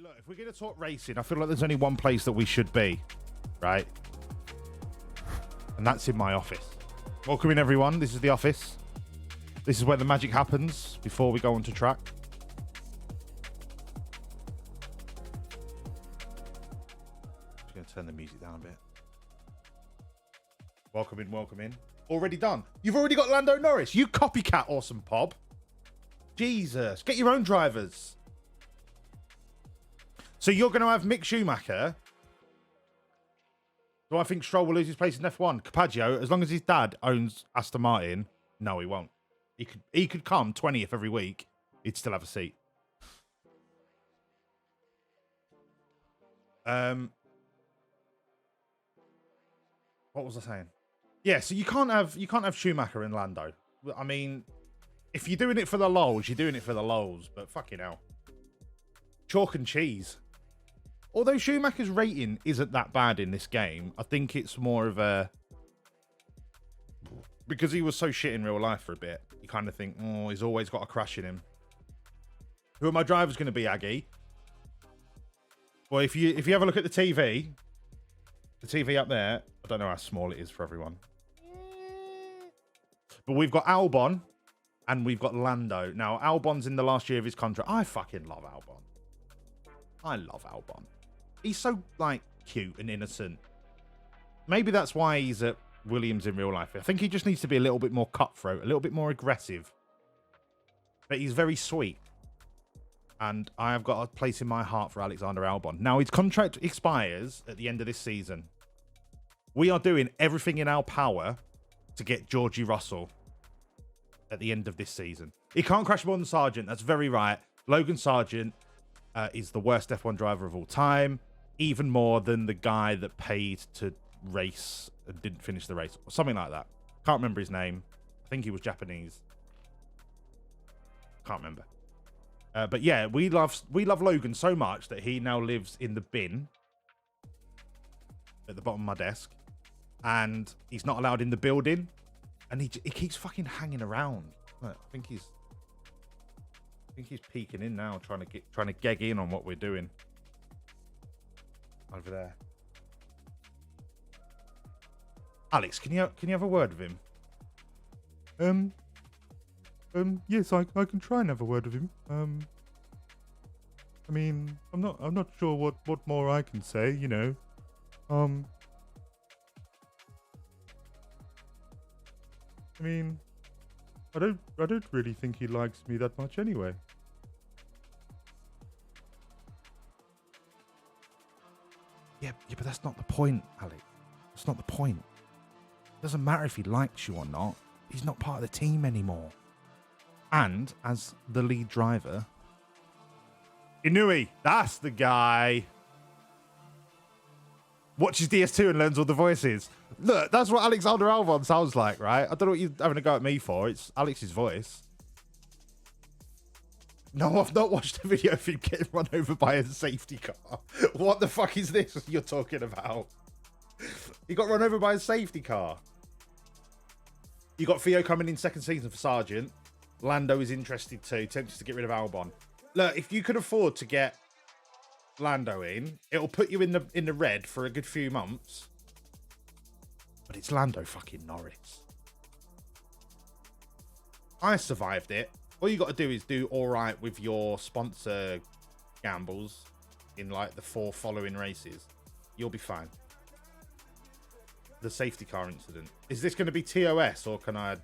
look, if we're going to talk racing, I feel like there's only one place that we should be, right? And that's in my office. Welcome in, everyone. This is the office. This is where the magic happens before we go onto track. Just going to turn the music down a bit. Welcome in, welcome in. Already done. You've already got Lando Norris. You copycat, awesome Pob. Jesus. Get your own drivers. So you're going to have Mick Schumacher. Do I think Stroll will lose his place in F1? Capagio, as long as his dad owns Aston Martin, no, he won't. He could come 20th every week. He'd still have a seat. What was I saying? Yeah, so you can't have Schumacher and Lando. I mean, if you're doing it for the lols, you're doing it for the lols. But fucking hell, chalk and cheese. Although Schumacher's rating isn't that bad in this game, I think it's more of a... Because he was so shit in real life for a bit, you kind of think, oh, he's always got a crash in him. Who are my drivers going to be, Aggie? Well, if you have a look at the TV up there, I don't know how small it is for everyone. But we've got Albon and we've got Lando. Now, Albon's in the last year of his contract. I fucking love Albon. I love Albon. He's so, like, cute and innocent. Maybe that's why he's at Williams in real life. I think he just needs to be a little bit more cutthroat, a little bit more aggressive. But he's very sweet. And I have got a place in my heart for Alexander Albon. Now, his contract expires at the end of this season. We are doing everything in our power to get Georgie Russell at the end of this season. He can't crash more than Sargent. That's very right. Logan Sargent is the worst F1 driver of all time. Even more than the guy that paid to race and didn't finish the race. Or something like that. Can't remember his name. I think he was Japanese. Can't remember. But yeah, we love Logan so much that he now lives in the bin at the bottom of my desk. And he's not allowed in the building. And he keeps fucking hanging around. I think he's peeking in now, trying to geg in on what we're doing. Over there. Alex, can you have a word with him? Yes, I can try and have a word with him. I mean, I'm not sure what more I can say, you know. I mean, I don't really think he likes me that much anyway. Yeah, but that's not the point, Alex. That's not the point. It doesn't matter if he likes you or not. He's not part of the team anymore. And as the lead driver, Inui, that's the guy. Watches DS2 and learns all the voices. Look, that's what Alexander Albon sounds like, right? I don't know what you're having a go at me for. It's Alex's voice. No, I've not watched the video of him getting run over by a safety car. What the fuck is this you're talking about? He got run over by a safety car. You got Theo coming in second season for Sargent. Lando is interested too, tempted to get rid of Albon. Look, if you could afford to get Lando in, it'll put you in the red for a good few months. But it's Lando fucking Norris. I survived it. All you got to do is do all right with your sponsor gambles in like the 4 following races. You'll be fine. The safety car incident. Is this going to be TOS or can I...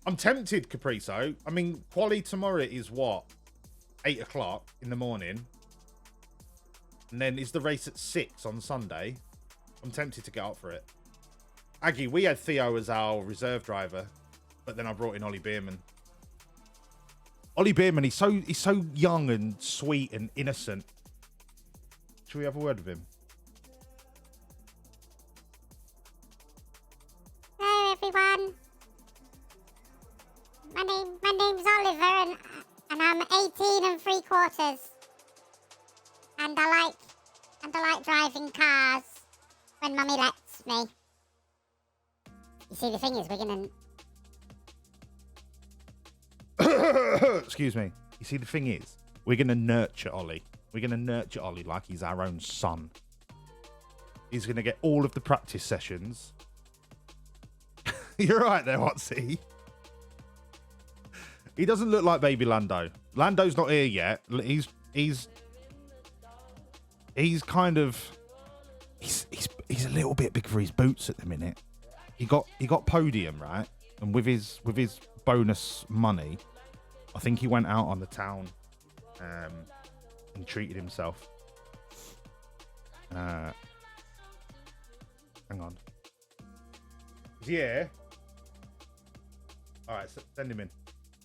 I'm tempted, Capriso. I mean, quali tomorrow is what? 8 o'clock in the morning. And then is the race at 6 on Sunday. I'm tempted to get up for it. Aggie, we had Theo as our reserve driver. But then I brought in Ollie Bierman. Ollie Bierman, he's so young and sweet and innocent. Should we have a word with him? Hello everyone. My name's Oliver and I'm 18 3/4. And I like driving cars when Mummy lets me. You see, the thing is, we're gonna... Excuse me. You see, the thing is, We're going to nurture Ollie. We're going to nurture Ollie like he's our own son. He's going to get all of the practice sessions. You're right there, Watsy. He doesn't look like baby Lando. Lando's not here yet. He's kind of he's a little bit big for his boots at the minute. He got podium, right? And with his bonus money, I think he went out on the town and treated himself. Hang on. Yeah. All right, send him in.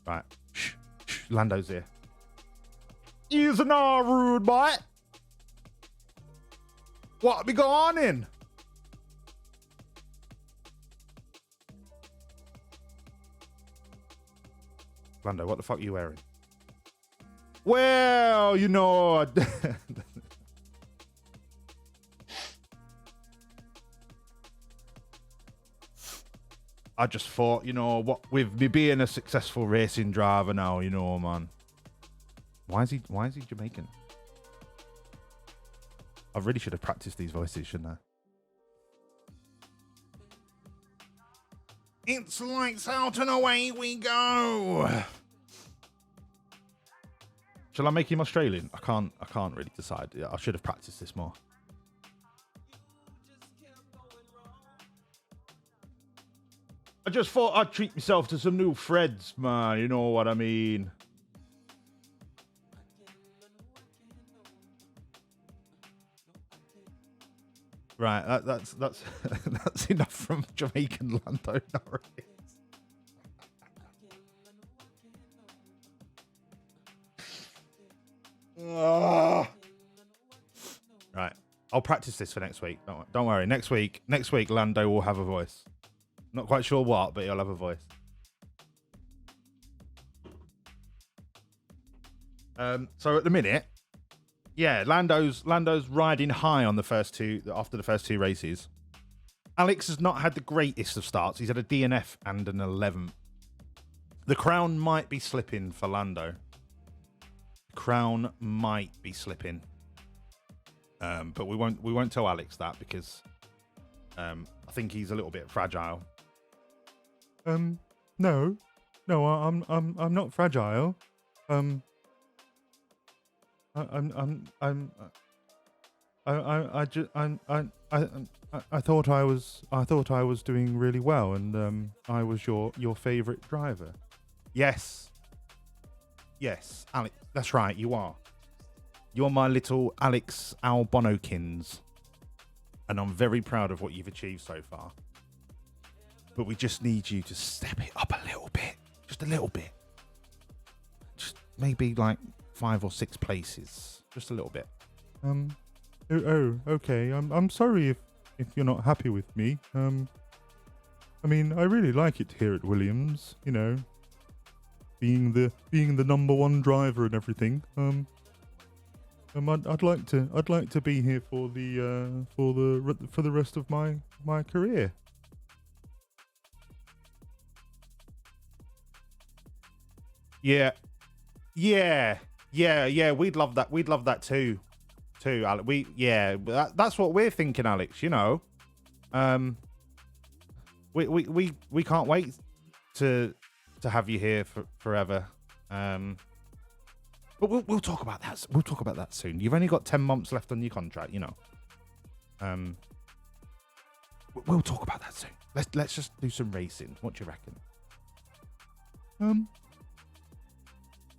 Right. Shh, Lando's here. He's an rude boy. What be going in? Lando, what the fuck are you wearing? Well, you know. I just thought, you know, what with me being a successful racing driver now, you know, man. Why is he Jamaican? I really should have practiced these voices, shouldn't I? It's lights out and away we go. Shall I make him Australian? I can't really decide. Yeah, I should have practiced this more. I just thought I'd treat myself to some new threads, man. You know what I mean? Right, that's that's enough from Jamaican Lando Norris. Right, I'll practice this for next week. Don't worry. Next week, Lando will have a voice. Not quite sure what, but he'll have a voice. So at the minute, yeah, Lando's riding high on the first two after the first two races. Alex has not had the greatest of starts. He's had a DNF and an 11th. The crown might be slipping for Lando. The crown might be slipping. But we won't tell Alex that because I think he's a little bit fragile. No, I'm not fragile. I thought I was doing really well, and I was your favorite driver. Yes, Alex, that's right. You are. You're my little Alex Albonokins, and I'm very proud of what you've achieved so far. But we just need you to step it up a little bit, just a little bit, just maybe like 5 or 6 places, just a little bit. Okay. I'm sorry if you're not happy with me. I mean, I really like it here at Williams. You know, being the number one driver and everything. I'd like to be here for the rest of my career. Yeah. We'd love that. We'd love that too, Alex. That's what we're thinking, Alex. You know, we can't wait to have you here forever. But we'll talk about that. We'll talk about that soon. You've only got 10 months left on your contract. You know. We'll talk about that soon. Let's just do some racing. What do you reckon?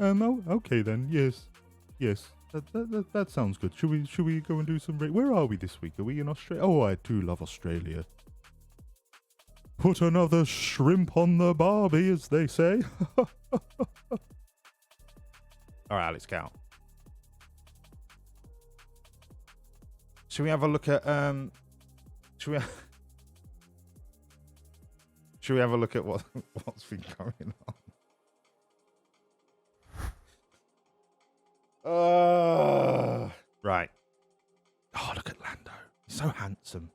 Oh, okay then. Yes. That sounds good. Should we go and do some Where are we this week? Are we in Australia? Oh, I do love Australia. Put another shrimp on the barbie, as they say. All right, Alex, get out. Should we have a look at Should we have a look at what's been going on? Right. Oh, look at Lando. He's so handsome.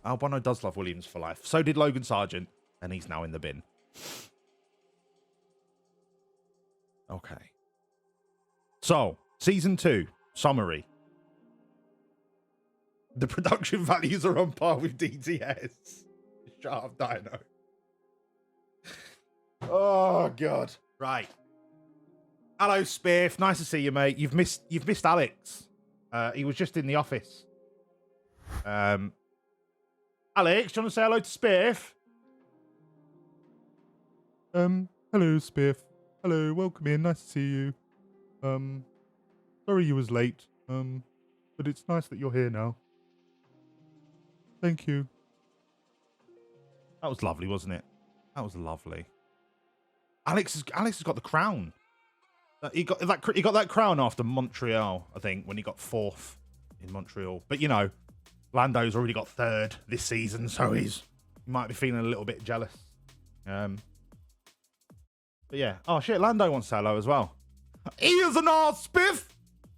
Albano does love Williams for life. So did Logan Sargent, and he's now in the bin. Okay. So, season 2, summary. The production values are on par with DTS. Shut up, Dino. Oh, God. Right. Hello, Spiff. Nice to see you, mate. You've missed Alex. He was just in the office. Alex, do you want to say hello to Spiff? Hello, Spiff. Hello, welcome in. Nice to see you. Sorry you was late. But it's nice that you're here now. Thank you. That was lovely, wasn't it? That was lovely. Alex has got the crown. He got that crown after Montreal, I think, when he got 4th in Montreal. But you know, Lando's already got 3rd this season, so he might be feeling a little bit jealous. But yeah. Oh shit, Lando wants to hello as well. Here's an all Spiff.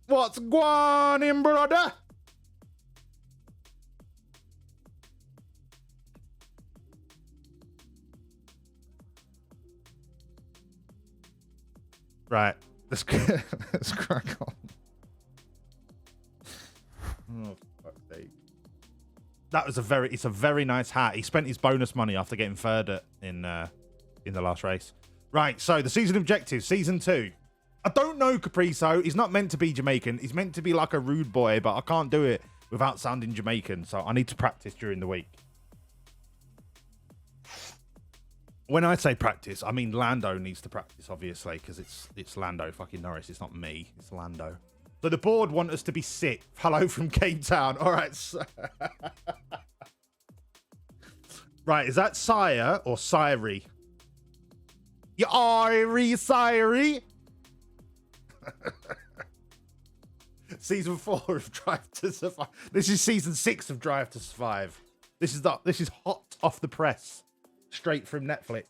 What's going in, brother? Right. Let's crack on. Oh, for fuck's sake. It's a very nice hat. He spent his bonus money after getting 3rd in the last race. Right, so the season objectives, season 2. I don't know Capriso. He's not meant to be Jamaican. He's meant to be like a rude boy, but I can't do it without sounding Jamaican, so I need to practice during the week. When I say practice, I mean Lando needs to practice, obviously, because it's Lando fucking Norris. It's not me. It's Lando. So the board want us to be sick. Hello from Cape Town. All right. So right, is that Sire or Siri? You Irie Siri? Season 4 of Drive to Survive. This is season 6 of Drive to Survive. This is hot off the press. Straight from Netflix.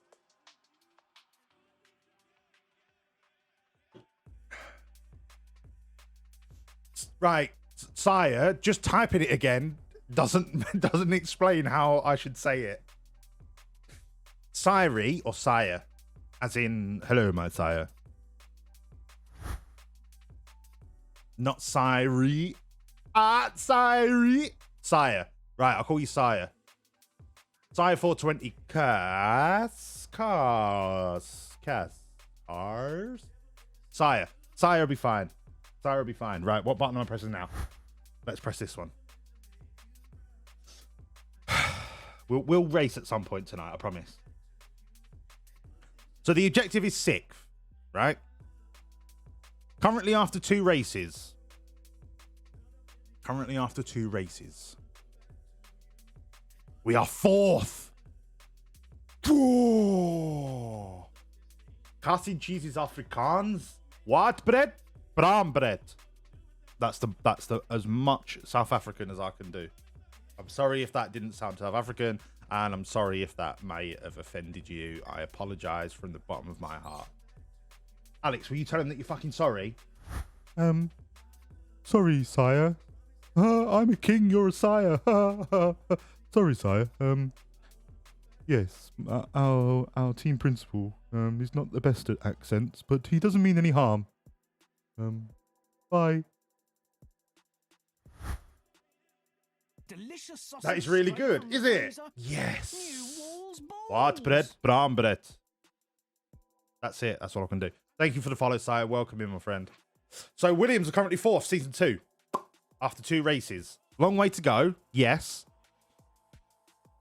Right, Sire, just typing it again doesn't explain how I should say it. Siri or Sire? As in, hello, my sire. Not Siri. Siri. Sire. Right, I'll call you Sire. Sire 420 Cars. Sire. Sire will be fine. Sire will be fine. Right, what button am I pressing now? Let's press this one. We'll race at some point tonight, I promise. So the objective is 6th, right? Currently after 2 races. We are 4th. Cassie cheese is Afrikaans. What bread? Brown bread. That's the as much South African as I can do. I'm sorry if that didn't sound South African, and I'm sorry if that may have offended you. I apologize from the bottom of my heart. Alex, will you tell him that you're fucking sorry? Sorry, sire. I'm a king, you're a sire. Sorry, sire. Yes, our team principal is not the best at accents, but he doesn't mean any harm. Bye. Delicious That is really good, is it? Yes. What bread? Brown bread. That's it. That's all I can do. Thank you for the follow, sire. Welcome in, my friend. So Williams are currently 4th, season 2. After 2 races. Long way to go. Yes.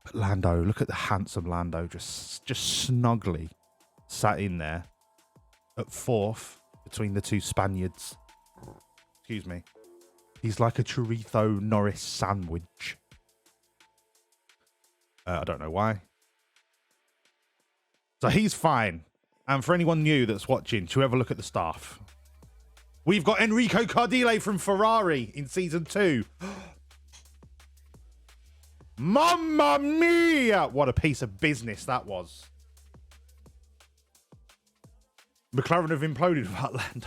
But Lando, look at the handsome Lando, just snugly sat in there at 4th between the 2 Spaniards. Excuse me. He's like a chorizo Norris sandwich. I don't know why. So he's fine. And for anyone new that's watching, to ever look at the staff, we've got Enrico Cardile from Ferrari in season 2. Mamma mia! What a piece of business that was. McLaren have imploded without Lando.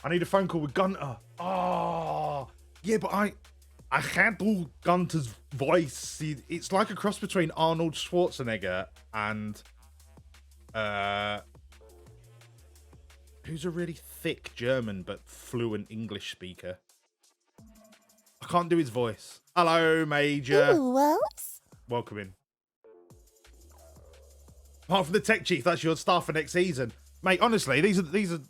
I need a phone call with Gunter. Oh, yeah, but I I can't do Gunter's voice. It's like a cross between Arnold Schwarzenegger and who's a really thick German but fluent English speaker. I can't do his voice. Hello, Major. Ooh, what? Welcome in. Apart from the tech chief, that's your staff for next season, mate. Honestly, these are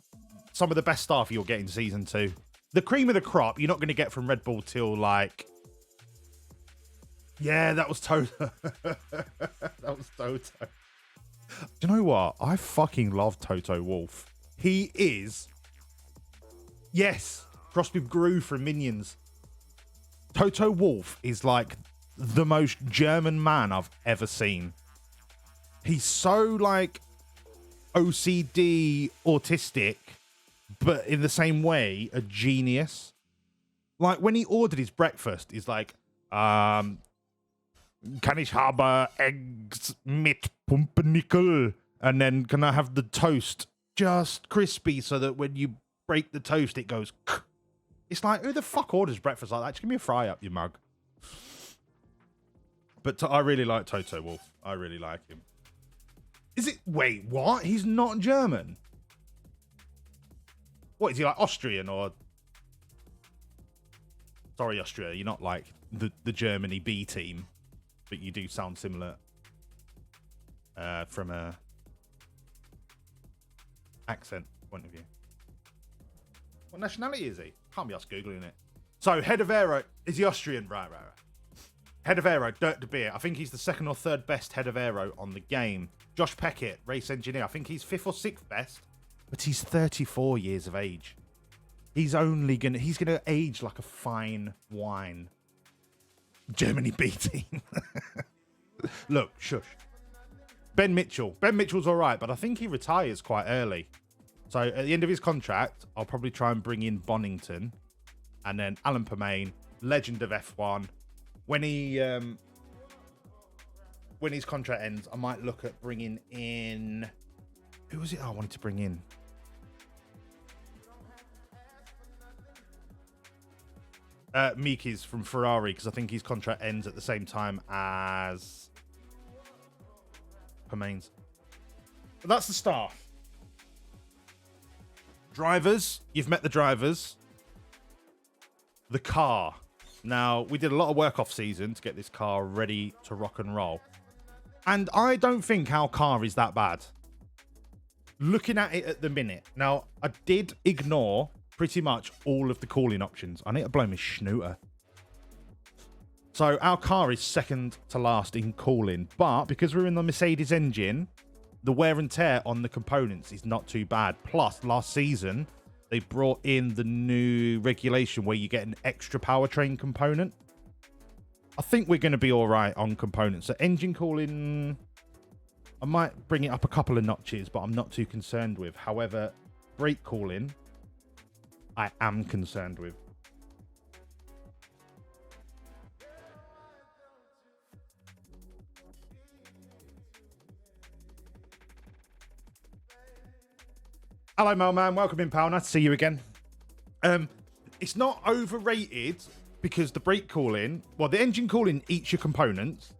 some of the best staff you'll get in season 2. The cream of the crop you're not going to get from Red Bull till like, yeah, that was Toto. That was Toto. Do you know what? I fucking love Toto Wolff. He is, yes, crossed with Gru from Minions. Toto Wolff is like the most German man I've ever seen. He's so like OCD, autistic, but in the same way, a genius. Like when he ordered his breakfast, he's like, kann ich habe Eggs mit Pumpernickel? And then can I have the toast just crispy so that when you break the toast, it goes. It's like, who the fuck orders breakfast like that? Just give me a fry up, you mug. But I really like Toto Wolff. I really like him. Is it? Wait, what? He's not German? What, is he like Austrian or? Sorry, Austria, you're not like the Germany B team, but you do sound similar from a accent point of view. What nationality is he? Can't be us Googling it. So, head of aero, is he Austrian? Right. Head of aero, Dirk de Beer. I think he's the 2nd or 3rd best head of aero on the game. Josh Peckett, race engineer. I think he's 5th or 6th best, but he's 34 years of age. He's gonna age like a fine wine. Germany B team. Look, shush. Ben Mitchell. Ben Mitchell's all right, but I think he retires quite early. So at the end of his contract, I'll probably try and bring in Bonington, and then Alan Permain, legend of F1. When his contract ends, I might look at bringing in. Who was it I wanted to bring in? Miki's from Ferrari, because I think his contract ends at the same time as Permain's. But that's the staff. Drivers, you've met the drivers. The car. Now, we did a lot of work off season to get this car ready to rock and roll. And I don't think our car is that bad. Looking at it at the minute. Now, I did ignore pretty much all of the cooling options. I need to blow my schnooter. So our car is 2nd to last in cooling. But because we're in the Mercedes engine, the wear and tear on the components is not too bad. Plus, last season, they brought in the new regulation where you get an extra powertrain component. I think we're going to be all right on components. So engine cooling, I might bring it up a couple of notches, but I'm not too concerned with. However, brake cooling, I am concerned with. Hello, Mailman. Welcome in, pal. Nice to see you again. It's not overrated because the brake cooling, well, the engine cooling eats your components,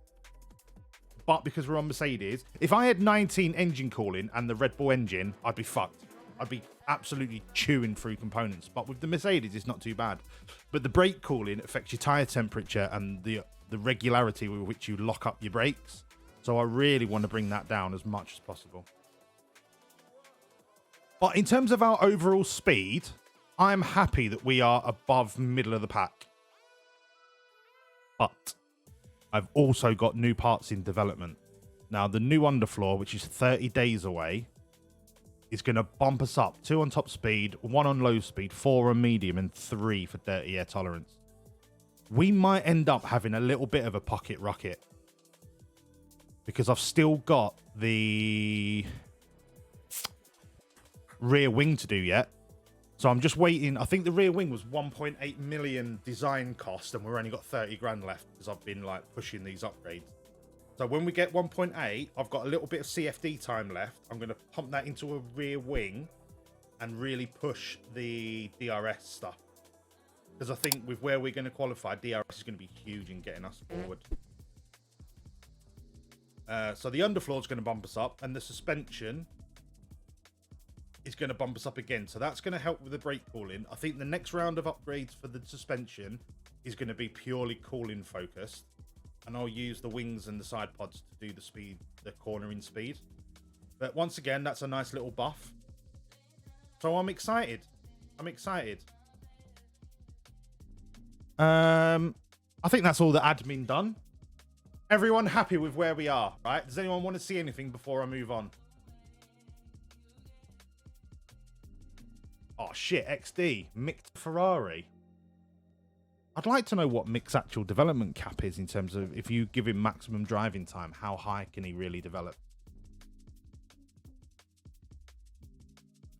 but because we're on Mercedes, if I had 19 engine cooling and the Red Bull engine, I'd be fucked. I'd be absolutely chewing through components. But with the Mercedes, it's not too bad. But the brake cooling affects your tyre temperature and the regularity with which you lock up your brakes. So I really want to bring that down as much as possible. But in terms of our overall speed, I'm happy that we are above middle of the pack. But I've also got new parts in development. Now, the new underfloor, which is 30 days away, is going to bump us up. 2 on top speed, 1 on low speed, 4 on medium, and 3 for dirty air tolerance. We might end up having a little bit of a pocket rocket. Because I've still got the rear wing to do yet. So I'm just waiting. I think the rear wing was 1.8 million design cost, and we've only got 30 grand left because I've been like pushing these upgrades. So when we get 1.8, I've got a little bit of CFD time left. I'm going to pump that into a rear wing and really push the DRS stuff. Because I think with where we're going to qualify, DRS is going to be huge in getting us forward. So the underfloor is going to bump us up, and the suspension is going to bump us up again. So that's going to help with the brake cooling. I think the next round of upgrades for the suspension is going to be purely cooling focused, and I'll use the wings and the side pods to do the speed, the cornering speed. But once again, that's a nice little buff. So I'm excited. I'm excited. I think that's all the admin done. Everyone happy with where we are, right? Does anyone want to see anything before I move on? Oh shit, XD, Mick to Ferrari. I'd like to know what Mick's actual development cap is in terms of if you give him maximum driving time, how high can he really develop?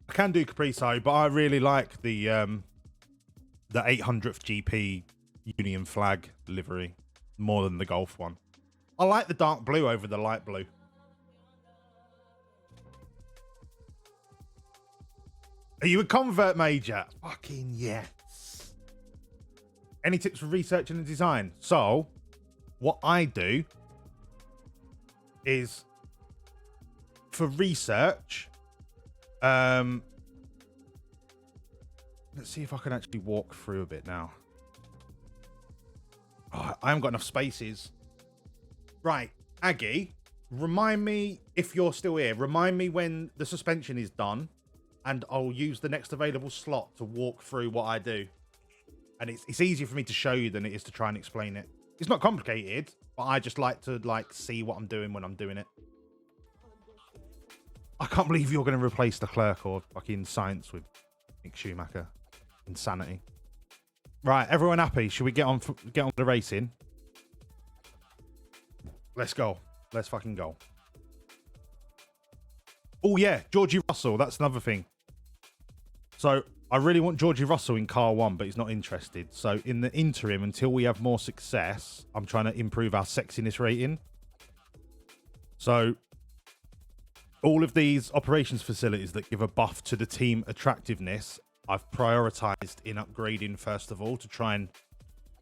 I can do Capriso, but I really like the 800th GP Union flag livery more than the Golf one. I like the dark blue over the light blue. Are you a convert major? Fucking yes. Any tips for research and design? So, what I do is for research, let's see if I can actually walk through a bit now. Oh, I haven't got enough spaces. Right, Aggie, remind me, if you're still here, remind me when the suspension is done, and I'll use the next available slot to walk through what I do. And it's easier for me to show you than it is to try and explain it. It's not complicated, but I just like to see what I'm doing when I'm doing it. I can't believe you're going to replace the clerk or fucking science with Mick Schumacher. Insanity. Right, everyone happy? Should we get on the racing? Let's go. Let's fucking go. Oh yeah, Georgie Russell. That's another thing. So I really want Georgie Russell in car 1, but he's not interested. So in the interim, until we have more success, I'm trying to improve our sexiness rating. So all of these operations facilities that give a buff to the team attractiveness, I've prioritized in upgrading first of all to try and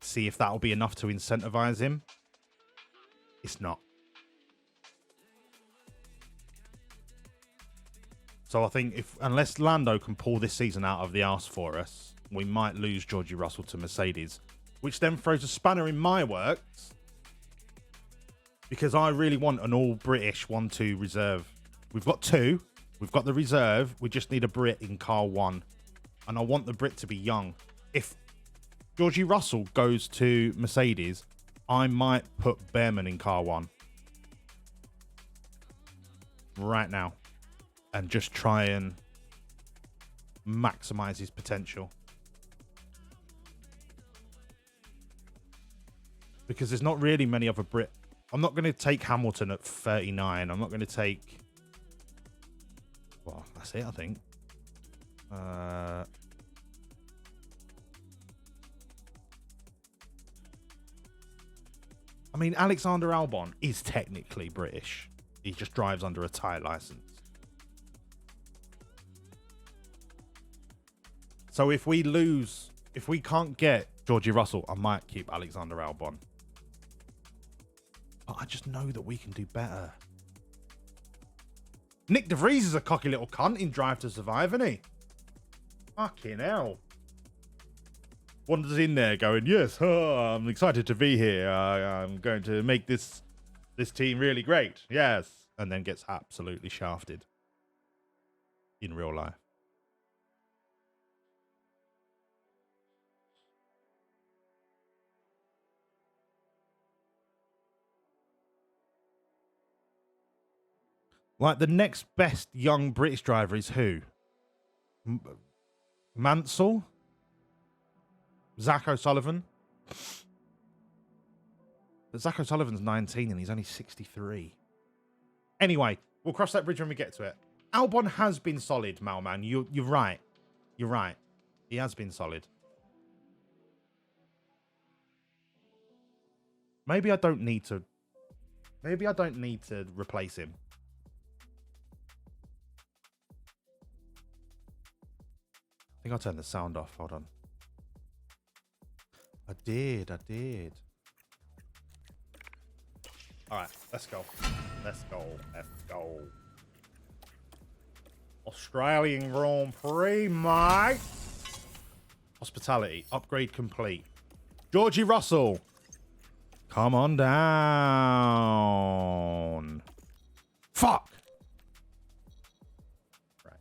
see if that'll be enough to incentivize him. It's not. So I think unless Lando can pull this season out of the arse for us, we might lose Georgie Russell to Mercedes, which then throws a spanner in my works because I really want an all-British 1-2 reserve. We've got 2. We've got the reserve. We just need a Brit in car 1. And I want the Brit to be young. If Georgie Russell goes to Mercedes, I might put Behrman in car 1. Right now. And just try and maximize his potential. Because there's not really many other Brit. I'm not going to take Hamilton at 39. I'm not going to take... Well, that's it, I think. I mean, Alexander Albon is technically British. He just drives under a tyre license. So if we can't get Georgie Russell, I might keep Alexander Albon. But I just know that we can do better. Nick De Vries is a cocky little cunt in Drive to Survive, isn't he? Fucking hell. Wanders in there going, yes, I'm excited to be here. I'm going to make this team really great. Yes. And then gets absolutely shafted in real life. Like, the next best young British driver is who? Mansell? Zach O'Sullivan? But Zach O'Sullivan's 19 and he's only 63. Anyway, we'll cross that bridge when we get to it. Albon has been solid, Malman. You're right. You're right. He has been solid. Maybe I don't need to replace him. I think I'll turn the sound off. Hold on. I did. All right, let's go. Let's go. Australian Grand Prix, mate. Hospitality, upgrade complete. Georgie Russell, come on down. Fuck. Right.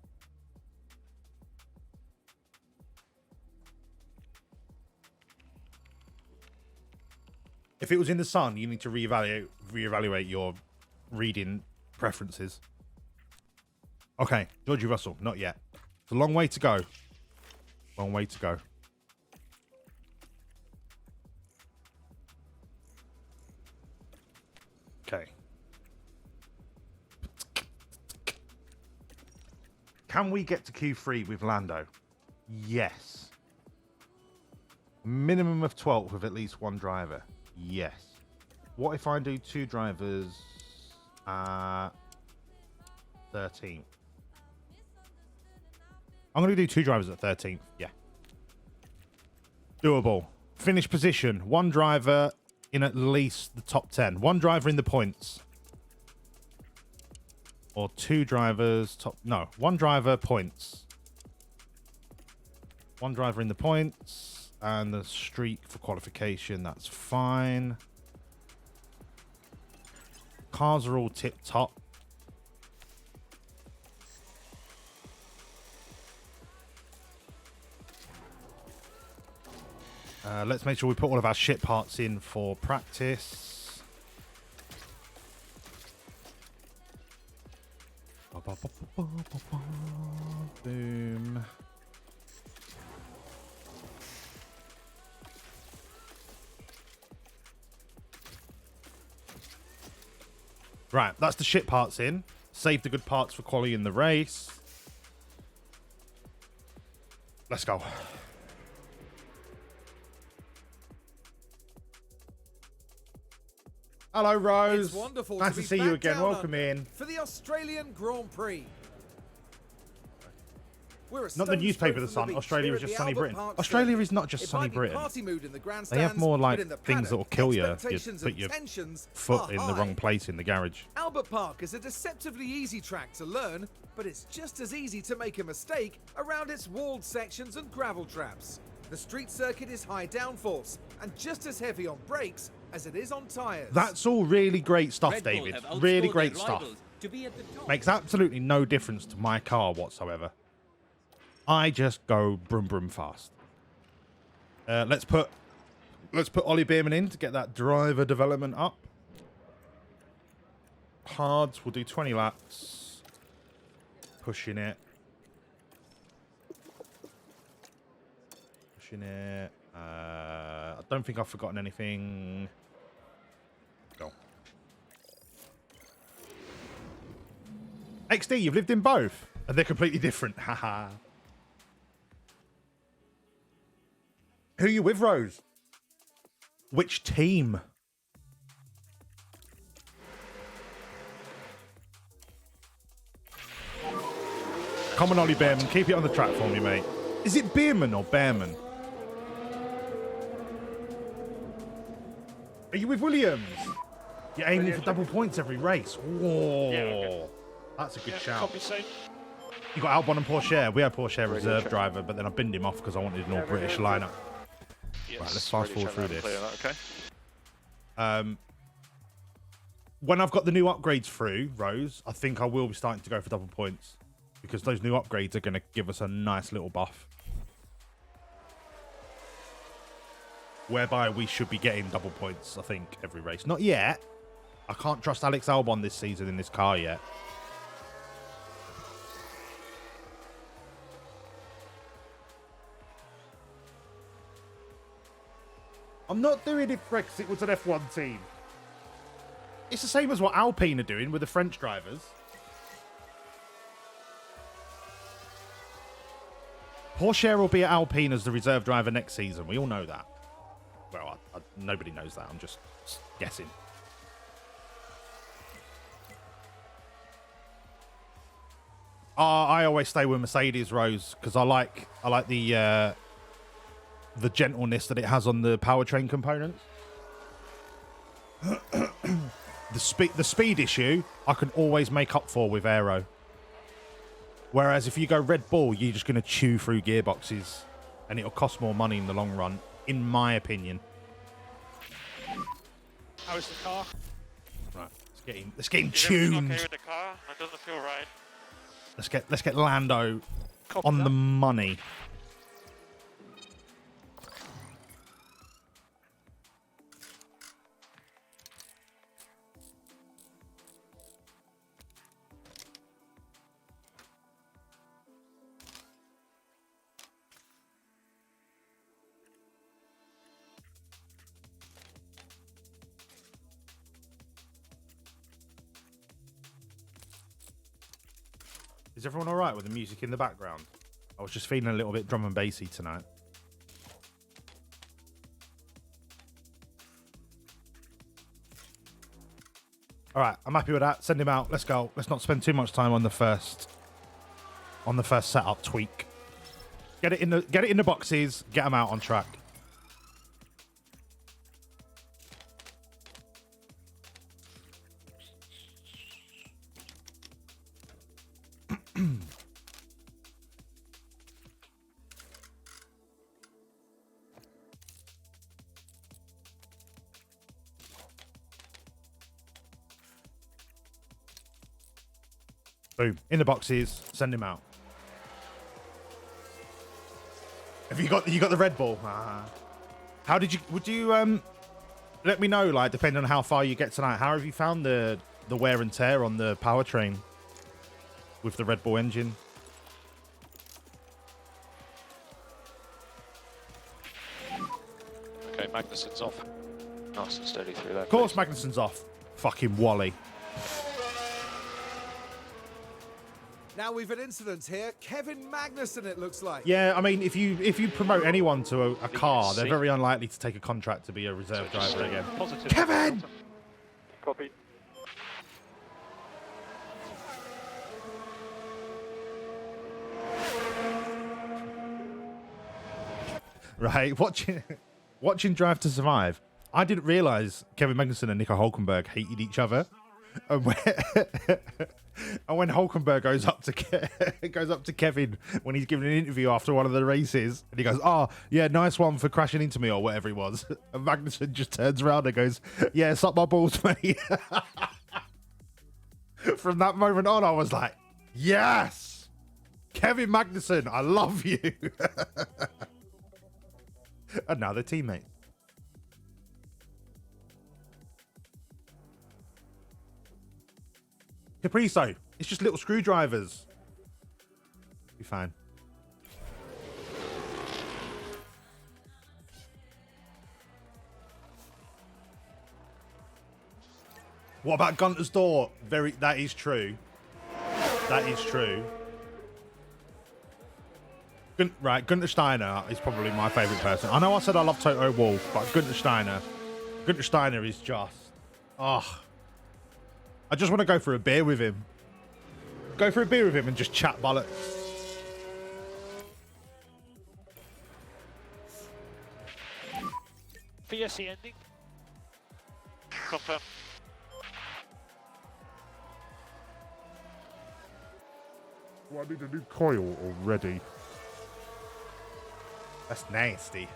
If it was in the sun, you need to reevaluate your reading preferences. Okay, Georgie Russell, not yet. It's a long way to go. Long way to go. Okay. Can we get to Q3 with Lando? Yes. Minimum of 12 with at least one driver? Yes. What if I do two drivers 13th? I'm going to do two drivers at 13th. Yeah. Doable. Finish position. One driver in at least the top 10. One driver in the points. Or two drivers top... No, one driver points. One driver in the points. And the streak for qualification. That's fine. Cars are all tip-top. Let's make sure we put all of our shit parts in for practice. Boom. Right, that's the shit parts in. Save the good parts for quality in the race. Let's go. Hello, Rose. It's wonderful nice to see you again. Welcome in. For the Australian Grand Prix. We're Not the newspaper, The Sun. Australia is just sunny Britain. Australia is not just sunny Britain. They have more like things that will kill you if you put your foot in the wrong place in the garage. Albert Park is a deceptively easy track to learn, but it's just as easy to make a mistake around its walled sections and gravel traps. The street circuit is high downforce and just as heavy on brakes as it is on tyres. That's all really great stuff, David. Really great stuff. Makes absolutely no difference to my car whatsoever. I just go brum brum fast. Let's put Ollie Bierman in to get that driver development up. Hards, we'll do 20 laps. Pushing it. Pushing it. I don't think I've forgotten anything. Go. XD, you've lived in both. And they're completely different. Haha. Who are you with, Rose? Which team? Come on, Ollie Bearman. Keep it on the track for me, mate. Is it Beerman or Bearman? Are you with Williams? You're aiming for double points every race. Whoa. Yeah, okay. That's a good shout. You got Albon and Porsche. We had Porsche reserve driver, but then I binned him off because I wanted an all-British lineup. Yes, right, let's fast forward through this. That, okay. When I've got the new upgrades through, Rose, I think I will be starting to go for double points because those new upgrades are going to give us a nice little buff. Whereby we should be getting double points, I think, every race. Not yet. I can't trust Alex Albon this season in this car yet. I'm not doing it because it was an F1 team. It's the same as what Alpine are doing with the French drivers. Porsche will be at Alpine as the reserve driver next season. We all know that. Well, nobody knows that. I'm just guessing. I always stay with Mercedes, Rose, because I like the the gentleness that it has on the powertrain components. The speed issue I can always make up for with aero. Whereas if you go Red Bull, you're just going to chew through gearboxes, and it'll cost more money in the long run, in my opinion. How is the car? Right, let's get him Is everything tuned. okay with the car? That doesn't feel right. Let's get Lando Copy on that. the money. Is everyone all right with the music in the background? I was just feeling a little bit drum and bassy tonight. All right, I'm happy with that. Send him out. Let's go. Let's not spend too much time on the first setup tweak. Get it in the boxes. Get them out on track. Boom. In the boxes. Send him out. Have you got the Red Bull? How did you? Would you let me know? Like, depending on how far you get tonight, how have you found the wear and tear on the powertrain with the Red Bull engine? Okay, Magnussen's off. Nice and steady through that. Of course, Magnussen's off. Fucking Wally. Now we've an incident here. Kevin Magnussen, it looks like. Yeah, I mean, if you promote anyone to a car, they're see. very unlikely to take a contract to be a reserve driver again. Positive. Kevin! Copy. Right, watching Drive to Survive, I didn't realise Kevin Magnussen and Nico Hulkenberg hated each other. And when Hulkenberg goes up to Kevin when he's giving an interview after one of the races, and he goes, "Oh yeah, nice one for crashing into me," or whatever it was, and Magnussen just turns around and goes, "Yeah, suck my balls, mate." From that moment on, I was like, "Yes, Kevin Magnussen, I love you." And now they're teammates. Capriso, it's just little screwdrivers. Be fine. What about Gunter's door? That is true. That is true. Right, Gunter Steiner is probably my favourite person. I know I said I love Toto Wolff, but Gunter Steiner is just... Oh. I just want to go for a beer with him. Go for a beer with him and just chat bollocks. VSC ending. Confirm. Well, I need a new coil already. That's nasty.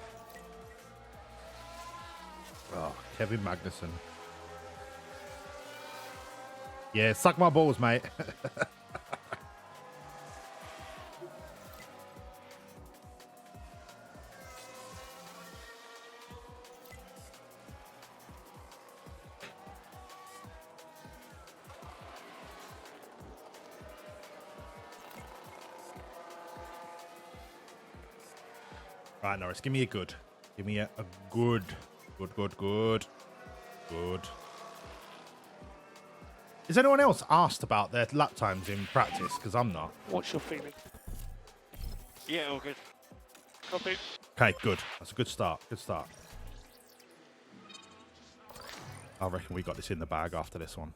Oh, Kevin Magnussen. Yeah, suck my balls, mate. Right, Norris, give me a good. Give me a good. Good. Is anyone else asked about their lap times in practice? Because I'm not. What's your feeling? Yeah, all good. Copy. Okay, good. That's a good start. Good start. I reckon we got this in the bag after this one.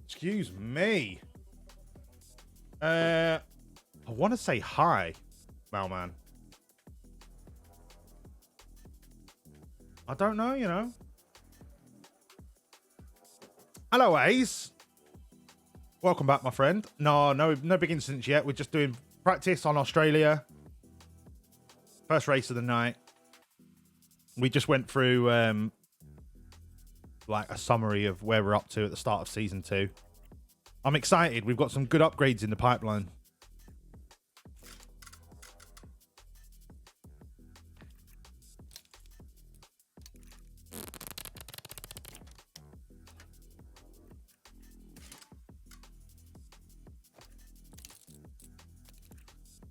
Excuse me. I want to say hi, Malman. I don't know, you know. Hello, Ace. Welcome back, my friend. No big incidents yet. We're just doing practice on Australia. First race of the night. We just went through like a summary of where we're up to at the start of season 2. I'm excited. We've got some good upgrades in the pipeline.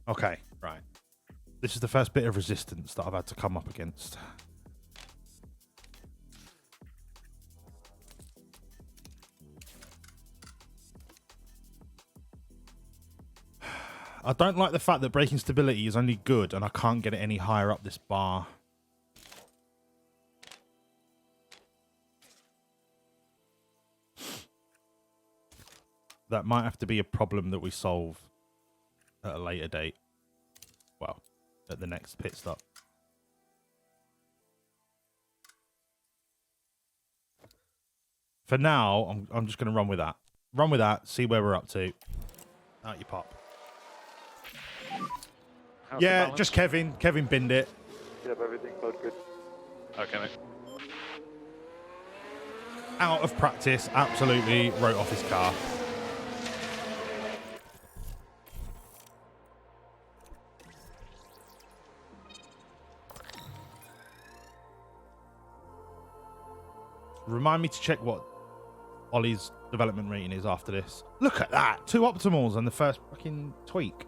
Okay, right. This is the first bit of resistance that I've had to come up against. I don't like the fact that braking stability is only good and I can't get it any higher up this bar. That might have to be a problem that we solve at a later date. Well, at the next pit stop. For now, I'm just going to run with that. Run with that, see where we're up to. Out you pop. How's Yeah, just Kevin. Kevin binned it. Yep, everything looked good. Okay, mate. Out of practice, absolutely wrote off his car. Remind me to check what Ollie's development rating is after this. Look at that. 2 optimals on the first fucking tweak.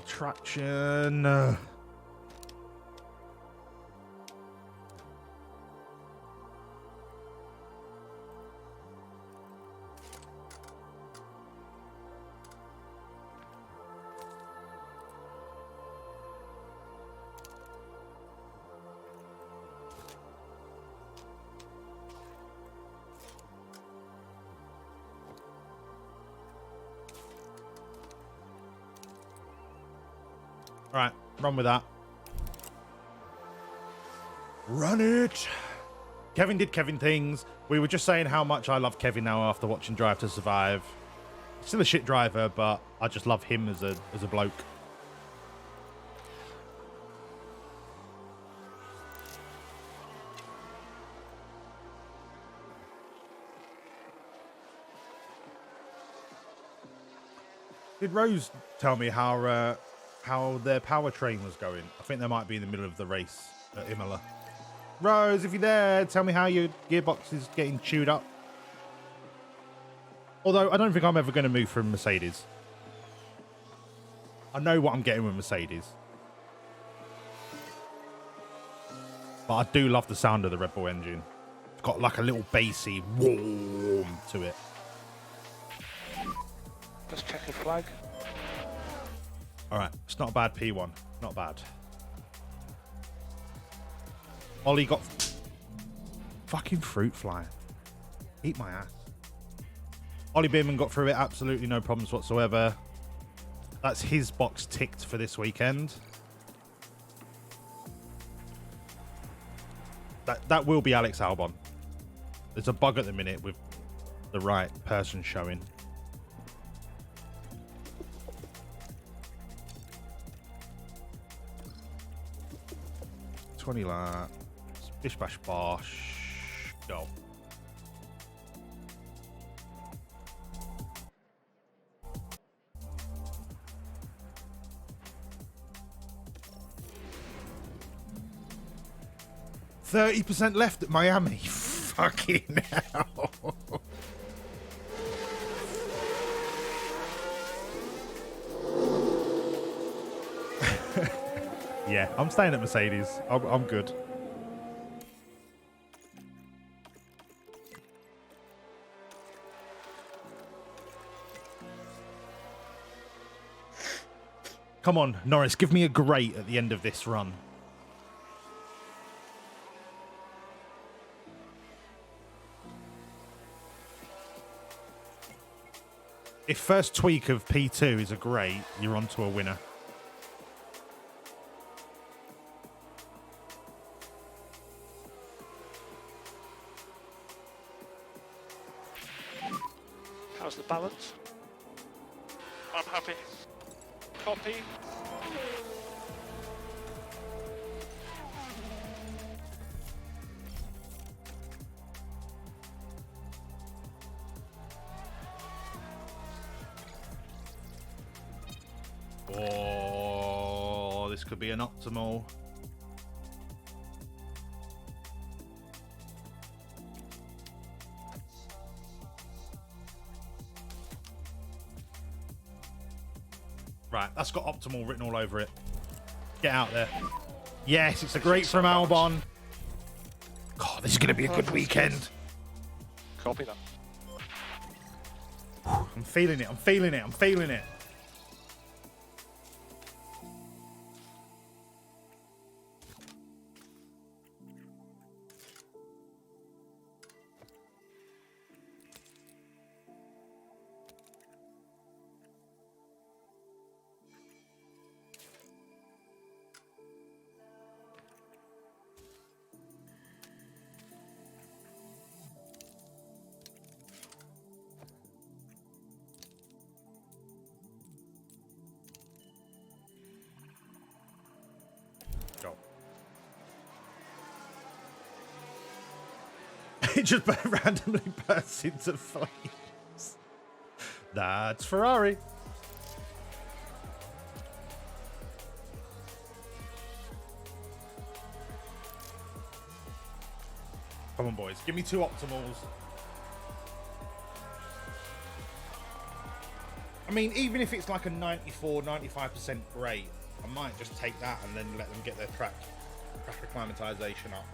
Traction. Right, run with that. Run it. Kevin did Kevin things. We were just saying how much I love Kevin now after watching Drive to Survive. Still a shit driver, but I just love him as a bloke. Did Rose tell me how their powertrain was going? I think they might be in the middle of the race at Imola. Rose, if you're there, tell me how your gearbox is getting chewed up. Although I don't think I'm ever going to move from Mercedes. I know what I'm getting with Mercedes. But I do love the sound of the Red Bull engine. It's got like a little bassy warm to it. Let's check the flag. Alright, it's not a bad P1. Not bad. Ollie got fucking fruit fly. Eat my ass. Ollie Bierman got through it, absolutely no problems whatsoever. That's his box ticked for this weekend. That will be Alex Albon. There's a bug at the minute with the right person showing. Laps. Bish bash bosh. Go. %30 left at Miami. Fucking hell. Yeah, I'm staying at Mercedes. I'm good. Come on, Norris, give me a great at the end of this run. If first tweak of P2 is a great, you're on to a winner. How's the balance? I'm happy. Copy. Oh, this could be an optimal. Right, that's got optimal written all over it. Get out there. Yes, it's a great from Albon. God, this is going to be a good weekend. Copy that. I'm feeling it. I'm feeling it. I'm feeling it. Go. It just randomly bursts into flames. That's Ferrari. Come on, boys. Give me 2 optimals. I mean, even if it's like a 94, 95% great, I might just take that and then let them get their track acclimatization up.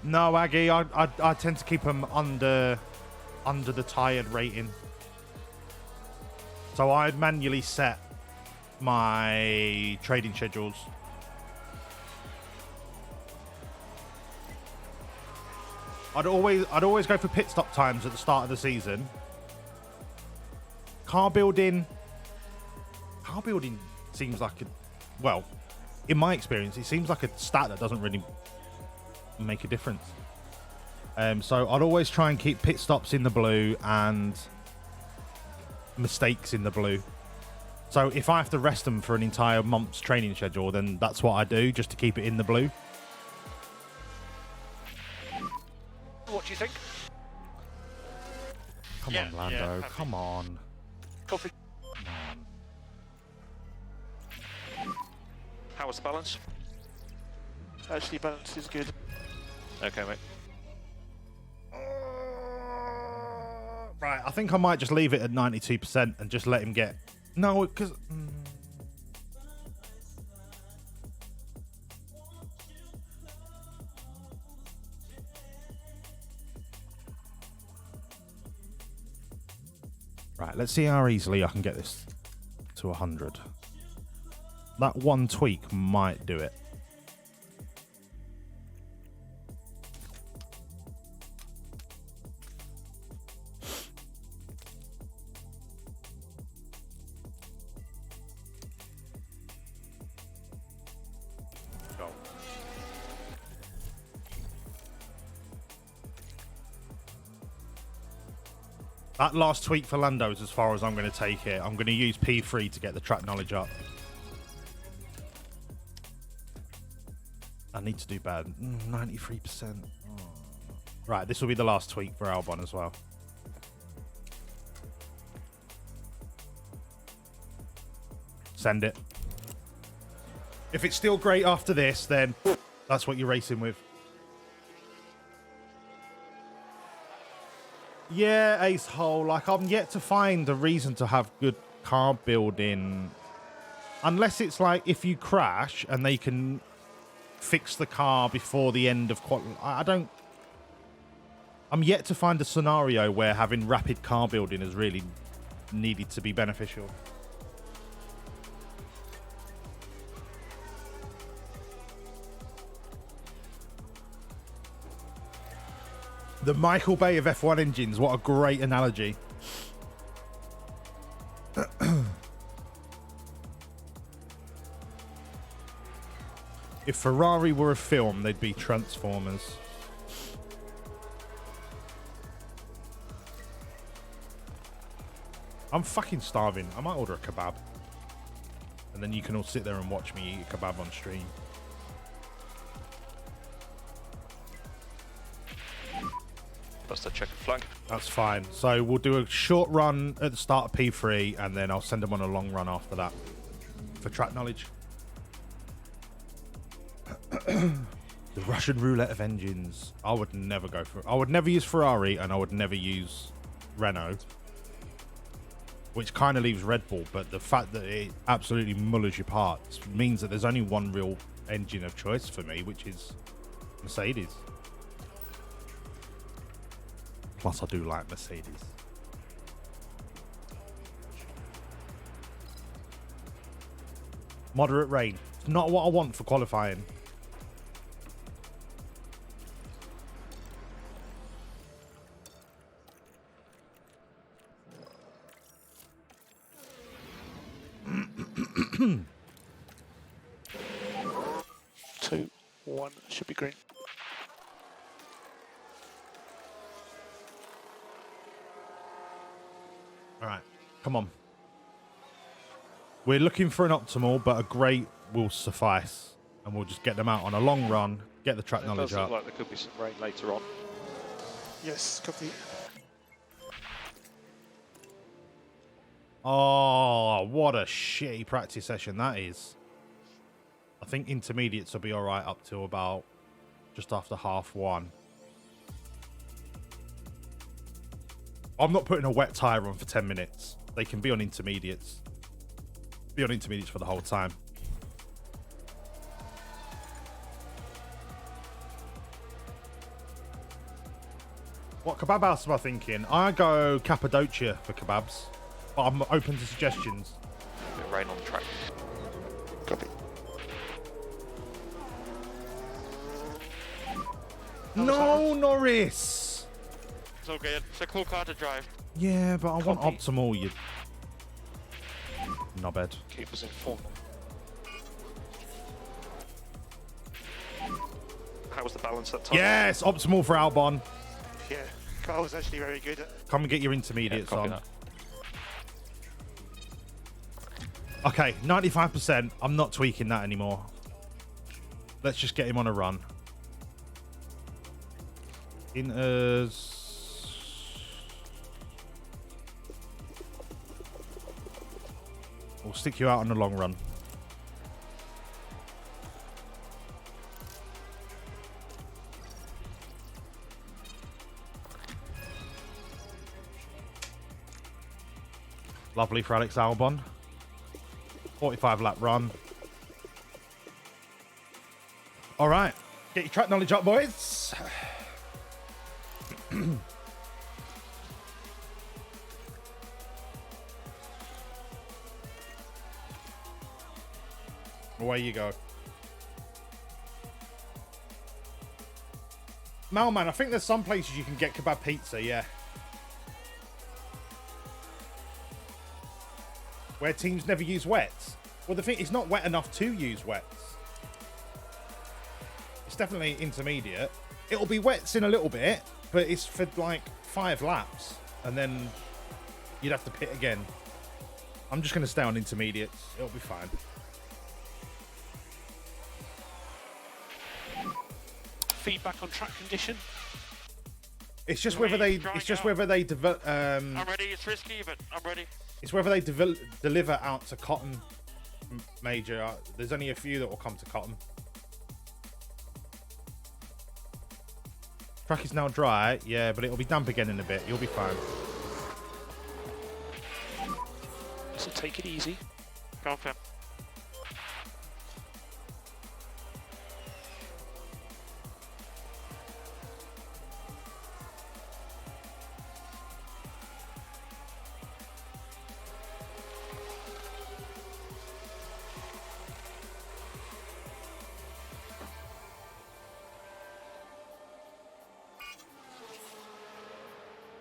No, Aggie, I tend to keep them under the tired rating. So I'd manually set my trading schedules. I'd always go for pit stop times at the start of the season. Car building seems like well, in my experience, it seems like a stat that doesn't really make a difference. So I'd always try and keep pit stops in the blue and mistakes in the blue. So if I have to rest them for an entire month's training schedule, then that's what I do, just to keep it in the blue. What do you think? Come on, Lando. Come on. Copy. How was the balance? Actually, balance is good. Okay, mate. Right, I think I might just leave it at 92% and just let him get... No, because... Right, let's see how easily I can get this to 100. That one tweak might do it. That last tweak for Lando is as far as I'm going to take it. I'm going to use P3 to get the track knowledge up. I need to do bad. 93%. Oh. Right, this will be the last tweak for Albon as well. Send it. If it's still great after this, then that's what you're racing with. Yeah, Ace Hole. Like, I'm yet to find a reason to have good car building. Unless it's like if you crash and they can fix the car before the end of I don't. I'm yet to find a scenario where having rapid car building is really needed to be beneficial. The Michael Bay of F1 engines. What a great analogy. If Ferrari were a film, they'd be Transformers. I'm fucking starving. I might order a kebab. And then you can all sit there and watch me eat a kebab on stream. That's the checker flag. That's fine. So we'll do a short run at the start of P3, and then I'll send them on a long run after that for track knowledge. The Russian roulette of engines. I would never go for. I would never use Ferrari, and I would never use Renault, which kind of leaves Red Bull. But the fact that it absolutely mullers your parts means that there's only one real engine of choice for me, which is Mercedes. Plus, I do like Mercedes. Moderate rain. It's not what I want for qualifying. Two, one, should be green. All right, come on. We're looking for an optimal, but a great will suffice. And we'll just get them out on a long run, get the track It knowledge does look up. like there could be some rain later on. Yes, copy. Oh, what a shitty practice session that is. I think intermediates will be all right up to about just after half one. I'm not putting a wet tyre on for 10 minutes. They can be on intermediates. Be on intermediates for the whole time. What kebab house am I thinking? I go Cappadocia for kebabs, but I'm open to suggestions. Bit of rain on the track. Copy. No, Norris! It's all good. It's a cool car to drive. Yeah, but I want Copy. optimal, you knobhead. Keep us informed. How was the balance that time? Yes, optimal for Albon. Yeah, car was actually very good. Come and get your Yeah, intermediates copy on. that. Okay, 95%. I'm not tweaking that anymore. Let's just get him on a run. Inters. We'll stick you out on the long run. Lovely for Alex Albon. 45 lap run. All right. Get your track knowledge up, boys. Away you go. Malman, I think there's some places you can get kebab pizza, yeah. Where teams never use wets. Well, the thing, it's not wet enough to use wets. It's definitely intermediate. It'll be wets in a little bit, but it's for like 5 laps. And then you'd have to pit again. I'm just going to stay on intermediates. It'll be fine. Feedback on track condition. It's just whether they. It's just whether they develop. I'm ready. It's risky, but I'm ready. It's whether they deliver out to Cotton Major. There's only a few that will come to Cotton. Track is now dry. Yeah, but it'll be damp again in a bit. You'll be fine. So take it easy. Copy.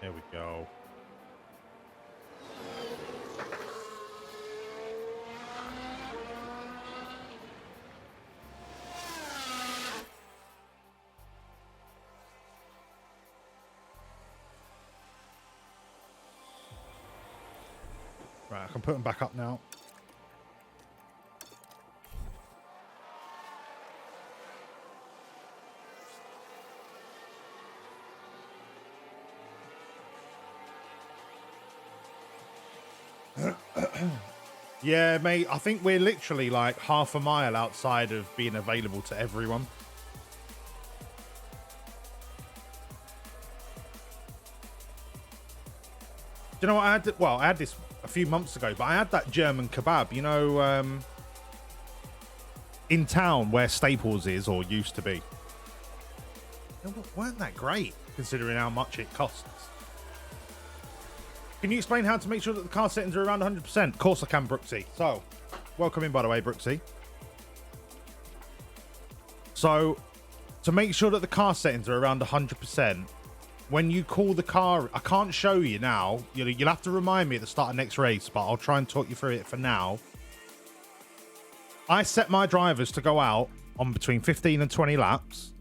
There we go. Right, I can put them back up now. Yeah, mate, I think we're literally like half a mile outside of being available to everyone. Do you know what I had? Well, I had this a few months ago, but I had that German kebab, you know, in town where Staples is or used to be. They weren't that great considering how much it costs. Can you explain how to make sure that the car settings are around 100%? Of course I can, Brooksy. So, welcome in, by the way, Brooksy. So, to make sure that the car settings are around 100%, when you call the car, I can't show you now. You'll have to remind me at the start of next race, but I'll try and talk you through it for now. I set my drivers to go out on between 15 and 20 laps.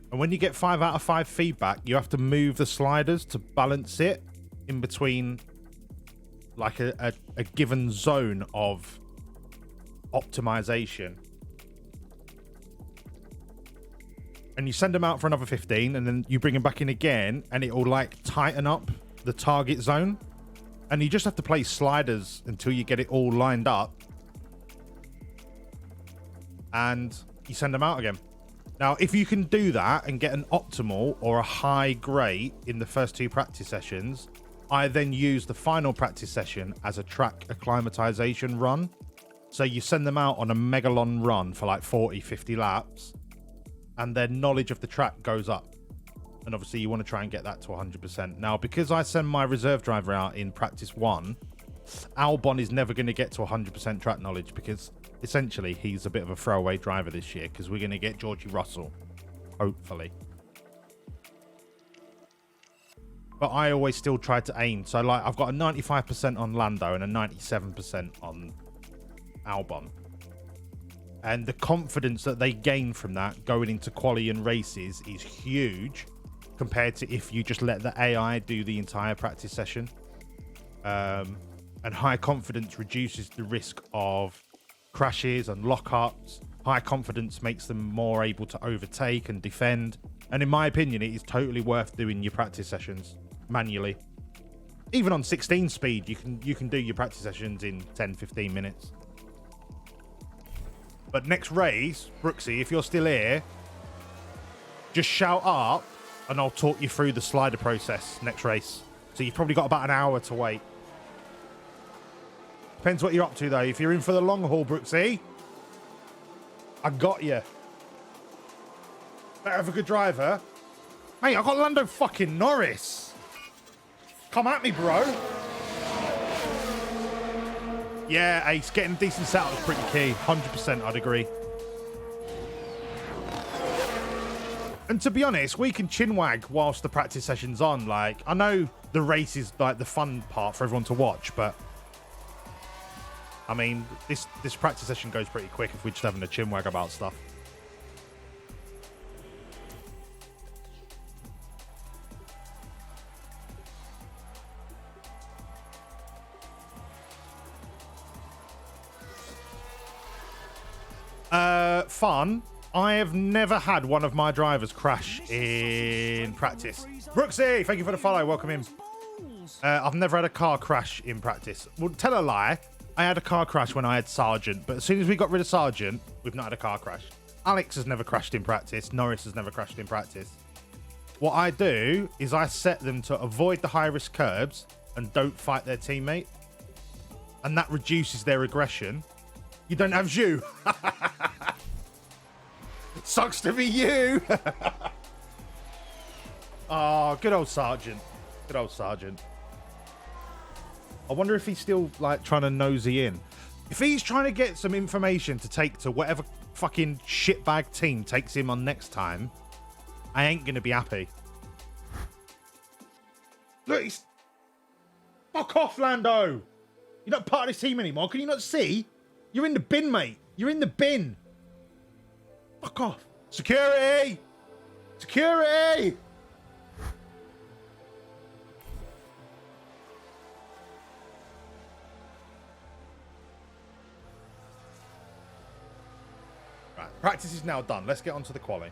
And when you get 5 out of 5 feedback, you have to move the sliders to balance it in between like a given zone of optimization. And you send them out for another 15 and then you bring them back in again and it will like tighten up the target zone. And you just have to play sliders until you get it all lined up. And you send them out again. Now, if you can do that and get an optimal or a high grade in the first 2 practice sessions, I then use the final practice session as a track acclimatization run. So you send them out on a megalon run for like 40, 50 laps, and their knowledge of the track goes up. And obviously you want to try and get that to 100%. Now, because I send my reserve driver out in practice 1, Albon is never going to get to 100% track knowledge because essentially he's a bit of a throwaway driver this year because we're going to get Georgie Russell, hopefully. But I always still try to aim. So like I've got a 95% on Lando and a 97% on Albon. And the confidence that they gain from that going into quali and races is huge compared to if you just let the AI do the entire practice session. And high confidence reduces the risk of crashes and lockups. High confidence makes them more able to overtake and defend. And in my opinion, it is totally worth doing your practice sessions manually. Even on 16 speed, you can do your practice sessions in 10-15 minutes. But next race, Brooksy, if you're still here, just shout up and I'll talk you through the slider process next race. So you've probably got about an hour to wait. Depends what you're up to, though. If you're in for the long haul, Brooksy, I got you. Better have a good driver. Mate, I got Lando fucking Norris. Come at me, bro. Yeah, Ace, getting a decent setup is pretty key. 100%, I'd agree. And to be honest, we can chinwag whilst the practice session's on. Like, I know the race is like the fun part for everyone to watch, but I mean, this practice session goes pretty quick if we're just having a chinwag about stuff. Fun. I have never had one of my drivers crash in practice. Brooksy, thank you for the follow. Welcome in. I've never had a car crash in practice. Well, tell a lie. I had a car crash when I had Sargent, but as soon as we got rid of Sargent, we've not had a car crash. Alex has never crashed in practice. Norris has never crashed in practice. what I do is I set them to avoid the high-risk curbs and don't fight their teammate. And that reduces their aggression. You don't have you. Sucks to be you. Oh, good old Sergeant. Good old Sergeant. I wonder if he's still, like, trying to nosy in. If he's trying to get some information to take to whatever fucking shitbag team takes him on next time, I ain't going to be happy. Look, he's... Fuck off, Lando. You're not part of this team anymore. Can you not see? You're in the bin, mate. You're in the bin. Fuck off. Security! Security! Right, practice is now done. Let's get on to the quali.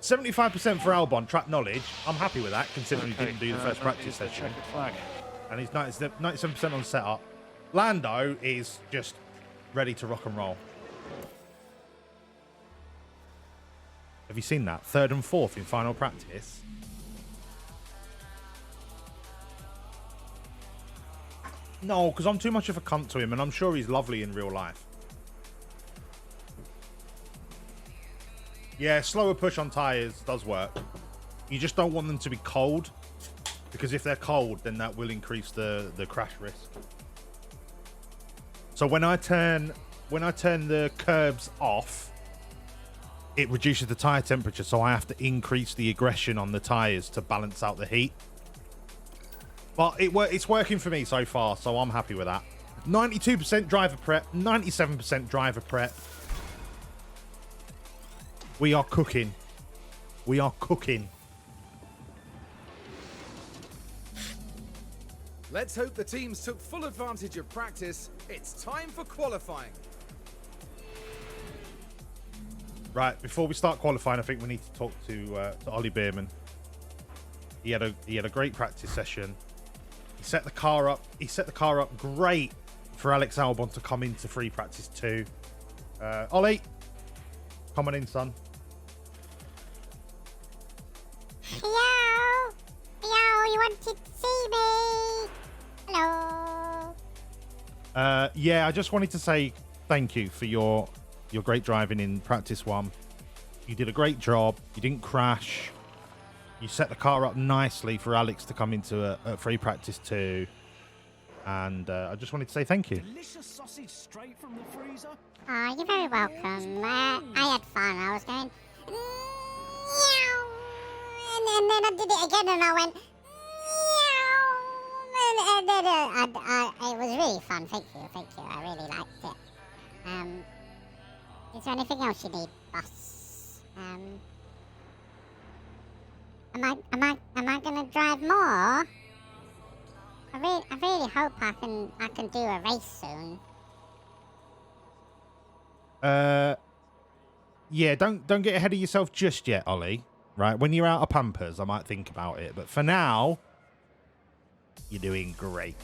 75% for Albon, track knowledge. I'm happy with that, considering he didn't do the first practice session. Flag. And he's 97% on setup. Lando is just ready to rock and roll. Have you seen that? 3rd and 4th in final practice. No, because I'm too much of a cunt to him, and I'm sure he's lovely in real life. Yeah, slower push on tyres does work. You just don't want them to be cold, because if they're cold, then that will increase the crash risk. So when I turn the curbs off, it reduces the tyre temperature, so I have to increase the aggression on the tyres to balance out the heat. But it's working for me so far, so I'm happy with that. 92% driver prep, 97% driver prep. We are cooking. We are cooking. Let's hope the teams took full advantage of practice. It's time for qualifying. Right, before we start qualifying, I think we need to talk to Ollie Bierman. He had a great practice session. He set the car up. He set the car up great for Alex Albon to come into free practice 2. Ollie, come on in, son. Yo! Yo, you wanted to see me? Hello? Yeah, I just wanted to say thank you for your great driving in practice 1. You did a great job. You didn't crash. You set the car up nicely for Alex to come into a free practice 2. And I just wanted to say thank you. Delicious sausage straight from the freezer. Oh, you're very welcome. I had fun. I was going... Meow. And then I did it again and I went... Meow. And then it was really fun. Thank you. I really liked it. Is there anything else you need, boss? Am I gonna drive more? I really hope I can do a race soon. Yeah, don't get ahead of yourself just yet, Ollie. Right, when you're out of Pampers, I might think about it. But for now, you're doing great.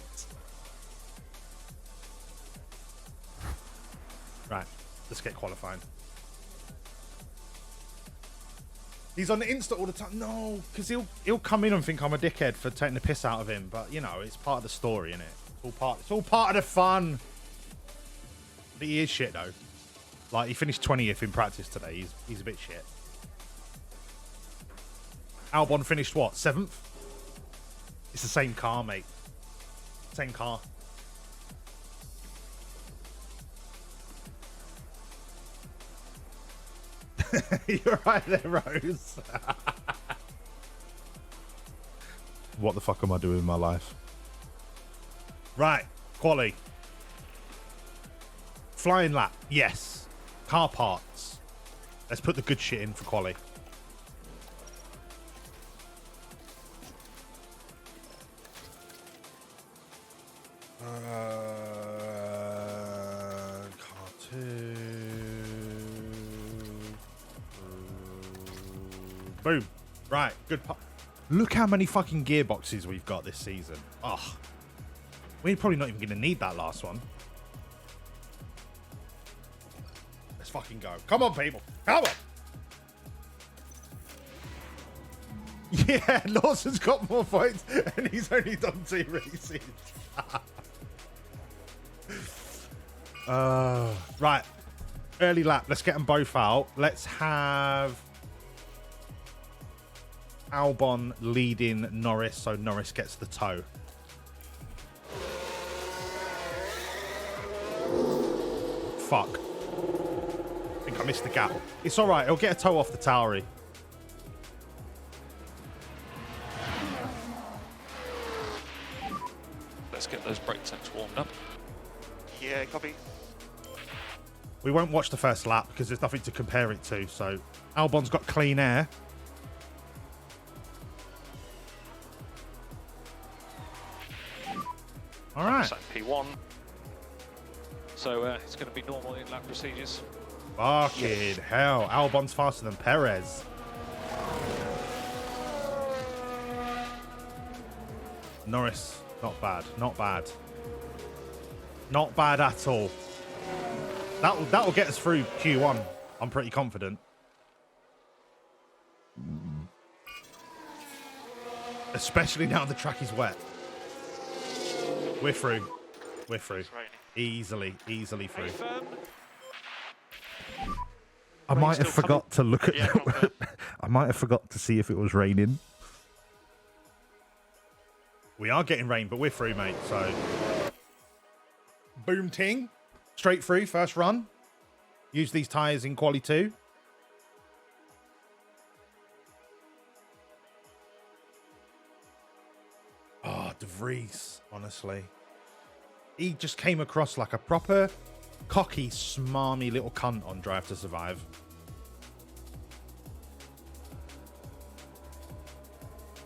Right, let's get qualifying. He's on the Insta all the time. No, because he'll come in and think I'm a dickhead for taking the piss out of him. But, you know, it's part of the story, innit? It's all part of the fun. But he is shit, though. Like, he finished 20th in practice today. He's a bit shit. Albon finished, what, 7th? It's the same car, mate. Same car. You're right there, Rose. What the fuck am I doing with my life? Right, quali. Flying lap, yes. Car parts. Let's put the good shit in for quali. Car 2. Boom. Right, good part. Look how many fucking gearboxes we've got this season. Oh, we're probably not even going to need that last one. Let's fucking go. Come on, people. Come on. Yeah, Lawson's got more points and he's only done 2 races. Right. Early lap. Let's get them both out. Let's have Albon leading Norris so Norris gets the toe. Fuck. I think I missed the gap. It's all right. It'll get a toe off the Tauri. Let's get those brake tanks warmed up. Yeah, copy. We won't watch the first lap because there's nothing to compare it to. So Albon's got clean air. All right. P1. So it's going to be normal in lap procedures. Fucking hell. Albon's faster than Perez. Norris, not bad. Not bad. Not bad at all. That'll get us through Q1. I'm pretty confident. Especially now the track is wet. We're through. We're through. Easily through. I might have forgot to look at. I might have forgot to see if it was raining. We are getting rain, but we're through, mate. So, boom ting, straight through. First run. Use these tyres in quali 2. Oh, De Vries, honestly. He just came across like a proper cocky, smarmy little cunt on Drive to Survive.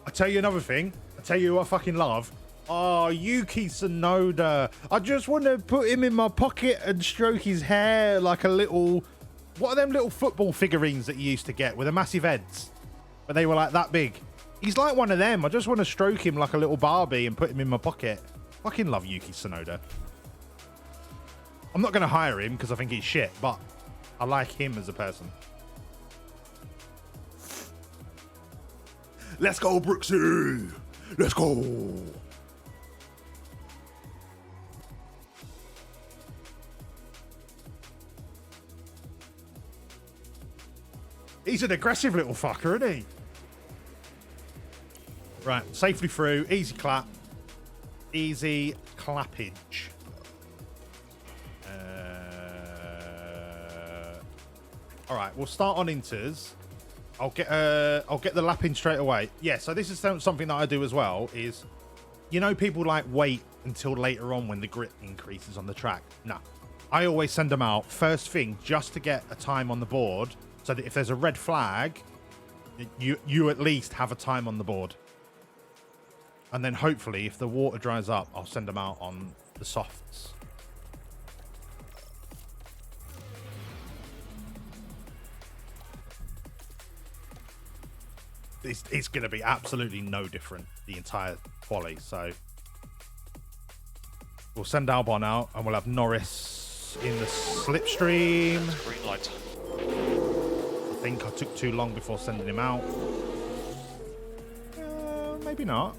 I tell you another thing. I tell you what I fucking love. Oh, Yuki Tsunoda. I just want to put him in my pocket and stroke his hair like a little... What are them little football figurines that you used to get with the massive heads? But they were like that big. He's like one of them. I just want to stroke him like a little Barbie and put him in my pocket. Fucking love Yuki Tsunoda. I'm not going to hire him because I think he's shit, but I like him as a person. Let's go, Brooksy. Let's go. He's an aggressive little fucker, isn't he? Right, safely through. Easy clap. Easy clappage. All right, we'll start on inters. I'll get the lap in straight away. Yeah, so this is something that I do as well. Is, you know, people like wait until later on when the grip increases on the track. No, I always send them out first thing just to get a time on the board, so that if there's a red flag, you at least have a time on the board. And then hopefully, if the water dries up, I'll send them out on the softs. It's going to be absolutely no different the entire quali. So we'll send Albon out and we'll have Norris in the slipstream. Green light. I think I took too long before sending him out. Maybe not.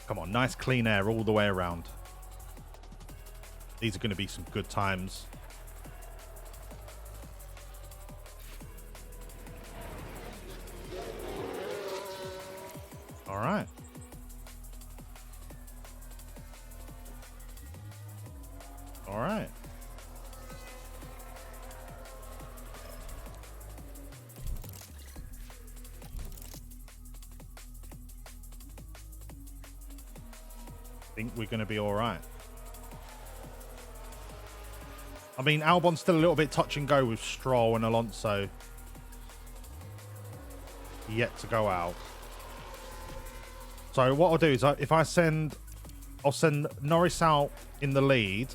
Come on, nice clean air all the way around. These are going to be some good times. All right. All right. I think we're going to be all right. I mean, Albon's still a little bit touch and go with Stroll and Alonso yet to go out. So what I'll do is I'll send Norris out in the lead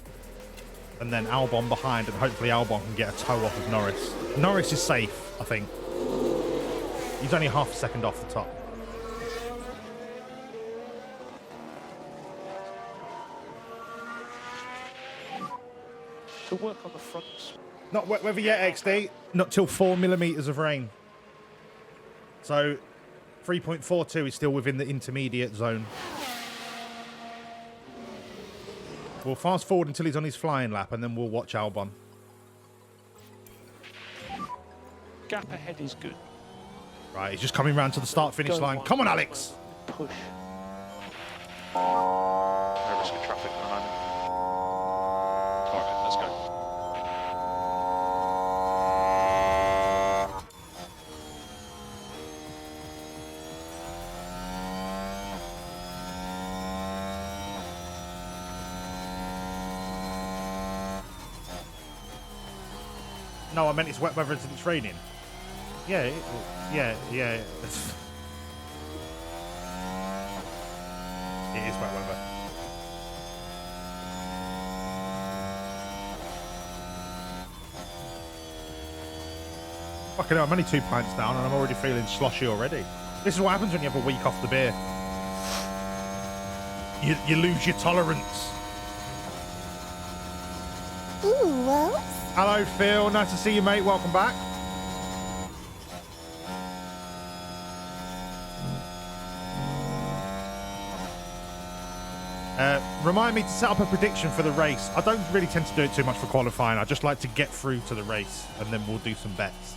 and then Albon behind, and hopefully Albon can get a toe off of Norris. Norris is safe, I think. He's only half a second off the top. To work on the fronts. Not weather yet, XD. Not till 4 millimeters of rain. So 3.42 is still within the intermediate zone. We'll fast forward until he's on his flying lap, and then we'll watch Albon. Gap ahead is good. Right, he's just coming round to the start-finish Go line. one, Come on, Alex. Push. No risk of traffic at the moment. Alright, let's go. No, I meant it's wet weather until it's raining. Yeah, yeah. It is wet weather. Fucking hell, I'm only 2 pints down and I'm already feeling sloshy already. This is what happens when you have a week off the beer. You lose your tolerance. Ooh, whoops. Hello, Phil. Nice to see you, mate. Welcome back. Remind me to set up a prediction for the race. I don't really tend to do it too much for qualifying. I just like to get through to the race, and then we'll do some bets.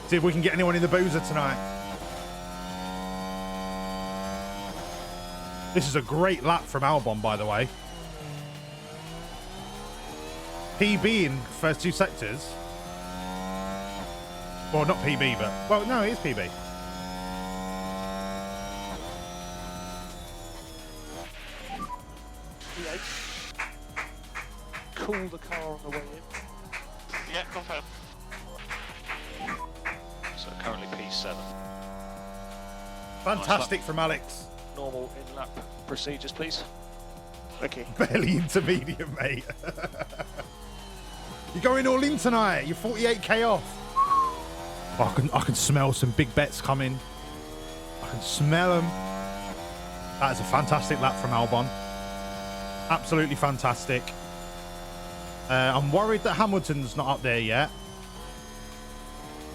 See if we can get anyone in the boozer tonight. This is a great lap from Albon, by the way. PB in first two sectors. Well, not PB, but... Well, no, it is PB. Cool the car on the way in. Yeah, confirm. So currently P7. Fantastic from Alex. Normal in-lap procedures, please. Okay. Barely intermediate, mate. You're going all in tonight. You're 48k off. Oh, I can smell some big bets coming. I can smell them. That is a fantastic lap from Albon. Absolutely fantastic. I'm worried that Hamilton's not up there yet.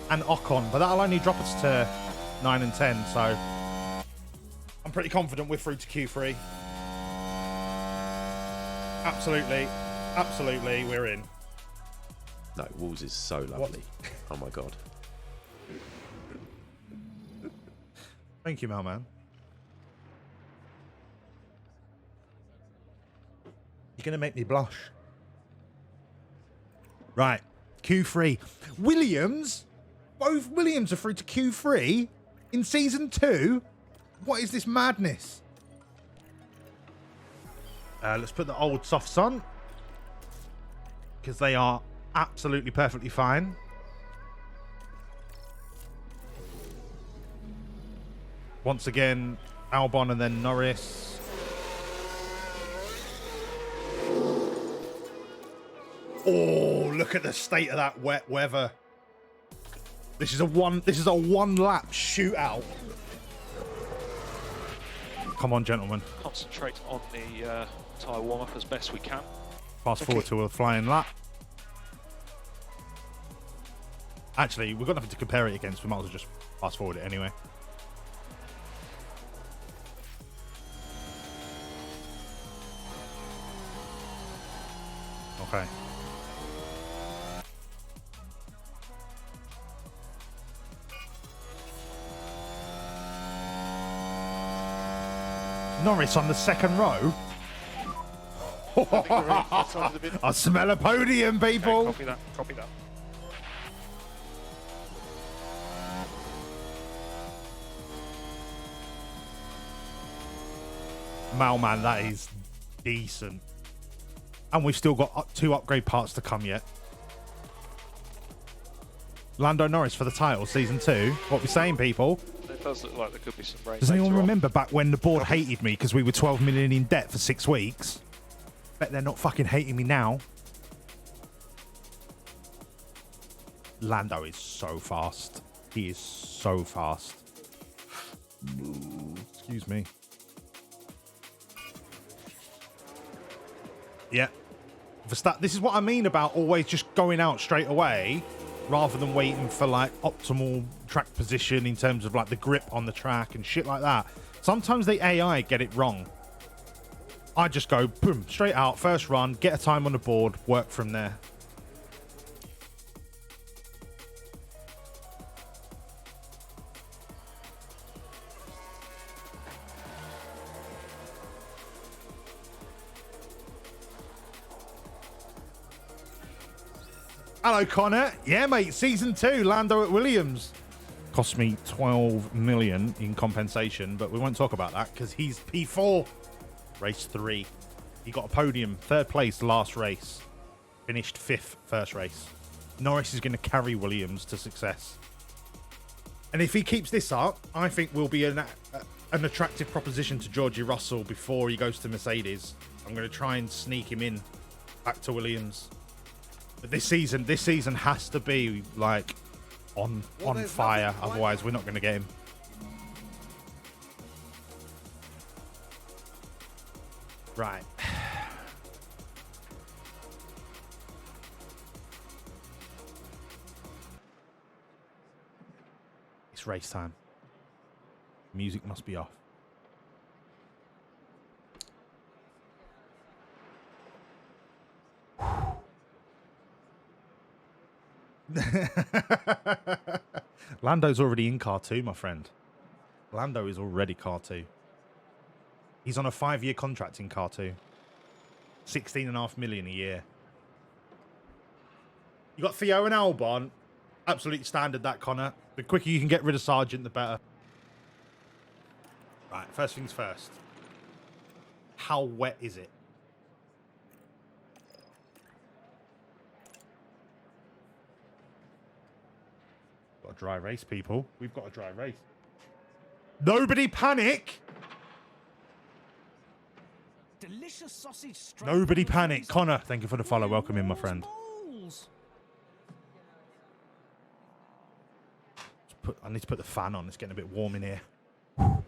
And Ocon, but that'll only drop us to 9 and 10, so I'm pretty confident we're through to Q3. Absolutely, absolutely, we're in. No, Wolves is so lovely. Oh my god. Thank you, Malman. You're going to make me blush. Right, Q3. Williams? Both Williams are through to Q3 in Season 2? What is this madness? Let's put the old softs on, because they are absolutely perfectly fine. Once again, Albon and then Norris. Oh, look at the state of that wet weather. This is a one lap shootout. Come on, gentlemen. Concentrate on the tyre warm-up as best we can. Fast forward to a flying lap. Actually, we've got nothing to compare it against. We might as well just fast forward it anyway. Okay. Norris on the second row. I smell a podium, people. Okay, copy that, copy that. Malman, that is decent. And we've still got 2 upgrade parts to come yet. Lando Norris for the title, Season 2. What we're saying, people. It does look like there could be some rain. Does anyone later on. remember back when the board hated me because we were 12 million in debt for 6 weeks? Bet they're not fucking hating me now. Lando is so fast. He is so fast. Excuse me. Yeah. This is what I mean about always just going out straight away. rather than waiting for like optimal track position in terms of like the grip on the track and shit like that. Sometimes the AI get it wrong. I just go boom, straight out, first run, get a time on the board, work from there. Hello, Connor. Yeah, mate. Season 2, Lando at Williams. Cost me 12 million in compensation, but we won't talk about that because he's P4. Race 3. He got a podium. 3rd place last race. Finished 5th first race. Norris is going to carry Williams to success. And if he keeps this up, I think we'll be an attractive proposition to Georgie Russell before he goes to Mercedes. I'm going to try and sneak him in back to Williams. But this season has to be like on fire. Otherwise, we're not going to get him. Right. It's race time. Music must be off. Lando's already in car 2, my friend. Lando is already car 2. He's on a 5-year contract in car 2. 16.5 million a year. You got Theo and Albon. Absolute standard, that, Connor. The quicker you can get rid of Sargent, the better. Right, first things first. How wet is it? Got a dry race, people. We've got a dry race. Nobody panic! Delicious sausage straight Nobody from the panic. freezer. Connor, thank you for the follow. Welcome in, my friend. Balls. I need to put the fan on. It's getting a bit warm in here. I'm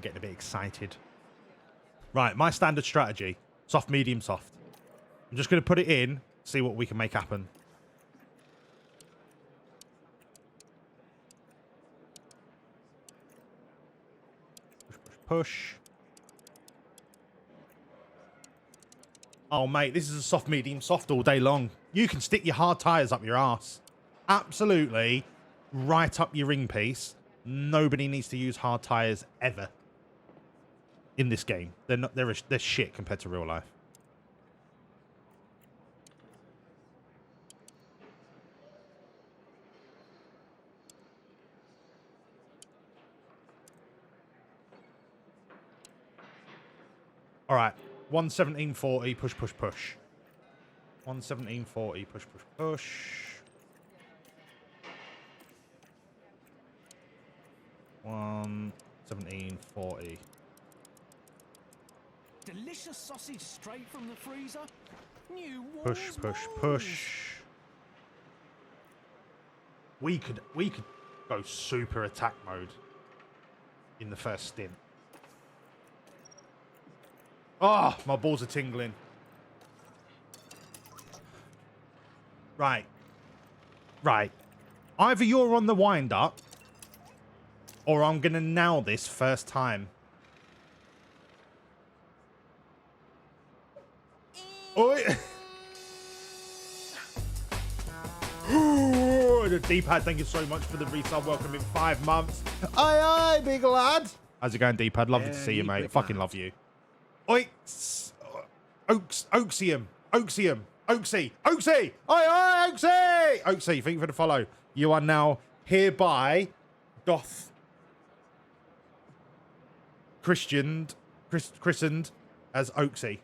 getting a bit excited. Right, my standard strategy. Soft, medium, soft. I'm just going to put it in, see what we can make happen. Push, push, push. Oh, mate, this is a soft, medium, soft all day long. You can stick your hard tyres up your arse. Absolutely right up your ring piece. Nobody needs to use hard tyres ever in this game. They're shit compared to real life. All right. 117.40, push, push, push. 117.40, push, push, push. 117.40. Delicious sausage straight from the freezer. New Push, Walls push, balls. push. We could go super attack mode in the first stint. Oh, my balls are tingling. Right. Right. Either you're on the wind up, or I'm going to nail this first time. Oi! The D-pad, thank you so much for the resub. Welcome in 5 months. Aye, aye, big lad. How's it going, D-pad? Lovely to see you, mate. Fucking love you. Oi! Oaksium. Oaksy! Aye, aye, Oaksy! Oaksy, thank you for the follow. You are now hereby christened as Oaksy.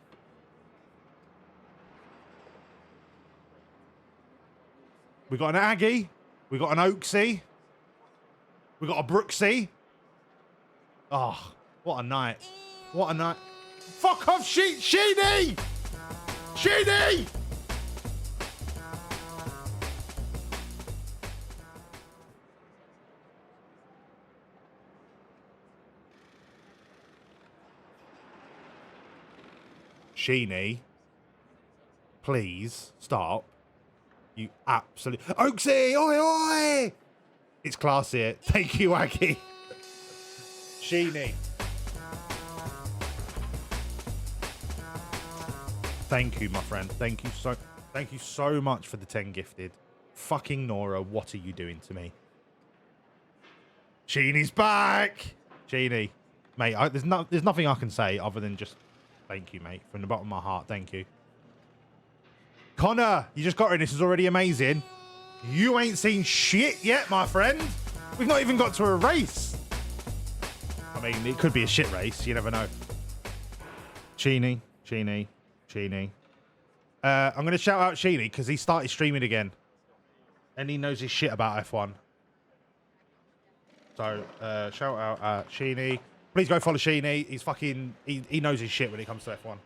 We got an Aggie. We got an Oaksy. We got a Brooksy. Oh, what a night. What a night. Fuck off, Sheeny! Sheeny! Sheeny, please stop. You absolute Oaksy, oi oi! It's classy. Thank you, Aggie. Sheeny. Thank you, my friend. Thank you so much for the 10 gifted. Fucking Nora, what are you doing to me? Sheeny's back. Sheeny, mate, there's nothing I can say other than just thank you, mate, from the bottom of my heart. Thank you. Connor, you just got in. This is already amazing. You ain't seen shit yet, my friend. We've not even got to a race. I mean, it could be a shit race. You never know. Sheeny. I'm going to shout out Sheeny because he started streaming again. And he knows his shit about F1. So, shout out Sheeny. Please go follow Sheeny. He's fucking... He knows his shit when it comes to F1.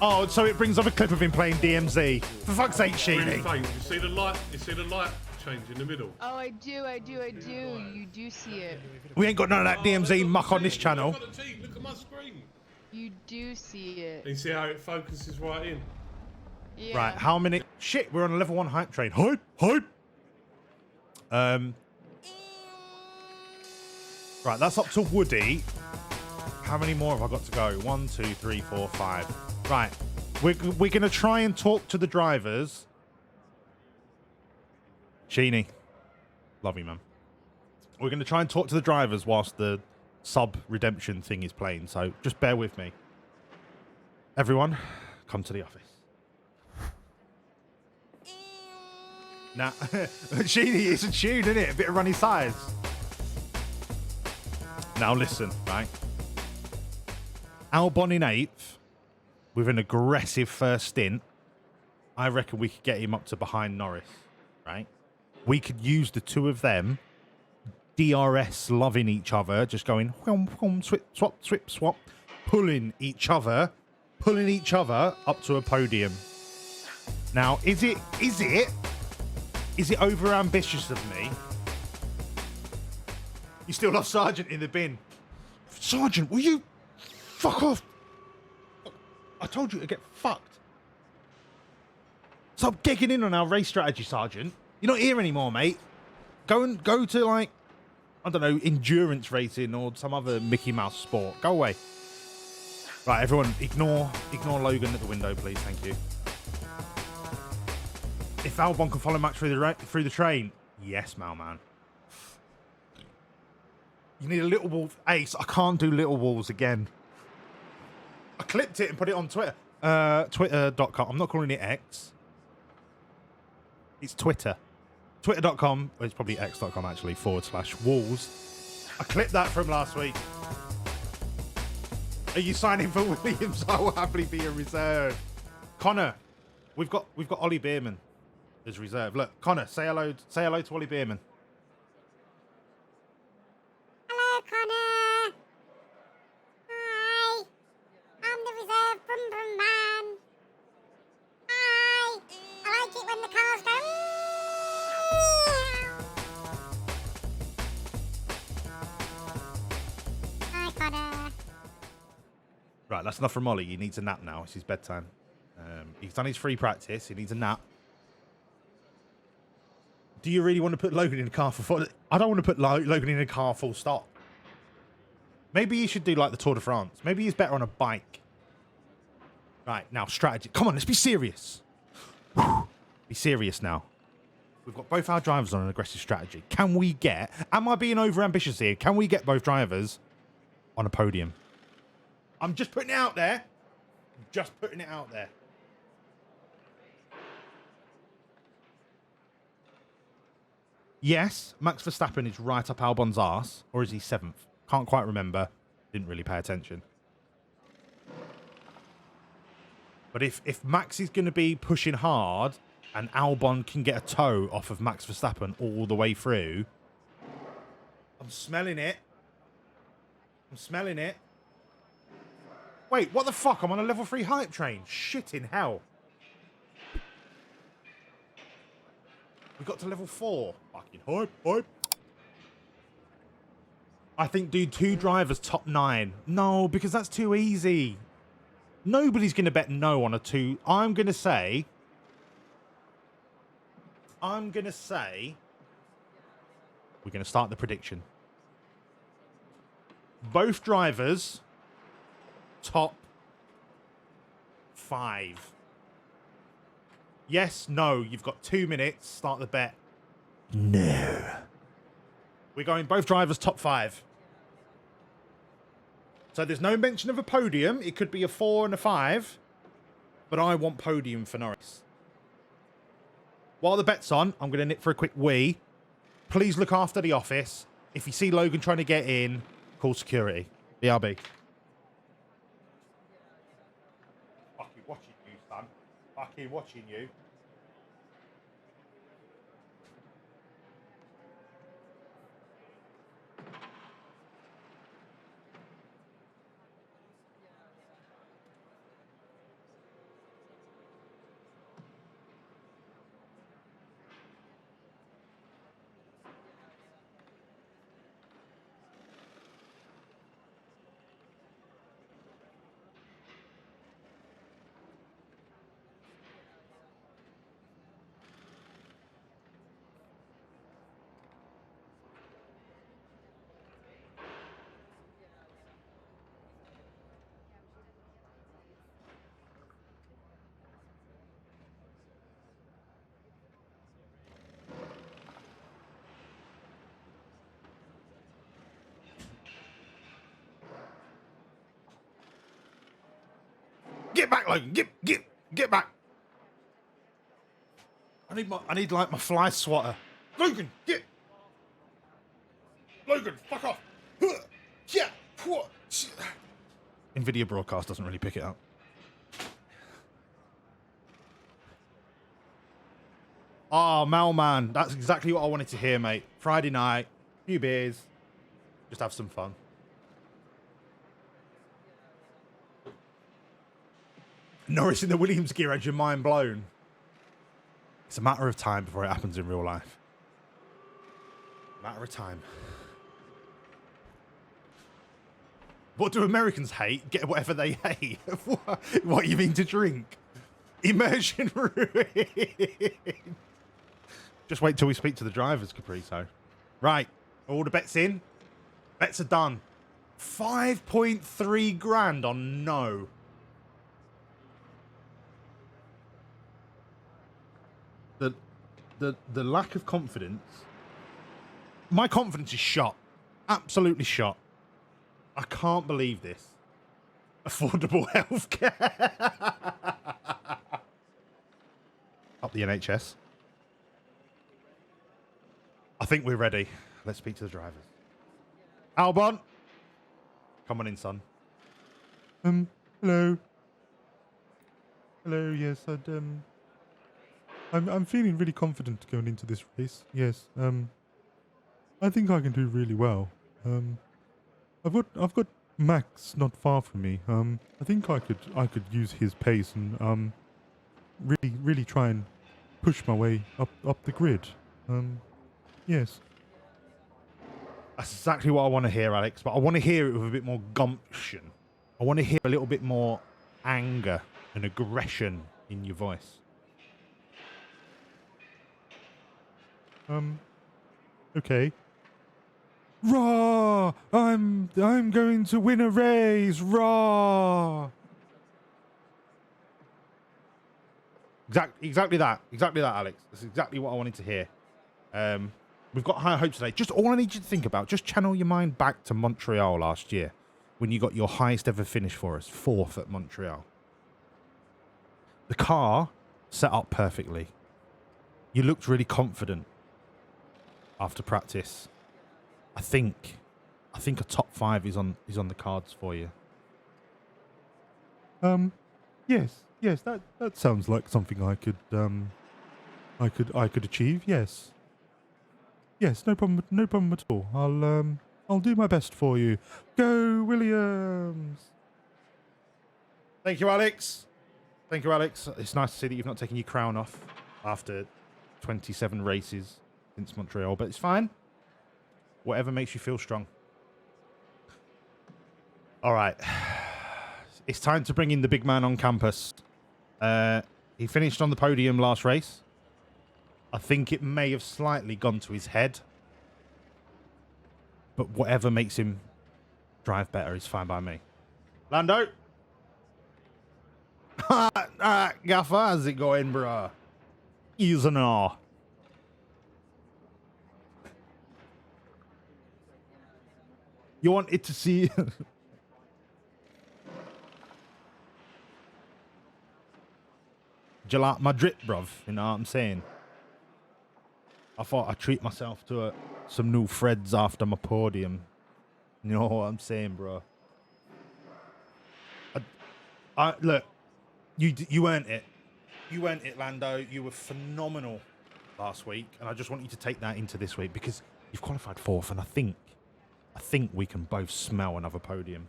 Oh, so it brings up a clip of him playing DMZ. For fuck's sake, Sheeny. Really you see the light? You see the light change in the middle? Oh, I do. You do see it. We ain't got none of that DMZ muck on this channel. Look at my screen. You do see it. You see how it focuses right in? Yeah. Right, how many... Shit, we're on a level 1 hype train. Hype! Right, that's up to Woody. How many more have I got to go? 1, 2, 3, 4, 5. Right, we're going to try and talk to the drivers. Sheeny. Love you, man. We're going to try and talk to the drivers whilst the sub-redemption thing is playing, so just bear with me. Everyone, come to the office. Now, Sheeny is a tune, isn't it? A bit of runny sides. Now listen, right? Albon in 8th, with an aggressive first stint, I reckon we could get him up to behind Norris, right? We could use the two of them, DRS loving each other, just going swap, pulling each other up to a podium. Now, is it over ambitious of me? You still love Sergeant in the bin. Sergeant, will you fuck off? I told you to get fucked. Stop gigging in on our race strategy, Sergeant. You're not here anymore, mate. Go to, like, I don't know, endurance racing or some other Mickey Mouse sport. Go away. Right, everyone, ignore Logan at the window, please. Thank you. If Albon can follow Max through the train, yes, Malman. You need a little wall. Ace, I can't do little walls again. I clipped it and put it on Twitter. Twitter.com. I'm not calling it X. It's Twitter. Twitter.com. Well, it's probably x.com actually, /walls. I clipped that from last week. Are you signing for Williams? I will happily be a reserve. Connor, we've got Ollie Bierman as reserve. Look, Connor, say hello to Ollie Bierman. Hello, Connor. Hi. I'm the reserve brum brum man. Hi. I like it when the cars go. Hi, Connor. Right, that's enough from Ollie. He needs a nap now. It's his bedtime. He's done his free practice. He needs a nap. Do you really want to put Logan in a car for fun? I don't want to put Logan in a car full stop. Maybe he should do like the Tour de France. Maybe he's better on a bike. Right, now strategy. Come on, let's be serious. Be serious now. We've got both our drivers on an aggressive strategy. Can we get... Am I being over-ambitious here? Can we get both drivers on a podium? I'm just putting it out there. Just putting it out there. Yes, Max Verstappen is right up Albon's arse. Or is he 7th? Can't quite remember. Didn't really pay attention. But if Max is going to be pushing hard and Albon can get a toe off of Max Verstappen all the way through, I'm smelling it. I'm smelling it. Wait, what the fuck? I'm on a level 3 hype train. Shit in hell. We got to level 4. Fucking hype. I think do 2 drivers top 9. No, because that's too easy. Nobody's going to bet no on a 2. I'm going to say we're going to start the prediction. Both drivers top 5. Yes, no, you've got 2 minutes. Start the bet. No. We're going both drivers top 5. So there's no mention of a podium. It could be a 4 and a 5. But I want podium for Norris. While the bet's on, I'm going to nip for a quick wee. Please look after the office. If you see Logan trying to get in, call security. BRB. Fucking watching you, son. Fucking watching you. Get back, Logan. Get back. I need like my fly swatter. Logan, get. Logan, fuck off. Yeah. NVIDIA broadcast doesn't really pick it up. Oh, Malman. That's exactly what I wanted to hear, mate. Friday night, few beers, just have some fun. Norris in the Williams gear had your mind blown. It's a matter of time before it happens in real life. Matter of time. What do Americans hate? Get whatever they hate. What you mean to drink? Immersion ruin. Just wait till we speak to the drivers, Capriso. Right. All the bets in. Bets are done. 5.3 grand on no. The lack of confidence. My confidence is shot. Absolutely shot. I can't believe this. Affordable healthcare. Up the NHS. I think we're ready. Let's speak to the drivers. Albon. Come on in, son. Hello. Hello, yes, I'm feeling really confident going into this race. Yes. I think I can do really well. I've got Max not far from me. I think I could use his pace and really try and push my way up the grid. Yes. That's exactly what I want to hear, Alex, but I want to hear it with a bit more gumption. I want to hear a little bit more anger and aggression in your voice. Okay. Rah! I'm going to win a race. Rah! Exactly that, Alex. That's exactly what I wanted to hear. We've got high hopes today. Just all I need you to think about, just channel your mind back to Montreal last year when you got your highest ever finish for us, 4th at Montreal. The car set up perfectly. You looked really confident after practice. I think a top 5 is on the cards for you. Yes, that sounds like something I could achieve. Yes, no problem at all. I'll do my best for you. Go Williams! Thank you, Alex. It's nice to see that you've not taken your crown off after 27 races since Montreal, but it's fine. Whatever makes you feel strong. All right. It's time to bring in the big man on campus. He finished on the podium last race. I think it may have slightly gone to his head. But whatever makes him drive better is fine by me. Lando. Alright, Gaffer, how's it going, bro? Easy now. You wanted to see... Do you like my drip, bruv? You know what I'm saying? I thought I'd treat myself to some new threads after my podium. You know what I'm saying, bro? Look, you earned it. You earned it, Lando. You were phenomenal last week, and I just want you to take that into this week because you've qualified 4th, and I think we can both smell another podium.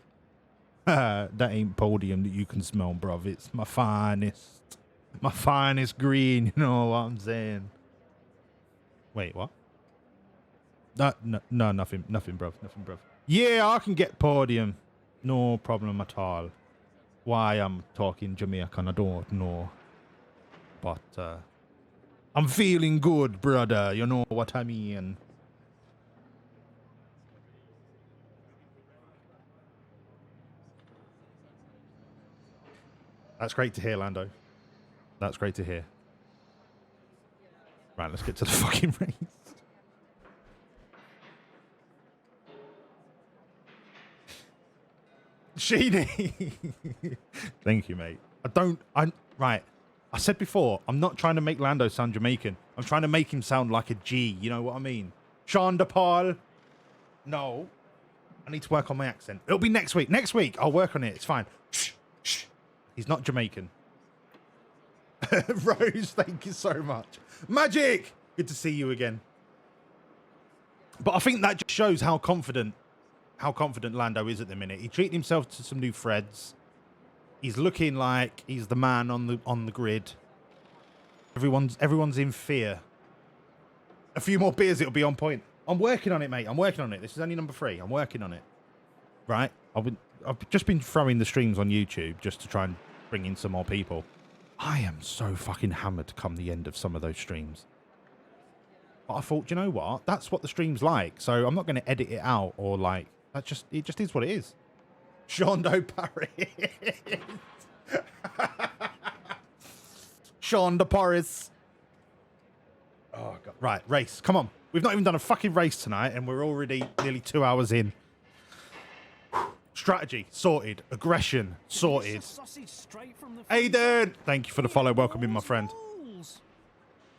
That ain't podium that you can smell, bruv. It's my finest green. You know what I'm saying? Wait, what? No, nothing, bruv. Yeah, I can get podium. No problem at all. Why I'm talking Jamaican, I don't know. But I'm feeling good, brother. You know what I mean? That's great to hear, Lando. That's great to hear. Right, let's get to the fucking race. Sheeny. Thank you, mate. Right. I said before, I'm not trying to make Lando sound Jamaican. I'm trying to make him sound like a G. You know what I mean? Sean DePaul. No. I need to work on my accent. It'll be next week. Next week, I'll work on it. It's fine. Shh. Shh. He's not Jamaican. Rose, thank you so much. Magic! Good to see you again. But I think that just shows how confident Lando is at the minute. He treated himself to some new threads. He's looking like he's the man on the grid. Everyone's in fear. A few more beers, it'll be on point. I'm working on it, mate. I'm working on it. This is only number 3. I'm working on it. Right? I've just been throwing the streams on YouTube just to try and bring in some more people. I am so fucking hammered come the end of some of those streams. But I thought, you know what? That's what the stream's like. So I'm not going to edit it out or like... it just is what it is. Shondo Paris. Shonda Paris. Oh, God. Right, race. Come on. We've not even done a fucking race tonight, and we're already nearly 2 hours in. Strategy, sorted. Aggression, sorted. Aiden! Thank you for the follow. Welcome in, my friend.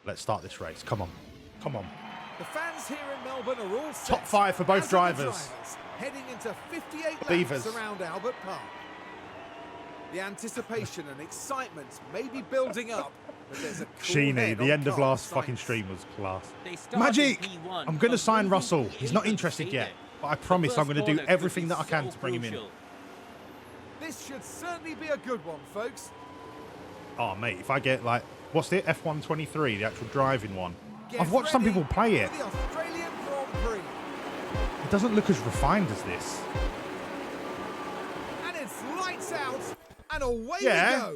Let's start this race. Come on. Come on. The fans here in Melbourne are all set. Top 5 for both drivers. Heading into 58 Beavers. laps around Albert Park. The anticipation and excitement may be building up, but there's a cool Sheeny, the end of last fucking stream was class. Magic! I'm going to sign Russell. He's not interested yet, but I promise I'm going to do everything that I can to bring him in. This should certainly be a good one, folks. Oh, mate, if I get, like, what's it? F123, the actual driving one. I've watched some people play it. The Australian Grand Prix. It doesn't look as refined as this. And it's lights out, and away Yeah.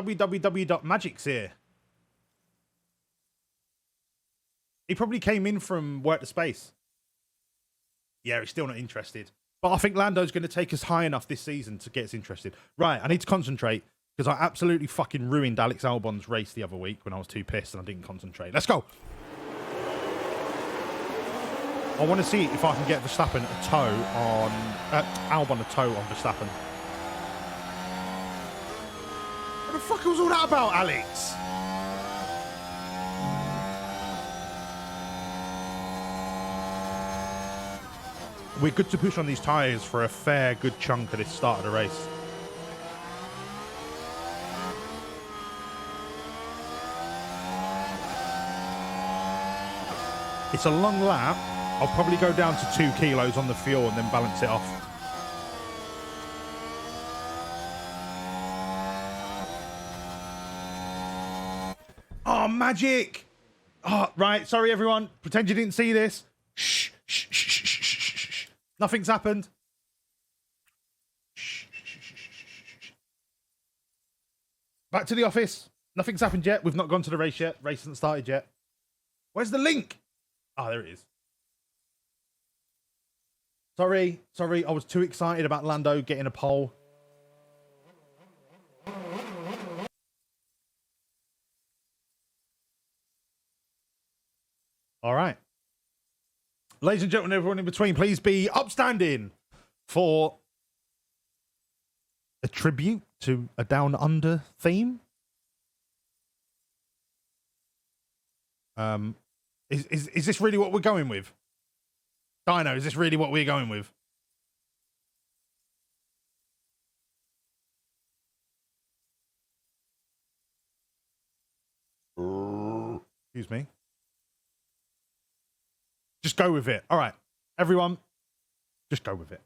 we go. www.magic's here. He probably came in from Work to Space. Yeah, he's still not interested. But I think Lando's going to take us high enough this season to get us interested. Right, I need to concentrate because I absolutely fucking ruined Alex Albon's race the other week when I was too pissed and I didn't concentrate. Let's go. I want to see if I can get Verstappen a toe on... Albon a toe on Verstappen. What the fuck was all that about, Alex? We're good to push on these tyres for a fair good chunk of this start of the race. It's a long lap. I'll probably go down to 2 kilos on the fuel and then balance it off. Oh, magic! Oh, right. Sorry, everyone. Pretend you didn't see this. Shh, shh, shh, shh, shh, shh, shh. Nothing's happened. Shh, shh, shh, shh, shh, shh. Back to the office. Nothing's happened yet. We've not gone to the race yet. Race hasn't started yet. Where's the link? Ah, there it is. Sorry. I was too excited about Lando getting a pole. All right. Ladies and gentlemen, everyone in between, please be upstanding for a tribute to a Down Under theme. Is this really what we're going with? Dino, is this really what we're going with? Excuse me. Just go with it. All right, everyone, just go with it.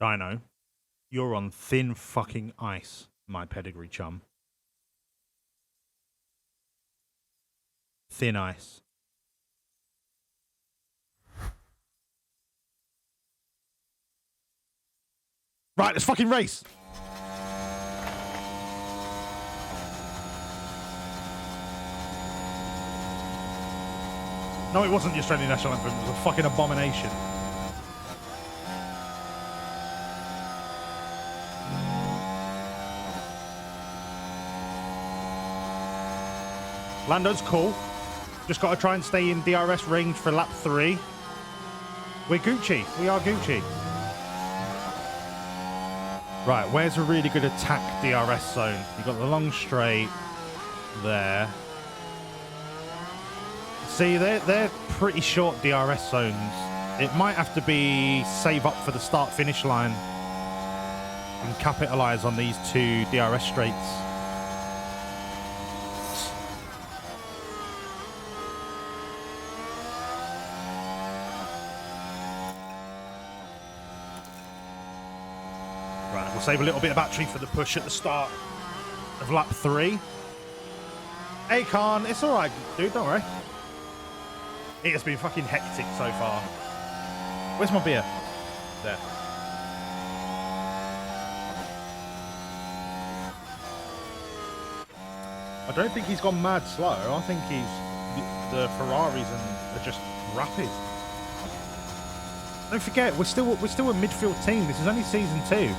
Dino, you're on thin fucking ice, my pedigree chum. Thin ice. Right, let's fucking race. No, it wasn't the Australian national anthem. It was a fucking abomination. Lando's cool. Just got to try and stay in DRS range for lap 3. We're Gucci. We are Gucci. Right, where's a really good attack DRS zone? You've got the long straight there. See, they're pretty short DRS zones. It might have to be save up for the start-finish line and capitalise on these 2 DRS straights. Right, we'll save a little bit of battery for the push at the start of lap 3. Hey, Khan, it's all right, dude, don't worry. It has been fucking hectic so far. Where's my beer? There. I don't think he's gone mad slow. I think the Ferraris are just rapid. Don't forget, we're still a midfield team. This is only season 2.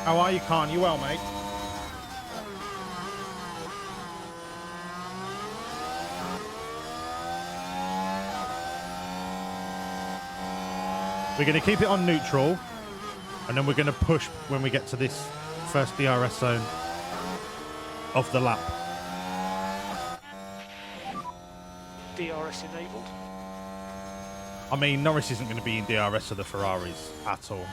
How are you, Khan? You well, mate? We're going to keep it on neutral, and then we're going to push when we get to this first DRS zone of the lap. DRS enabled. I mean, Norris isn't going to be in DRS of the Ferraris at all.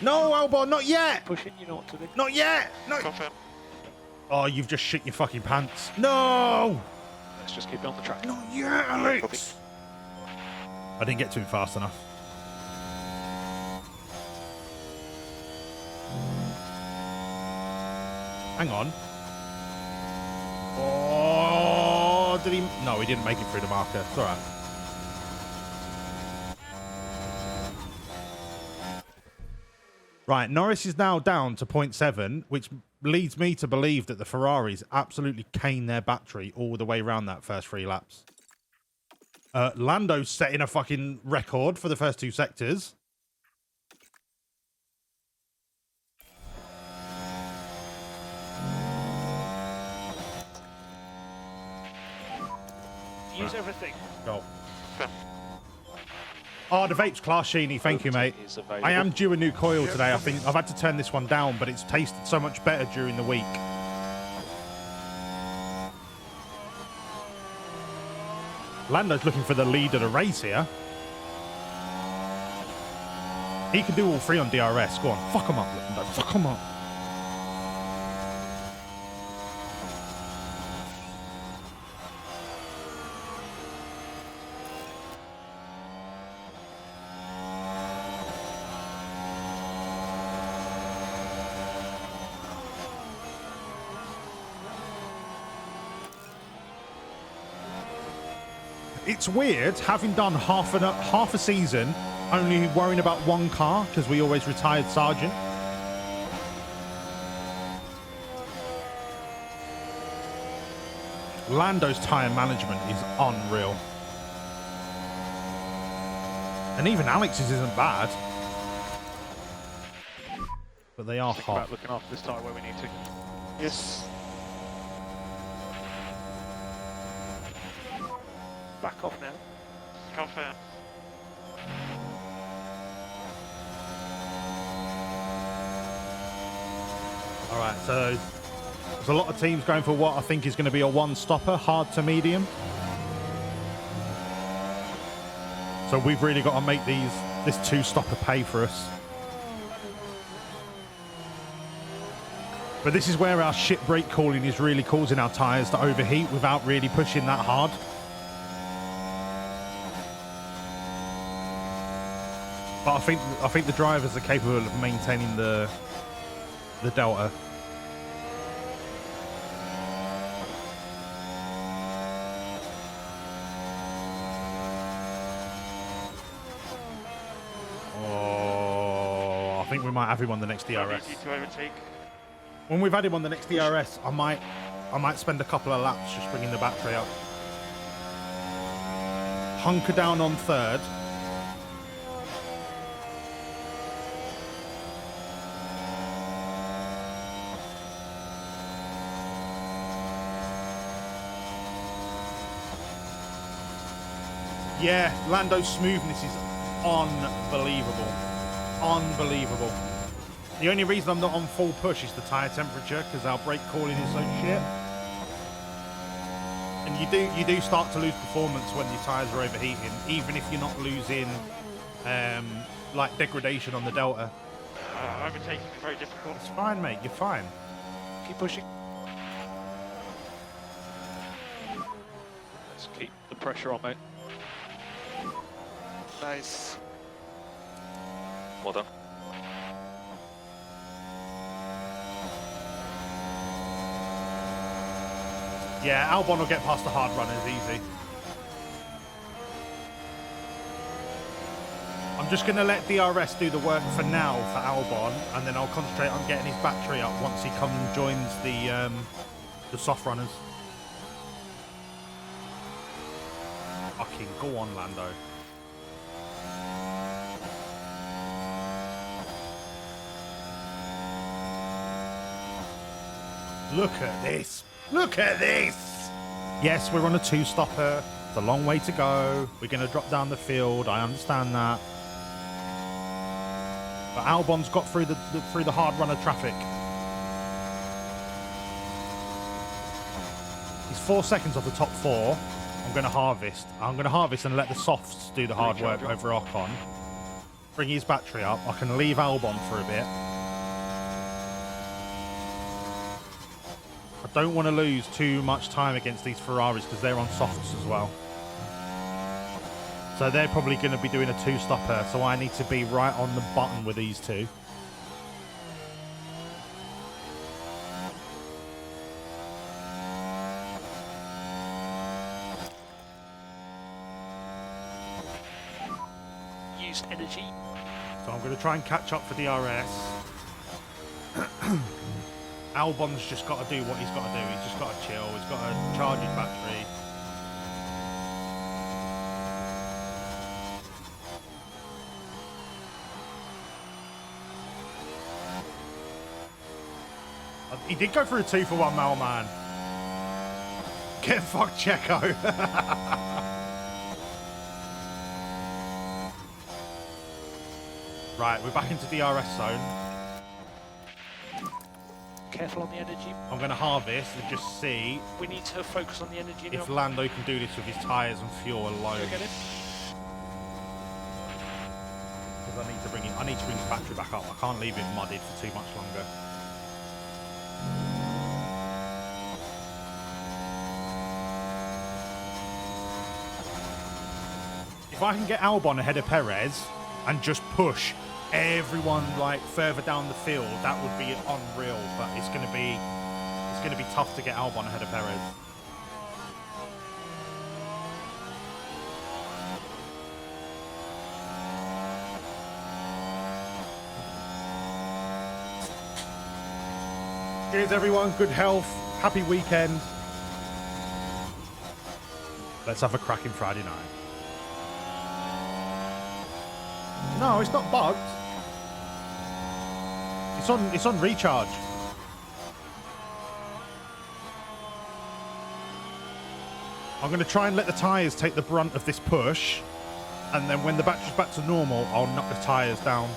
No, Albon, not yet. Pushing, you know what to do. Not yet. No. Confirm. Oh, you've just shit your fucking pants. No. Let's just keep it on the track. Not yet, Alex. I didn't get to him fast enough. Hang on. Oh, did he? No, he didn't make it through the marker. It's all right. Right, Norris is now down to 0.7, which leads me to believe that the Ferraris absolutely cane their battery all the way around that first 3 laps. Lando's setting a fucking record for the first 2 sectors. Use everything. Go. Oh, the vape's class, Sheeny. Thank you, mate. I am due a new coil today. I think I've had to turn this one down, but it's tasted so much better during the week. Lando's looking for the lead of the race here. He can do all 3 on DRS. Go on, fuck him up, Lando. Fuck him up. It's weird having done half a season only worrying about 1 car because we always retired Sargent. Lando's tyre management is unreal. And even Alex's isn't bad. But they are hot. About looking after this tyre where we need to. Yes. Back off now. Confirm. All right, so there's a lot of teams going for what I think is going to be a 1-stopper, hard to medium. So we've really got to make this 2-stopper pay for us. But this is where our shit brake cooling is really causing our tyres to overheat without really pushing that hard. But I think the drivers are capable of maintaining the delta. Oh, I think we might have him on the next DRS. Easy to overtake. When we've had him on the next DRS, I might spend a couple of laps just bringing the battery up. Hunker down on 3rd. Yeah, Lando's smoothness is unbelievable. Unbelievable. The only reason I'm not on full push is the tyre temperature, because our brake cooling is so shit. And you do start to lose performance when your tyres are overheating, even if you're not losing like degradation on the delta. Overtaking is very difficult. It's fine, mate. You're fine. Keep pushing. Let's keep the pressure on, mate. Nice. Well done. Yeah, Albon will get past the hard runners easy. I'm just going to let DRS do the work for now for Albon, and then I'll concentrate on getting his battery up once he comes and joins the soft runners. Fucking go on, Lando. Look at this. Look at this. Yes, we're on a 2-stopper. It's a long way to go. We're going to drop down the field. I understand that. But Albon's got through the hard runner traffic. He's 4 seconds off the top 4. I'm going to harvest. I'm going to harvest and let the softs do the hard work over Ocon. bring his battery up. I can leave Albon for a bit. I don't want to lose too much time against these Ferraris because they're on softs as well. So they're probably going to be doing a two-stopper, so I need to be right on the button with these two. Use energy. So I'm going to try and catch up for DRS. Albon's just got to do what he's got to do. He's just got to chill. He's got to charge his battery. He did go for a 2-for-1, Malman. Get fucked, Checo. Right, we're back into DRS zone. Careful on the energy. I'm going to harvest and just see We need to focus on the energy if now. Lando can do this with his tyres and fuel alone. Go get it. Because I need to bring his battery back up. I can't leave it mudded for too much longer. If I can get Albon ahead of Perez and just push everyone like further down the field, that would be unreal. But it's going to be tough to get Albon ahead of Perez. Cheers, everyone. Good health. Happy weekend. Let's have a cracking Friday night. No, it's not bugged. It's on recharge. I'm going to try and let the tyres take the brunt of this push, and then when the battery's back to normal, I'll knock the tyres down.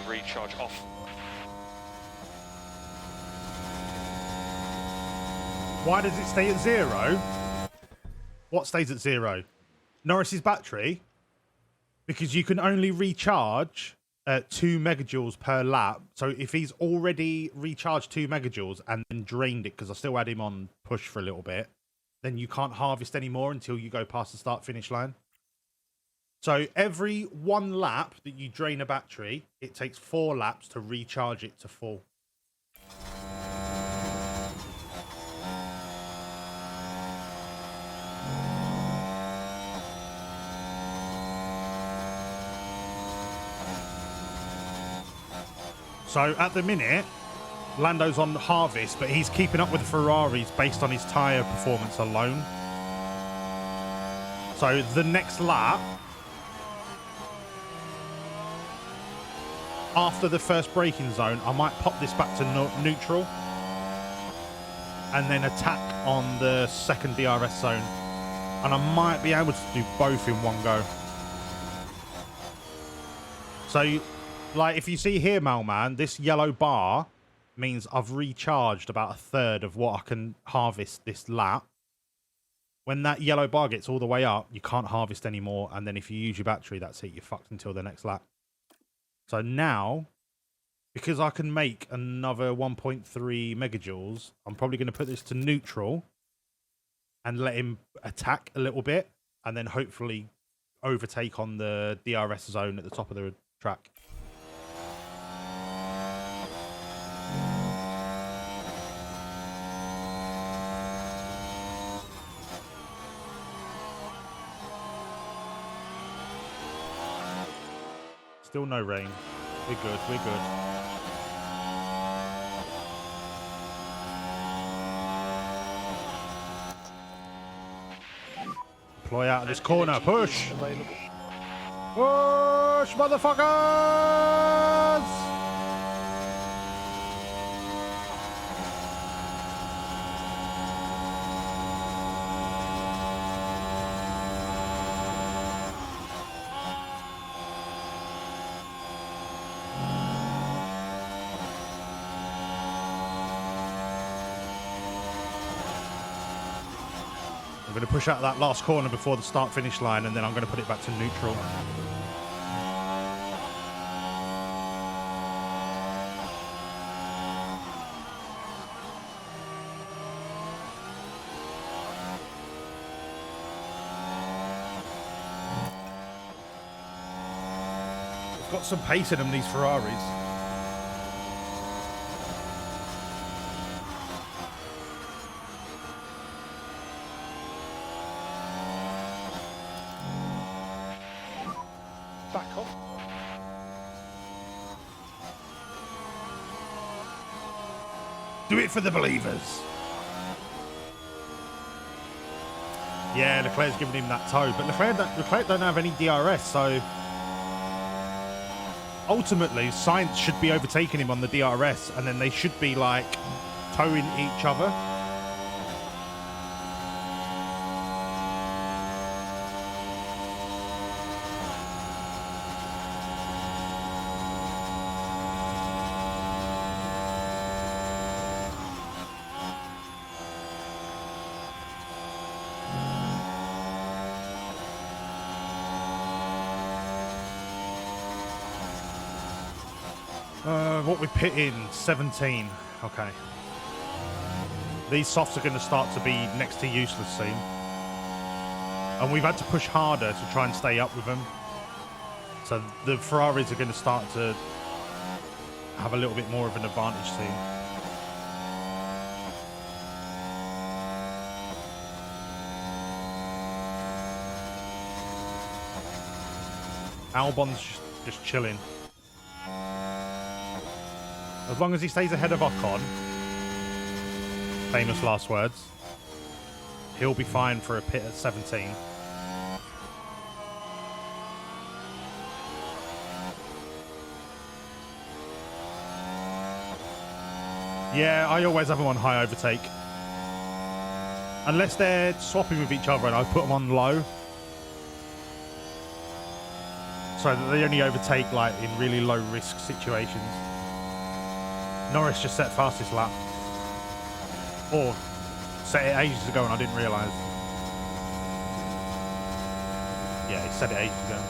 Recharge off. Why does it stay at 0? What stays at 0? Norris's battery? Because you can only recharge 2 megajoules per lap. So if he's already recharged 2 megajoules and then drained it, because I still had him on push for a little bit, then you can't harvest anymore until you go past the start-finish line. So every 1 lap that you drain a battery, it takes 4 laps to recharge it to full. So at the minute, Lando's on harvest, but he's keeping up with the Ferraris based on his tyre performance alone. So the next lap, after the first braking zone, I might pop this back to neutral and then attack on the second DRS zone. And I might be able to do both in one go. So, like, if you see here, Malman, this yellow bar means I've recharged about a third of what I can harvest this lap. When that yellow bar gets all the way up, you can't harvest anymore. And then if you use your battery, that's it. You're fucked until the next lap. So now, because I can make another 1.3 megajoules, I'm probably going to put this to neutral and let him attack a little bit and then hopefully overtake on the DRS zone at the top of the track. Still no rain. We're good, we're good. Deploy out of this corner, push! Push, motherfuckers! going to push out that last corner before the start-finish line, and then I'm going to put it back to neutral. They've got some pace in them, these Ferraris. Back off. Do it for the believers. Yeah, Leclerc's giving him that toe, but Leclerc don't have any DRS, so ultimately Sainz should be overtaking him on the DRS, and then they should be like towing each other. What we pit in 17. Okay. These softs are going to start to be next to useless soon. And we've had to push harder to try and stay up with them. So the Ferraris are going to start to have a little bit more of an advantage soon. Albon's just chilling. As long as he stays ahead of Ocon, famous last words, he'll be fine for a pit at 17. Yeah, I always have them on high overtake. Unless they're swapping with each other and I put them on low. So that they only overtake like in really low risk situations. Norris just set fastest lap. Or set it ages ago and I didn't realise. Yeah, he set it ages ago.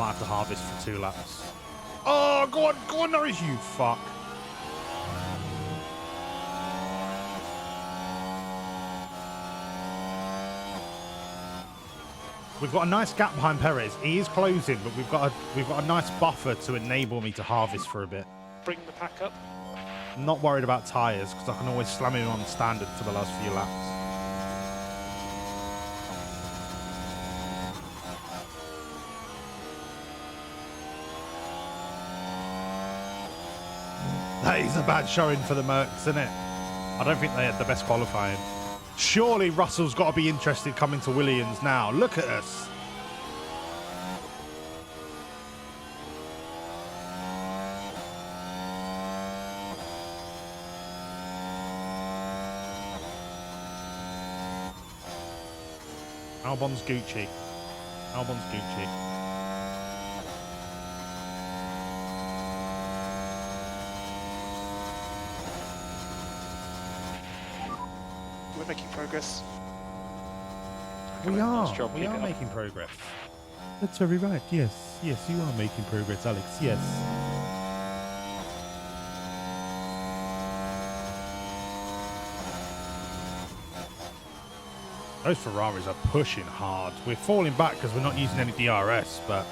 Might have to harvest for 2 laps. Oh, go on, Norris, you fuck. We've got a nice gap behind Perez. He is closing, but we've got a nice buffer to enable me to harvest for a bit. Bring the pack up. I'm not worried about tyres because I can always slam him on standard for the last few laps. That is a bad showing for the Mercs, isn't it? I don't think they had the best qualifying. Surely Russell's got to be interested coming to Williams now. Look at us. Albon's Gucci. Albon's Gucci. We're making progress. We are. Job, We keep are it up. making progress. That's very right. Yes, yes, you are making progress, Alex. Yes. Those Ferraris are pushing hard. We're falling back because we're not using any DRS, but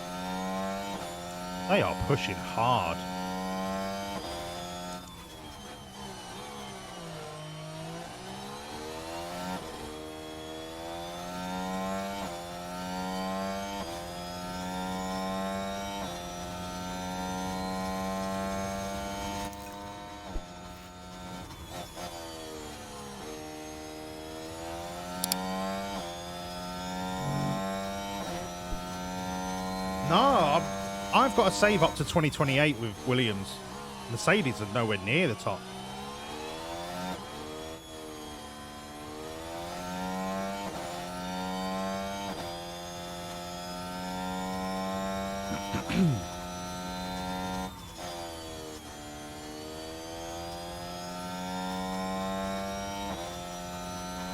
they are pushing hard. No, I've got to save up to 2028 with Williams. Mercedes are nowhere near the top.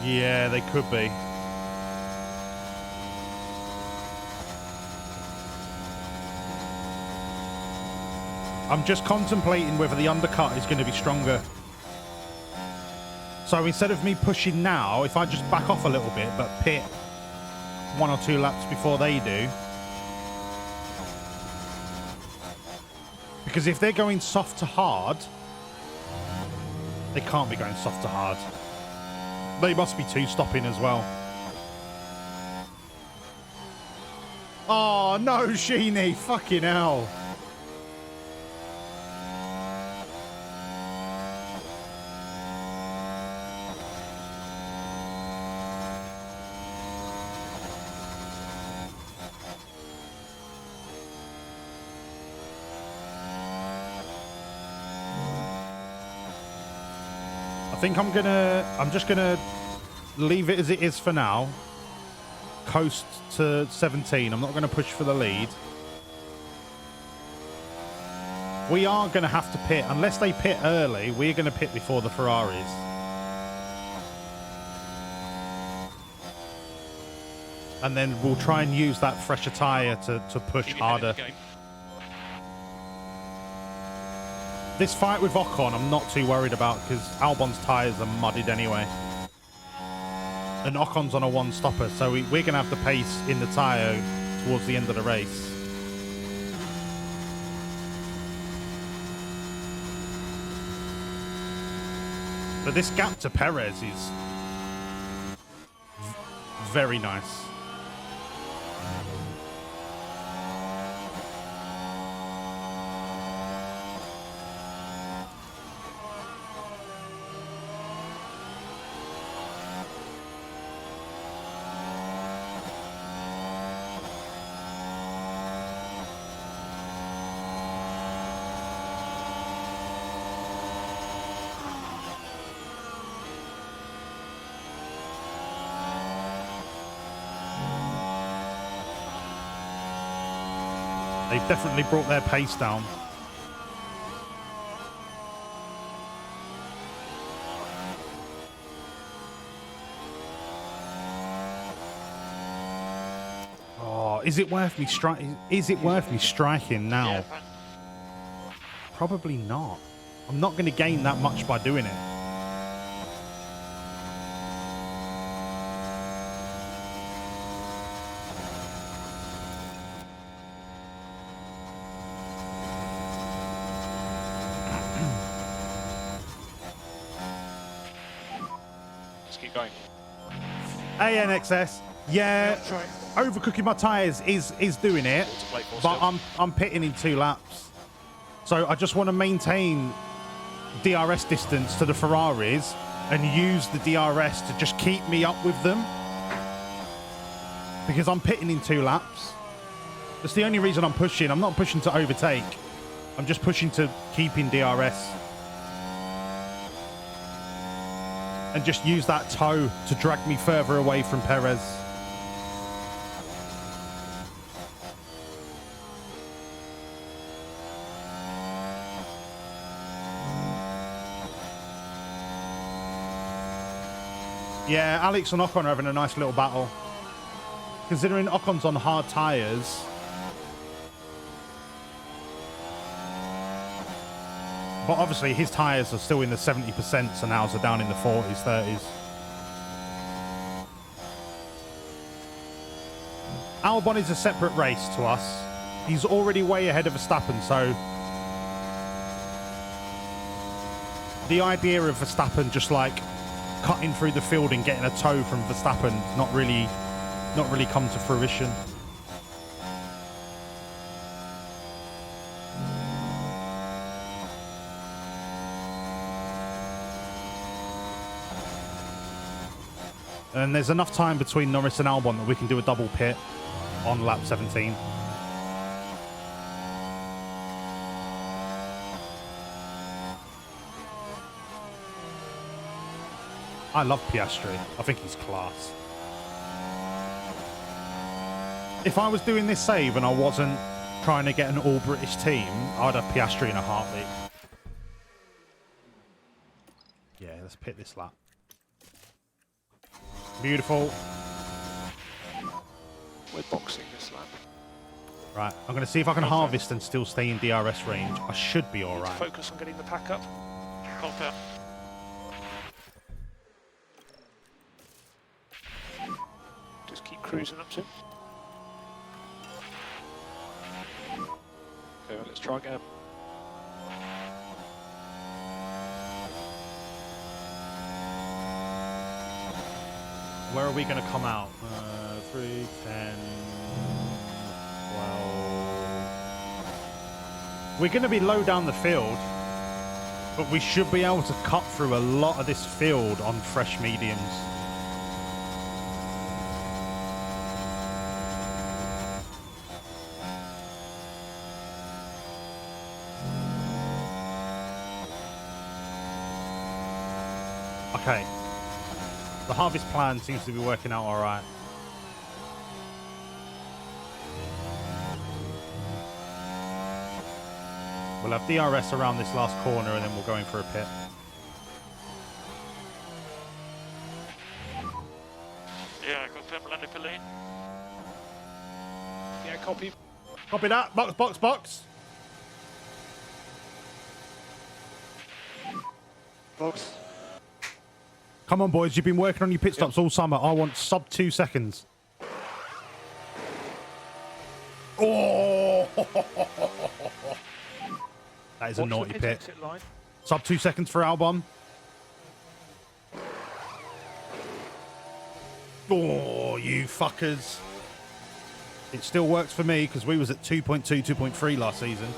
Yeah, they could be. I'm just contemplating whether the undercut is going to be stronger. So instead of me pushing now, if I just back off a little bit, but pit 1 or 2 laps before they do. Because if they're going soft to hard, they can't be going soft to hard. They must be 2-stopping as well. Oh, no, Sheeny. Fucking hell. I think I'm just gonna leave it as it is for now. Coast to 17. I'm not gonna push for the lead. We are gonna have to pit unless they pit early. We're gonna pit before the Ferraris. And then we'll try and use that fresher tyre to push harder. This fight with Ocon, I'm not too worried about because Albon's tyres are muddied anyway. And Ocon's on a 1-stopper, so we're going to have the pace in the tyre towards the end of the race. But this gap to Perez is very nice. They've definitely brought their pace down. Oh, is it worth me striking? Is it worth me striking now? Yeah, Probably not. I'm not going to gain that much by doing it. keep going. ANXS, yeah, overcooking my tyres is doing it, but I'm pitting in 2 laps. So I just want to maintain DRS distance to the Ferraris and use the DRS to just keep me up with them. Because I'm pitting in 2 laps. That's the only reason I'm pushing. I'm not pushing to overtake. I'm just pushing to keep in DRS. And just use that toe to drag me further away from Perez. Yeah, Alex and Ocon are having a nice little battle. Considering Ocon's on hard tyres. But obviously his tyres are still in the 70%, so ours are down in the 40s, 30s. Albon is a separate race to us. He's already way ahead of Verstappen, so the idea of Verstappen just like cutting through the field and getting a toe from Verstappen not really come to fruition. And there's enough time between Norris and Albon that we can do a double pit on lap 17. I love Piastri. I think he's class. If I was doing this save and I wasn't trying to get an all-British team, I'd have Piastri in a heartbeat. Yeah, let's pit this lap. Beautiful. We're boxing this lap. Right, I'm going to see if I can harvest and still stay in DRS range. I should be all Need to right. focus on getting the pack up. Confirm. Just keep cruising up to. Okay, let's try again. Where are we going to come out? 3, 10, 12. We're going to be low down the field, but we should be able to cut through a lot of this field on fresh mediums. Okay. The harvest plan seems to be working out all right. We'll have DRS around this last corner and then we'll go in for a pit. Yeah, confirm landing for lane. Yeah, copy. Copy that. Box, box, box. Box. Come on, boys. You've been working on your pit stops all summer. I want sub 2 seconds. Oh! That is a naughty pit. Sub 2 seconds for Albon. Oh, you fuckers. It still works for me because we was at 2.2, 2.3 last season.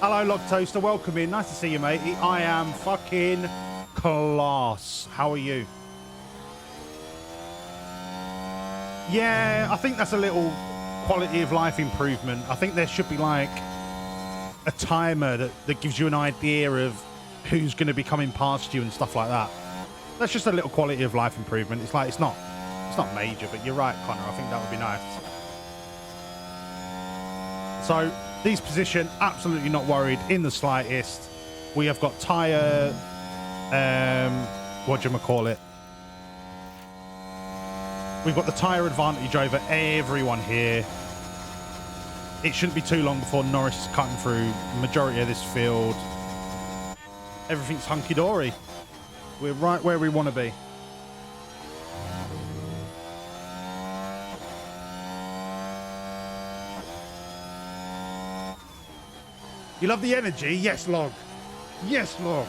Hello, Log Toaster. Welcome in. Nice to see you, mate. I am fucking class. How are you? Yeah, I think that's a little quality of life improvement. I think there should be like a timer that gives you an idea of who's going to be coming past you and stuff like that. That's just a little quality of life improvement. It's like, it's not major, but you're right, Connor. I think that would be nice. So, these position, absolutely not worried in the slightest. We have got tyre, whatchamacallit. We've got the tyre advantage over everyone here. It shouldn't be too long before Norris is cutting through the majority of this field. Everything's hunky-dory. We're right where we want to be. You love the energy? Yes, Log. Yes, Log.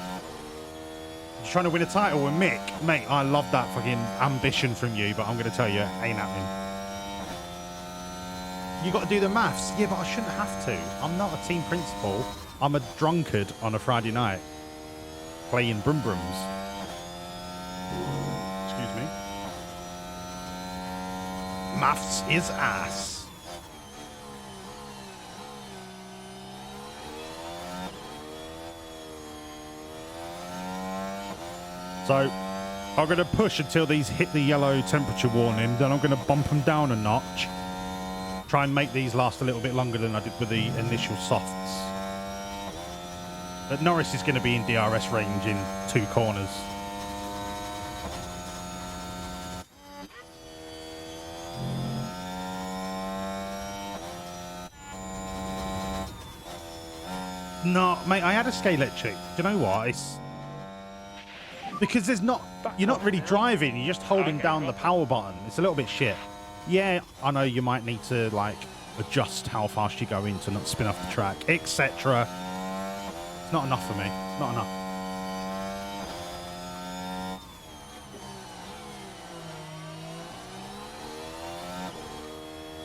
You're trying to win a title with Mick? Mate, I love that fucking ambition from you, but I'm going to tell you, it ain't happening. You got to do the maths. Yeah, but I shouldn't have to. I'm not a team principal. I'm a drunkard on a Friday night playing Brum Brums. Excuse me. Maths is ass. So I'm going to push until these hit the yellow temperature warning. Then I'm going to bump them down a notch. Try and make these last a little bit longer than I did with the initial softs. But Norris is going to be in DRS range in 2 corners. No, mate, I had a Scaletric. Do you know what? It's because there's not, you're not really driving, you're just holding down the power button. It's a little bit shit. Yeah, I know you might need to like adjust how fast you go in to not spin off the track, etc. It's not enough for me. Not enough.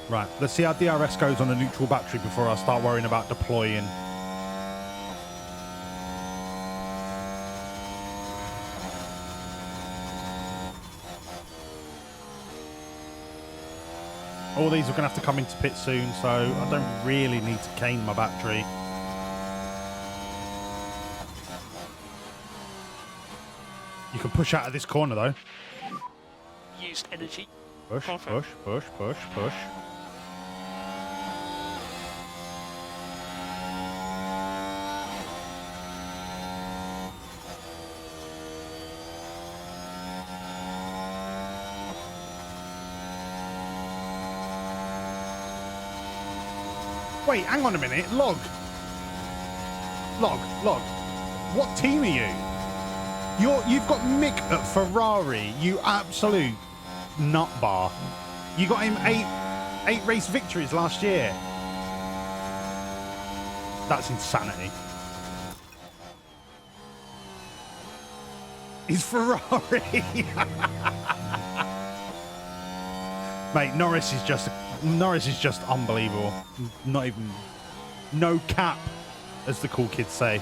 Right, let's see how DRS goes on a neutral battery before I start worrying about deploying. All these are going to have to come into pit soon, so I don't really need to cane my battery. You can push out of this corner, though. Used energy. Push, push, push, push, push. Wait, hang on a minute. Log. What team are you? You've got Mick at Ferrari. You absolute nutbar. You got him eight race victories last year. That's insanity. He's Ferrari. Mate, Norris is just unbelievable. Not even, no cap, as the cool kids say.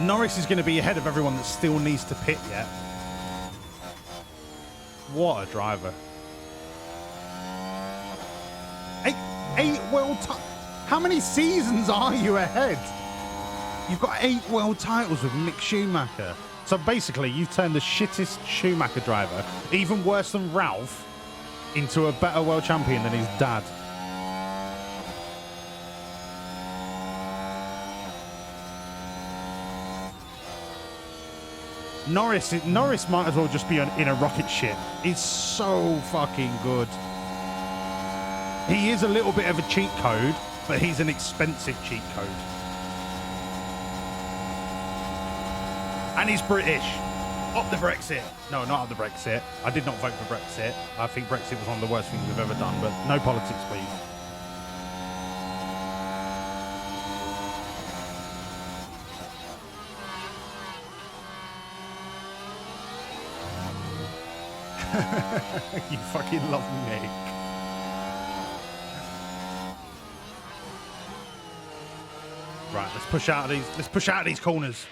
Norris is going to be ahead of everyone that still needs to pit yet. What a driver. Eight world How many seasons are you ahead? You've got 8 world titles with Mick Schumacher. So basically, you've turned the shittest Schumacher driver, even worse than Ralph, into a better world champion than his dad. Norris might as well just be in a rocket ship. He's so fucking good. He is a little bit of a cheat code, but he's an expensive cheat code. And he's British. Up the Brexit. No, not up the Brexit. I did not vote for Brexit. I think Brexit was one of the worst things we've ever done, but no politics, please. You fucking love Nick. Right, let's push out of these corners.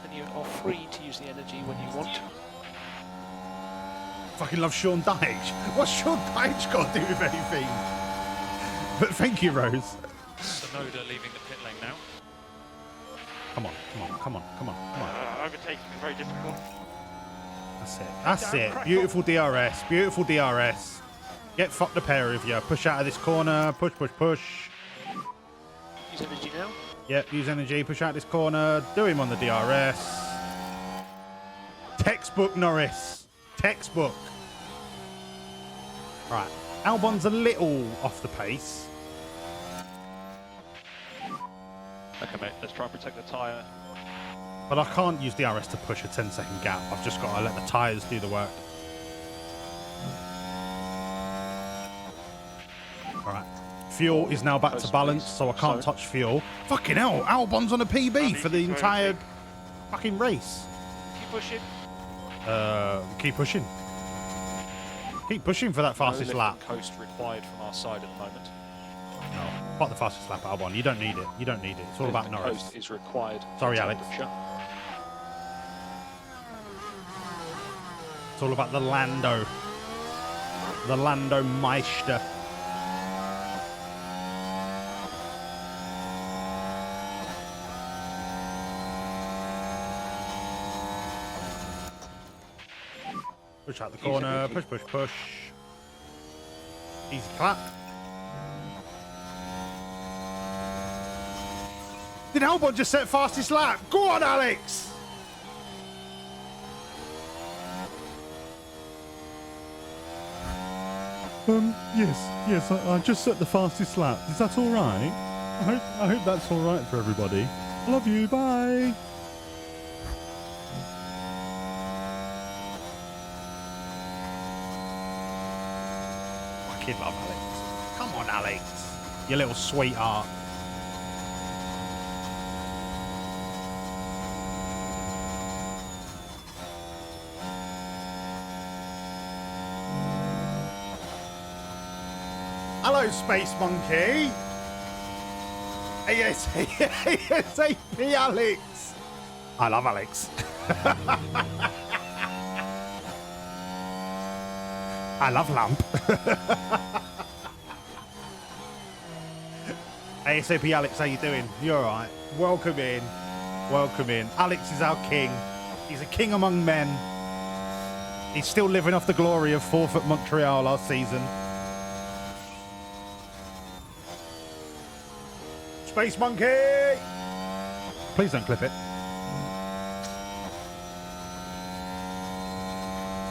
And you are free to use the energy when you want. Fucking love Sean Dyche. What's Sean Dyche got to do with anything? But thank you, Rose. Sonoda leaving the pit lane now. Come on. Overtaking is very difficult. That's it. Beautiful DRS. Get fucked the pair of you. Push out of this corner. Push. Use energy now. Yep, use energy. Push out this corner. Do him on the DRS. Textbook Norris. Textbook. Right. Albon's a little off the pace. Okay, mate, let's try and protect the tyre. But I can't use DRS to push a 10-second gap. I've just got to let the tyres do the work. All right. Fuel is now back to balance, so I can't touch fuel. Fucking hell, Albon's on a PB for the entire fucking race. Keep pushing. Keep pushing. Keep pushing for that fastest lap. Coast required from our side at the moment. No, not the fastest lap, Albon. You don't need it. It's all about Norris. Coast is required. Sorry, Alex. It's all about the Lando. The Lando Meister. Push out the corner. Push. Easy clap. Did Albon just set fastest lap? Go on, Alex! Yes, I just set the fastest lap. Is that all right? I hope that's all right for everybody. Love you, bye! Fucking love Alex. Come on, Alex. You little sweetheart. Hello, Space Monkey. ASAP, Alex. I love Alex. I love Lamp. ASAP, Alex, how you doing? You all right? Welcome in. Alex is our king. He's a king among men. He's still living off the glory of 4th at Montreal last season. Space Monkey! Please don't clip it.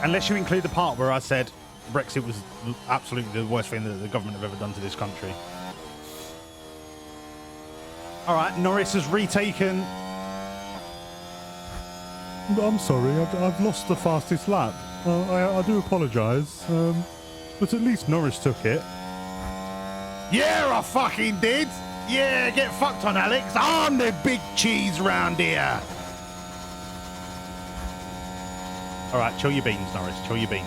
Unless you include the part where I said Brexit was absolutely the worst thing that the government have ever done to this country. All right, Norris has retaken. I'm sorry, I've lost the fastest lap. I do apologise, but at least Norris took it. Yeah, I fucking did. Yeah, get fucked on, Alex. I'm the big cheese round here. All right, chill your beans, Norris. Chill your beans.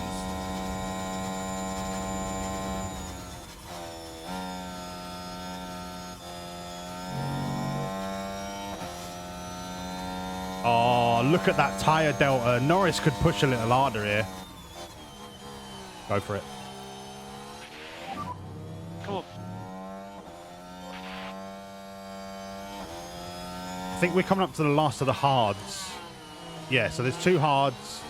Oh, look at that tyre delta. Norris could push a little harder here. Go for it. Come on. I think we're coming up to the last of the hards. Yeah, so there's 2 hards.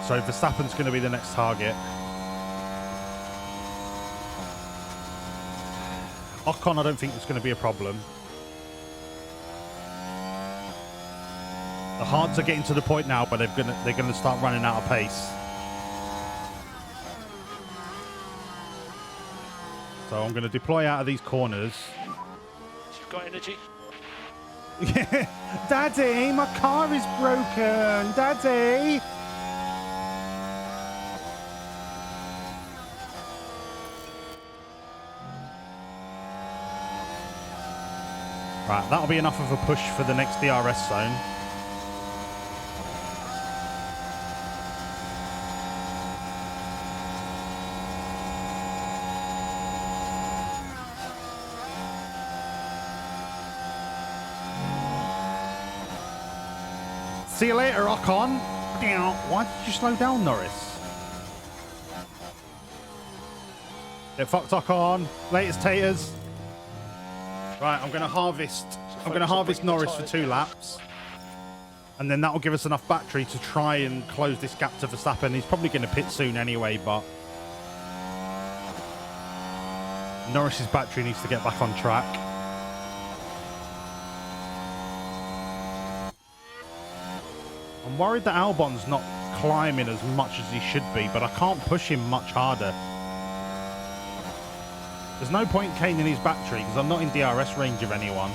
So Verstappen's going to be the next target. Ocon, I don't think it's going to be a problem. The hards are getting to the point now where they're going to start running out of pace. So I'm going to deploy out of these corners. You've got energy. Yeah, Daddy, my car is broken. Daddy. Right, that'll be enough of a push for the next DRS zone. See you later, Ocon. Why did you slow down, Norris? Get fucked, Ocon. Latest taters. Right, I'm going to harvest Norris for 2 laps. And then that'll give us enough battery to try and close this gap to Verstappen. He's probably going to pit soon anyway, but Norris's battery needs to get back on track. I'm worried that Albon's not climbing as much as he should be, but I can't push him much harder. There's no point caning his battery because I'm not in DRS range of anyone.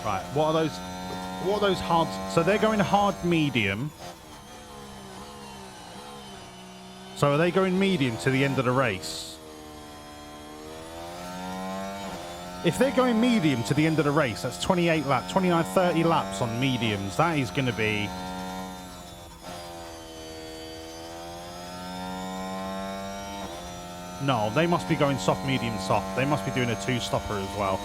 Right, what are those hards? So they're going hard medium. So are they going medium to the end of the race? If they're going medium to the end of the race, that's 28 laps, 29, 30 laps on mediums. That is going to be... No, they must be going soft, medium, soft. They must be doing a 2-stopper as well.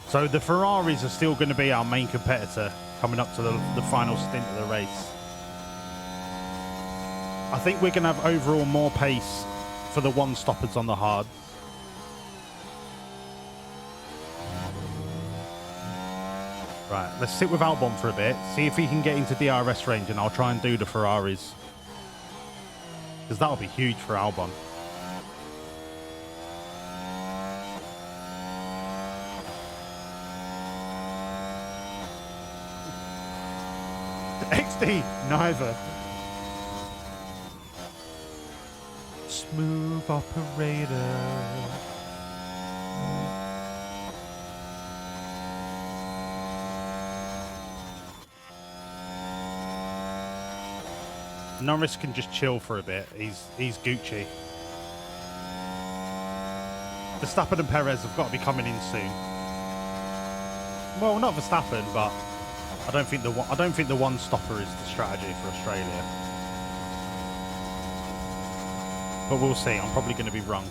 So the Ferraris are still going to be our main competitor coming up to the final stint of the race. I think we're going to have overall more pace for the 1-stoppers on the hards. Right, let's sit with Albon for a bit, see if he can get into DRS range, and I'll try and do the Ferraris. Because that'll be huge for Albon. XD, neither. Smooth operator. Norris can just chill for a bit. He's Gucci. Verstappen and Perez have got to be coming in soon. Well, not Verstappen, but I don't think the 1-stopper is the strategy for Australia. But we'll see. I'm probably going to be wrong.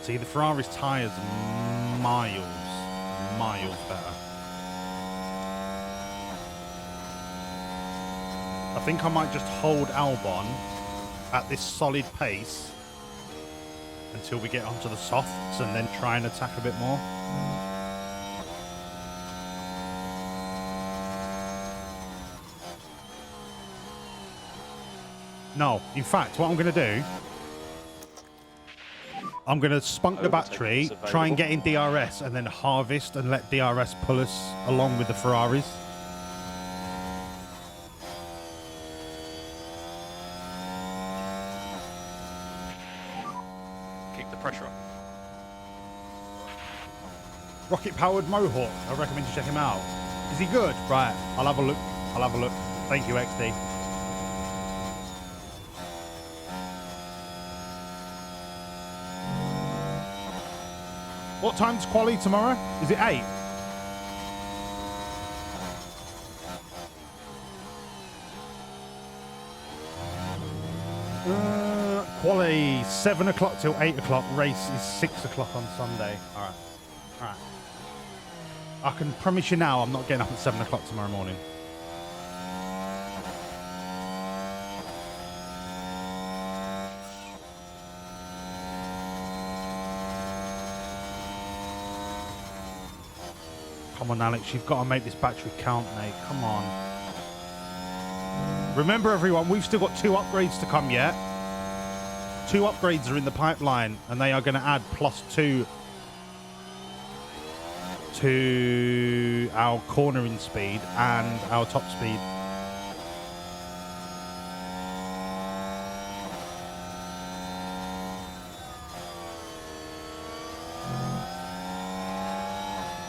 See, the Ferrari's tyres are miles better. I think I might just hold Albon at this solid pace until we get onto the softs and then try and attack a bit more. No, in fact, what I'm going to do, I'm going to spunk the battery, try and get in DRS, and then harvest and let DRS pull us along with the Ferraris. Keep the pressure up. Rocket-powered Mohawk. I recommend you check him out. Is he good? Right, I'll have a look. I'll have a look. Thank you, XD. What time's quali tomorrow? Is it 8? Quali 7 o'clock till 8 o'clock. Race is 6 o'clock on Sunday. All right. All right. I can promise you now I'm not getting up at 7 o'clock tomorrow morning. Come on, Alex, you've got to make this battery count, mate. Come on. Remember, everyone, we've still got 2 upgrades to come yet. 2 upgrades are in the pipeline, and they are going to add +2 to our cornering speed and our top speed.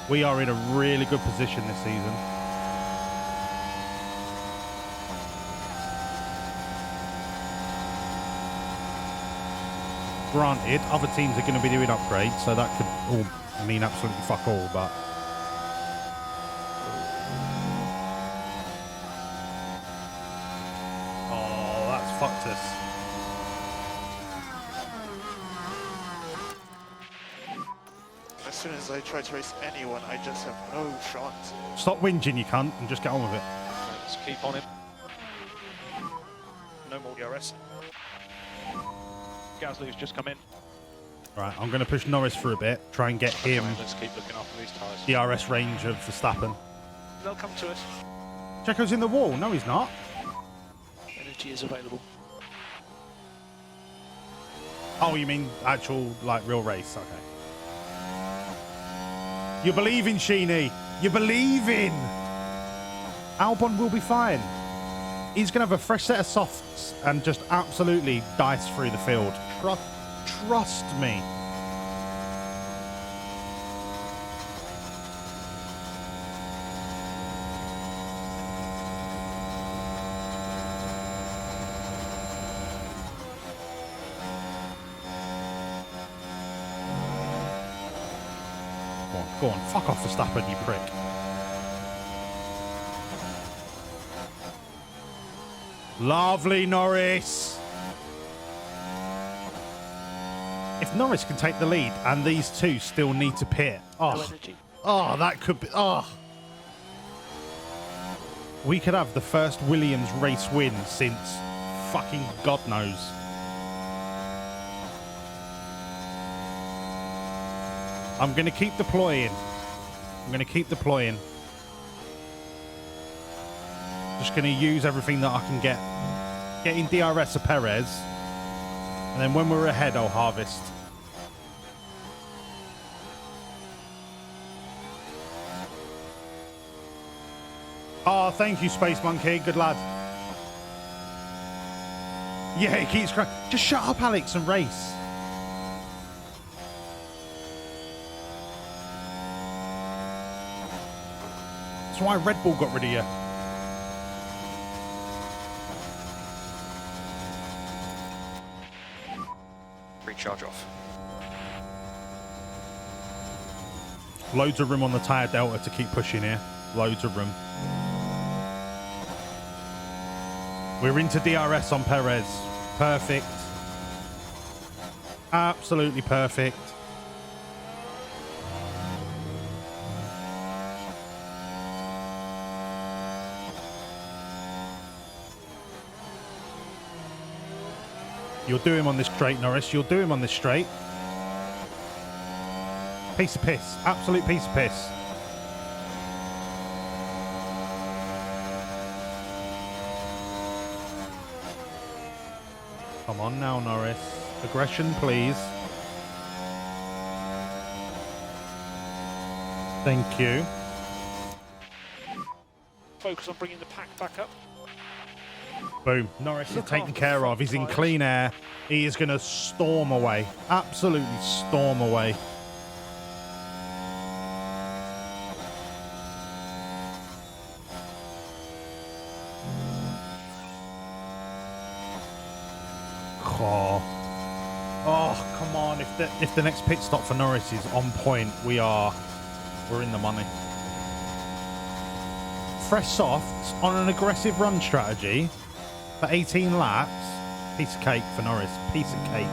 We are in a really good position this season. Granted, other teams are going to be doing upgrades, so that could all mean absolutely fuck all, but... Oh, that's fucked us. As soon as I try to race anyone, I just have no shot. Stop whinging, you cunt, and just get on with it. Let's keep on him. No more DRS. Gasly's just come in. Right, I'm going to push Norris for a bit, try and get him Let's keep looking after these tyres. DRS range of Verstappen. They'll come to us. Checo's in the wall. No, he's not. Energy is available. Oh, you mean actual, like, real race? Okay. You believe in Sheeny. You believe in. Albon will be fine. He's going to have a fresh set of softs and just absolutely dice through the field. Trust me. Go on, fuck off Verstappen, you prick. Lovely, Norris. If Norris can take the lead and these two still need to pit, that could be, we could have the first Williams race win since fucking God knows. I'm going to keep deploying. Just going to use everything that I can get. Getting DRS of Perez. And then when we're ahead, I'll harvest. Oh, thank you, Space Monkey. Good lad. Yeah, he keeps crying. Just shut up, Alex, and race. That's why Red Bull got rid of you. Recharge off. Loads of room on the tyre delta to keep pushing here. Loads of room. We're into DRS on Perez. Perfect. Absolutely perfect. You'll do him on this straight, Norris. You'll do him on this straight. Piece of piss. Absolute piece of piss. Come on now, Norris. Aggression, please. Thank you. Focus on bringing the pack back up. Boom. Norris is taken care of. He's in clean air. He is going to storm away. Absolutely storm away. Oh, come on. If the next pit stop for Norris is on point, we're in the money. Fresh softs on an aggressive run strategy for 18 laps. Piece of cake for Norris. Piece of cake.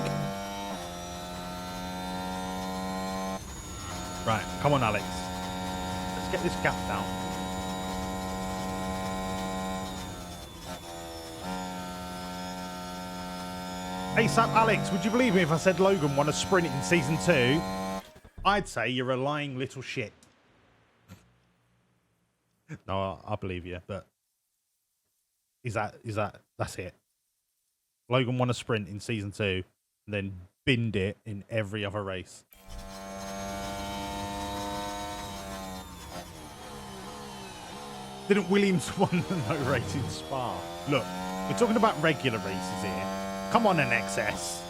Right, come on, Alex. Let's get this gap down. ASAP Alex, would you believe me if I said Logan won a sprint in season 2? I'd say you're a lying little shit. No, I believe you, but that's it. Logan won a sprint in season 2 and then binned it in every other race. Didn't Williams won the no race in Spa? Look, we're talking about regular races here. Come on, NXS.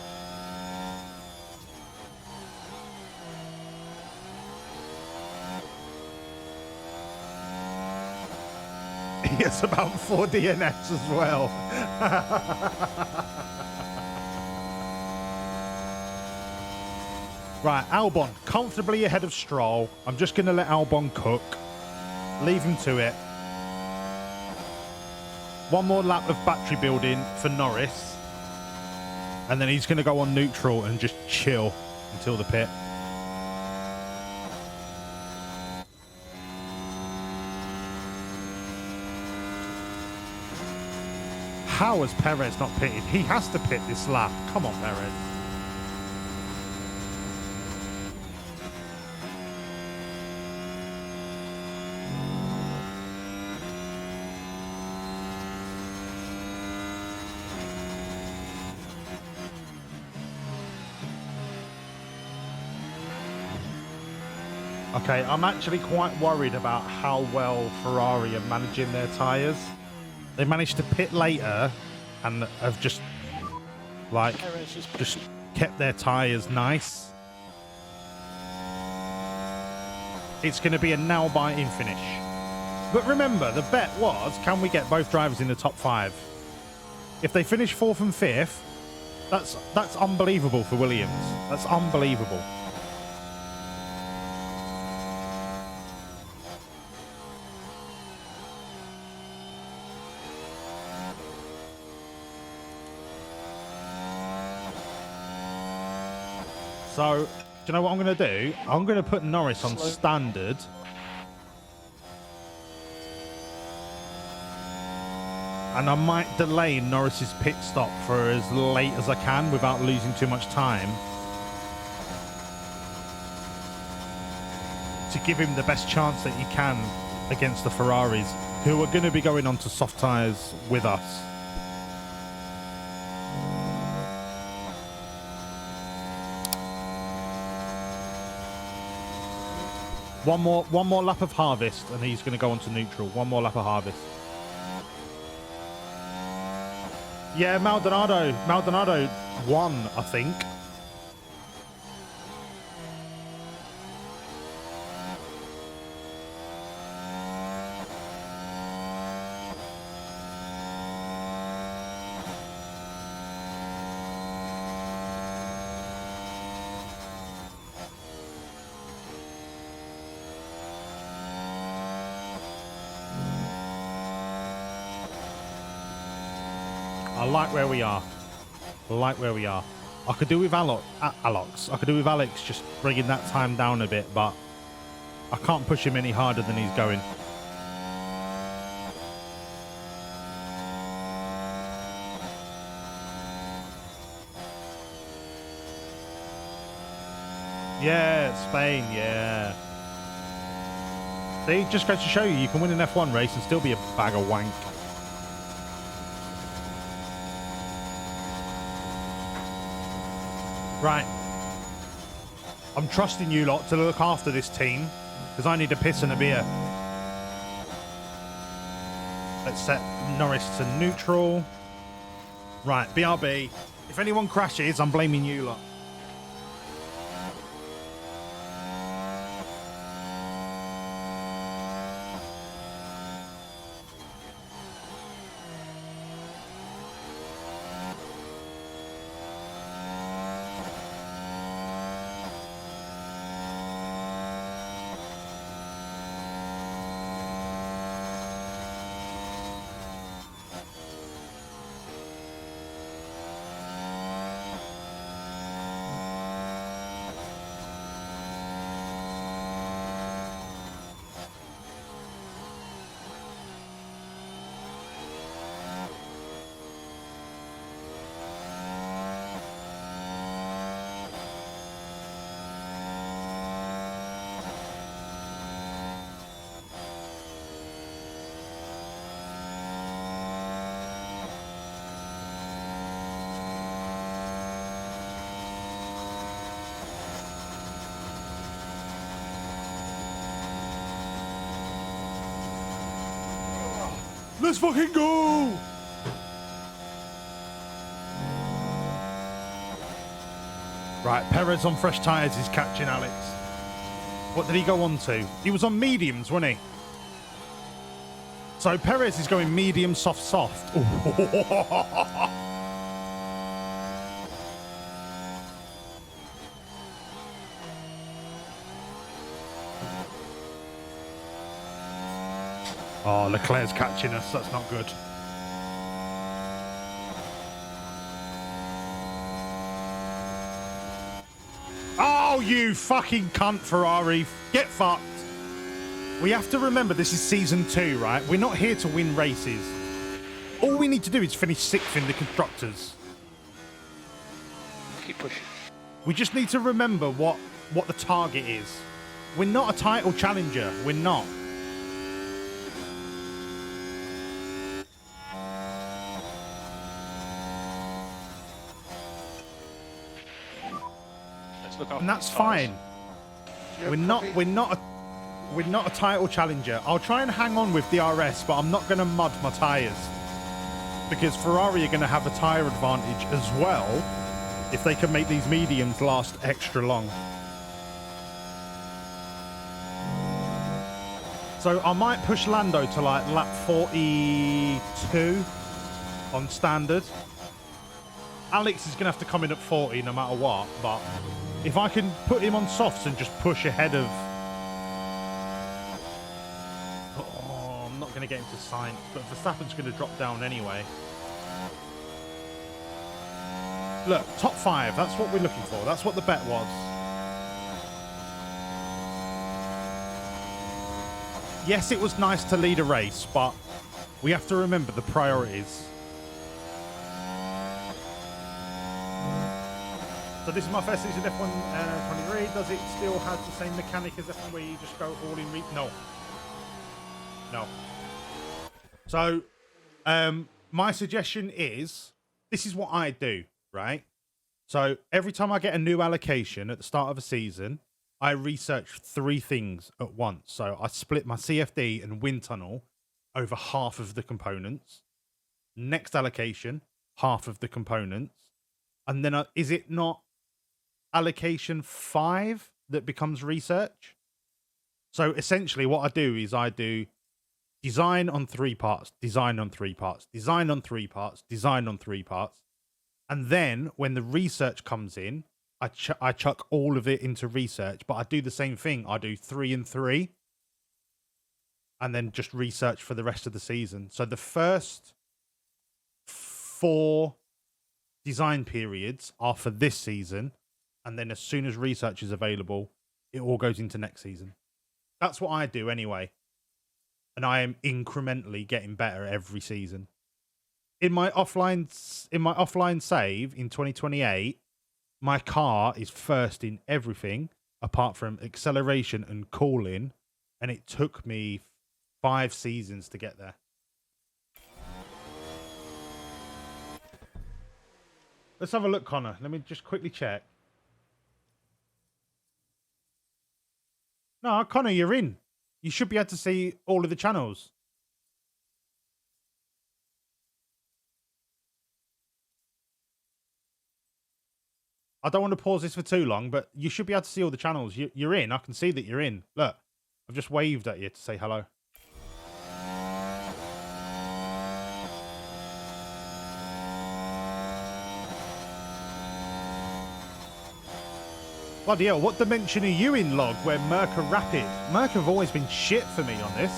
He has about 4 DNFs as well. Right, Albon, comfortably ahead of Stroll. I'm just going to let Albon cook. Leave him to it. One more lap of battery building for Norris. And then he's going to go on neutral and just chill until the pit. How has Perez not pitted? He has to pit this lap. Come on, Perez. Okay, I'm actually quite worried about how well Ferrari are managing their tyres. They managed to pit later and have just kept their tyres nice. It's going to be a nail-biting finish. But remember, the bet was, can we get both drivers in the top 5? If they finish 4th and 5th, that's unbelievable for Williams. That's unbelievable. So, do you know what I'm going to do? I'm going to put Norris on standard. And I might delay Norris's pit stop for as late as I can without losing too much time. To give him the best chance that he can against the Ferraris, who are going to be going on to soft tyres with us. One more lap of harvest, and he's going to go on to neutral. One more lap of harvest. Yeah, Maldonado won, I think. I like where we are. I like where we are. I could do with Alex. I could do with Alex just bringing that time down a bit, but I can't push him any harder than he's going. Yeah, Spain, yeah. See, just goes to show you can win an F1 race and still be a bag of wank. Right. I'm trusting you lot to look after this team because I need a piss and a beer. Let's set Norris to neutral. Right, BRB. If anyone crashes, I'm blaming you lot. Let's fucking go! Right, Perez on fresh tyres is catching Alex. What did he go on to? He was on mediums, wasn't he? So Perez is going medium, soft, soft. Oh, Leclerc's catching us. That's not good. Oh, you fucking cunt, Ferrari. Get fucked. We have to remember this is season 2, right? We're not here to win races. All we need to do is finish 6th in the constructors. Keep pushing. We just need to remember what the target is. We're not a title challenger. We're not. And that's fine. We're not a title challenger. I'll try and hang on with DRS, but I'm not going to mud my tyres because Ferrari are going to have a tyre advantage as well if they can make these mediums last extra long. So I might push Lando to like lap 42 on standard. Alex is going to have to come in at 40 no matter what, but if I can put him on softs and just push ahead of... Oh, I'm not going to get him to Sainz, but Verstappen's going to drop down anyway. Look, top 5, that's what we're looking for. That's what the bet was. Yes, it was nice to lead a race, but we have to remember the priorities. So this is my first season F1 23. Does it still have the same mechanic as F1 where you just go all in? No. No. So my suggestion is, this is what I do, right? So every time I get a new allocation at the start of a season, I research 3 things at once. So I split my CFD and wind tunnel over half of the components. Next allocation, half of the components. And then is it not allocation 5 that becomes research? So essentially what I do is I do design on 3 parts, design on 3 parts, design on 3 parts, design on 3 parts. And then when the research comes in, I chuck all of it into research, but I do the same thing. I do 3 and 3 and then just research for the rest of the season. So the first 4 design periods are for this season. And then as soon as research is available, it all goes into next season. That's what I do anyway. And I am incrementally getting better every season. In my offline save in 2028, my car is first in everything apart from acceleration and cooling, and it took me 5 seasons to get there. Let's have a look, Connor. Let me just quickly check. No, Connor, you're in. You should be able to see all of the channels. I don't want to pause this for too long, but you should be able to see all the channels. You're in. I can see that you're in. Look, I've just waved at you to say hello. Bloody hell, what dimension are you in, Log, where Merc are rapid? Merc have always been shit for me on this.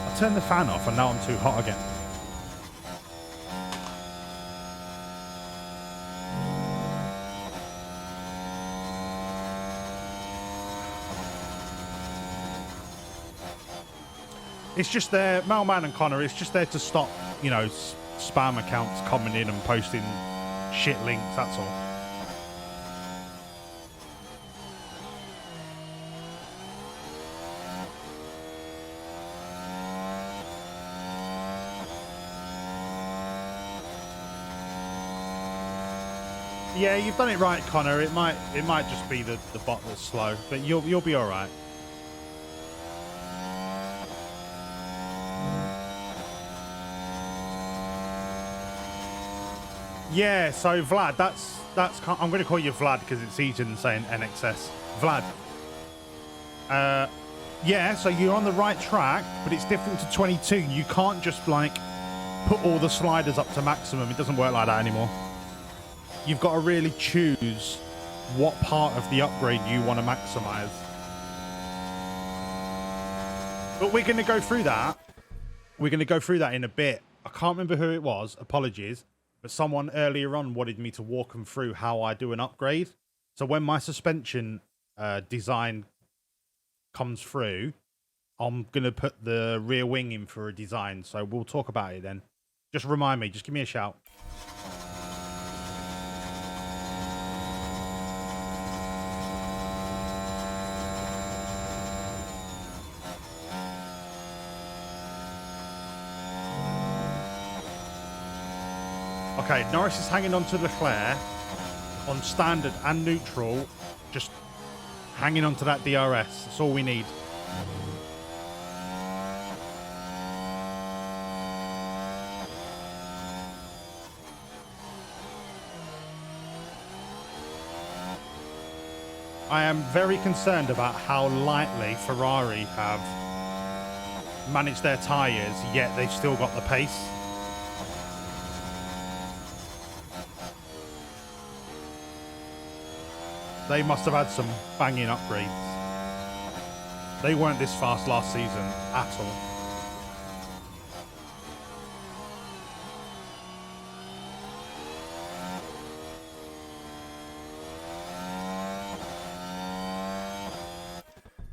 I turned the fan off and now I'm too hot again. It's just there, Mailman and Connor, it's just there to stop, you know, spam accounts coming in and posting shit links, that's all. Yeah, you've done it right, Connor. It might just be the bot that's slow, but you'll be all right. Yeah, so Vlad, that's I'm going to call you Vlad because it's easier than saying NXS. Vlad. Yeah, so you're on the right track, but it's different to 22. You can't just like put all the sliders up to maximum. It doesn't work like that anymore. You've got to really choose what part of the upgrade you want to maximize. But we're going to go through that. We're going to go through that in a bit. I can't remember who it was. Apologies. But someone earlier on wanted me to walk them through how I do an upgrade. So when my suspension design comes through, I'm going to put the rear wing in for a design. So we'll talk about it then. Just remind me. Just give me a shout. Okay, Norris is hanging on to Leclerc on standard and neutral, just hanging on to that DRS. That's all we need. I am very concerned about how lightly Ferrari have managed their tyres, yet they've still got the pace. They must have had some banging upgrades. They weren't this fast last season at all.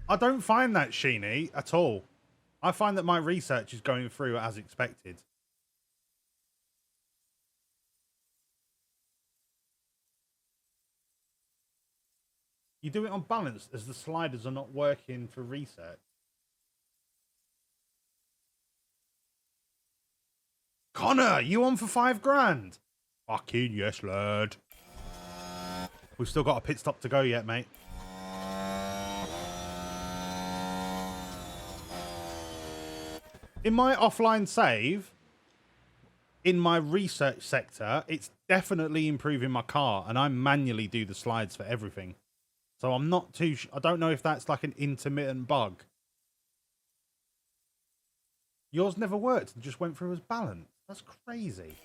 I don't find that, Sheeny, at all. I find that my research is going through as expected. You do it on balance as the sliders are not working for research. Connor, you on for 5 grand? Fucking yes, lad. We've still got a pit stop to go yet, mate. In my offline save, in my research sector, it's definitely improving my car, and I manually do the slides for everything. So I'm not too... I don't know if that's like an intermittent bug. Yours never worked and just went through as balanced. That's crazy.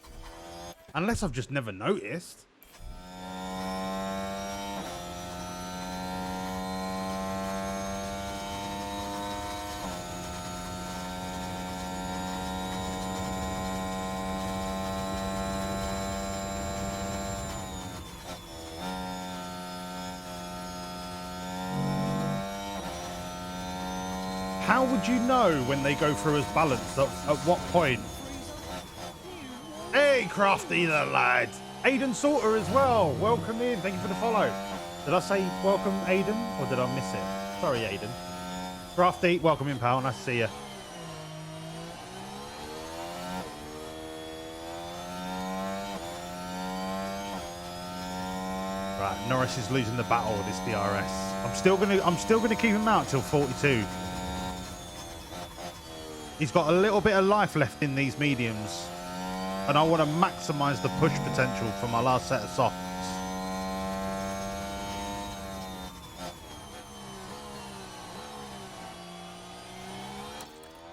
Unless I've just never noticed. How would you know when they go through as balanced? At what point Crafty the lad. Aiden Salter as well. Welcome in. Thank you for the follow. Did I say welcome, Aiden, or did I miss it? Sorry, Aiden. Crafty, welcome in, pal. Nice to see you. Right, Norris is losing the battle with this DRS. I'm still gonna keep him out till 42. He's got a little bit of life left in these mediums, and I want to maximise the push potential for my last set of softs.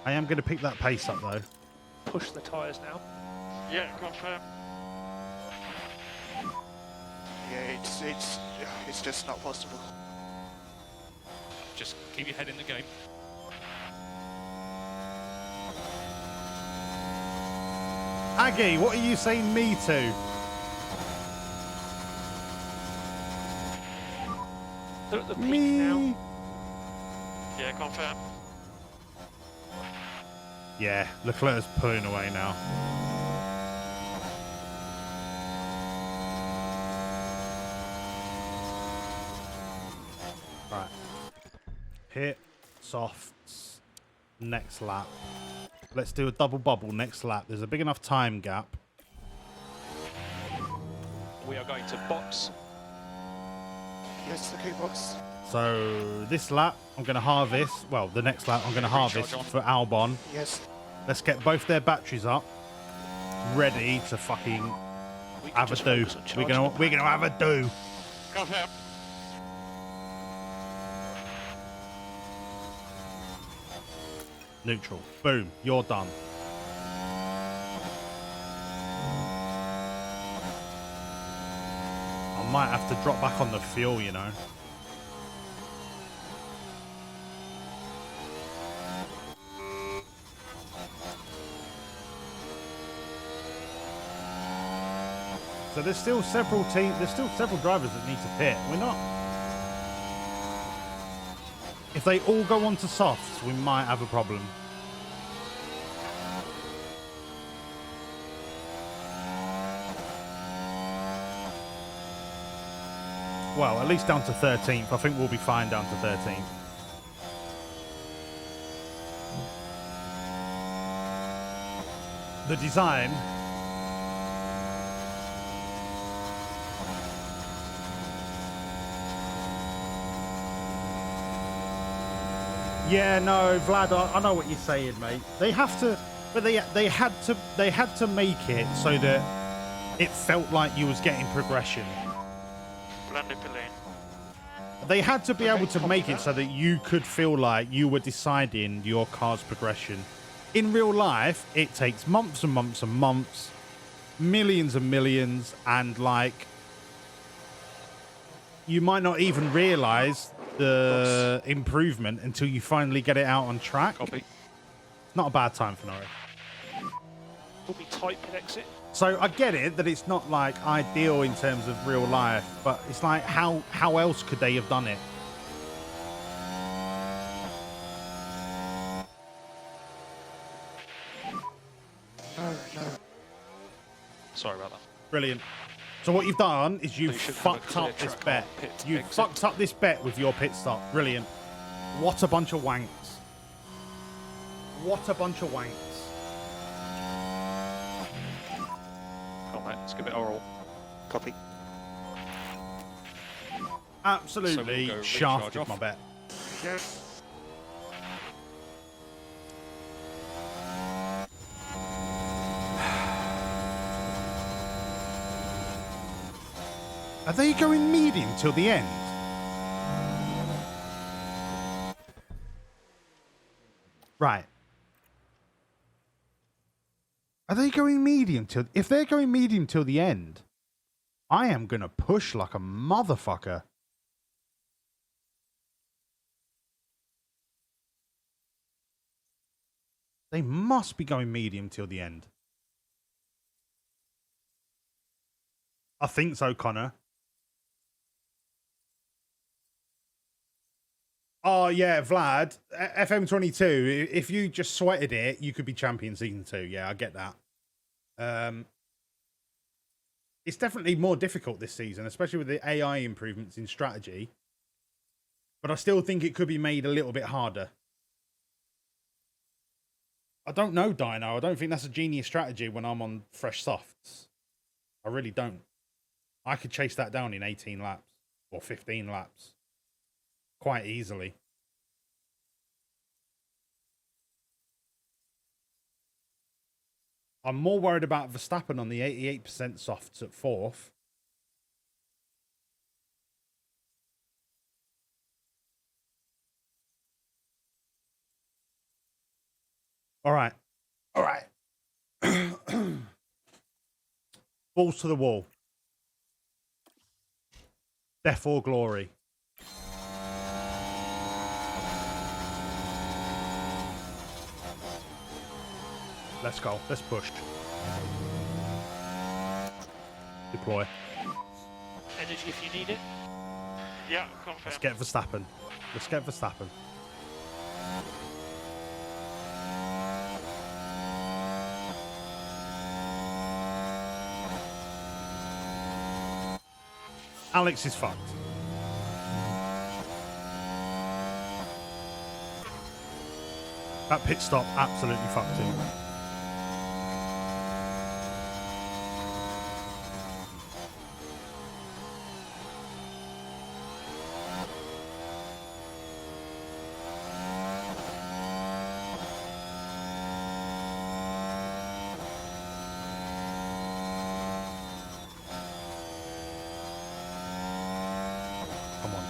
I am going to pick that pace up though. Push the tyres now. Yeah, confirm. Yeah, it's just not possible. Just keep your head in the game. Aggie, what are you saying me to? They're at the peak Me. now. Yeah, confirm. Yeah, Leclerc's pulling away now. Right. Hit, softs, next lap. Let's do a double bubble next lap. There's a big enough time gap. We are going to box. Yes, okay, box. So this lap, I'm going to harvest. Well, the next lap, I'm going to harvest for Albon. Yes. Let's get both their batteries up, ready to fucking have a do. We're gonna have a do. Confirm. Neutral. Boom. You're done. I might have to drop back on the fuel, you know. So there's still several drivers that need to pit. We're not. If they all go onto softs, we might have a problem. Well, at least down to 13th. I think we'll be fine down to 13th. The design. Yeah, no, Vlad, I know what you're saying, mate. They have to, but they had to make it so that it felt like you was getting progression. They had to be able to make it so that you could feel like you were deciding your car's progression. In real life, it takes months and months and months, millions and millions, and like you might not even realize the improvement until you finally get it out on track. Copy. Not a bad time for Norris. Will be tight pit exit. So I get it that it's not like ideal in terms of real life, but it's like how else could they have done it? No. Sorry about that. Brilliant. So what you've done is you've fucked up this bet. You fucked up this bet with your pit stop. Brilliant. What a bunch of wanks. What a bunch of wanks. Come on, mate. Let's give it oral. Copy. Absolutely So we'll go shafted recharge my off. bet. Yes. Are they going medium till the end? Right. Are they going medium till... If they're going medium till the end, I am going to push like a motherfucker. They must be going medium till the end. I think so, Connor. Oh, yeah, Vlad. FM22, if you just sweated it, you could be champion season 2. Yeah, I get that. It's definitely more difficult this season, especially with the AI improvements in strategy. But I still think it could be made a little bit harder. I don't know, Dino. I don't think that's a genius strategy when I'm on fresh softs. I really don't. I could chase that down in 18 laps or 15 laps quite easily. I'm more worried about Verstappen on the 88% softs at 4th. All right. All right. Balls to the wall. Death or glory. Let's go. Let's push. Deploy. Energy if you need it. Yeah, confirm. Let's get Verstappen. Let's get Verstappen. Alex is fucked. That pit stop absolutely fucked him.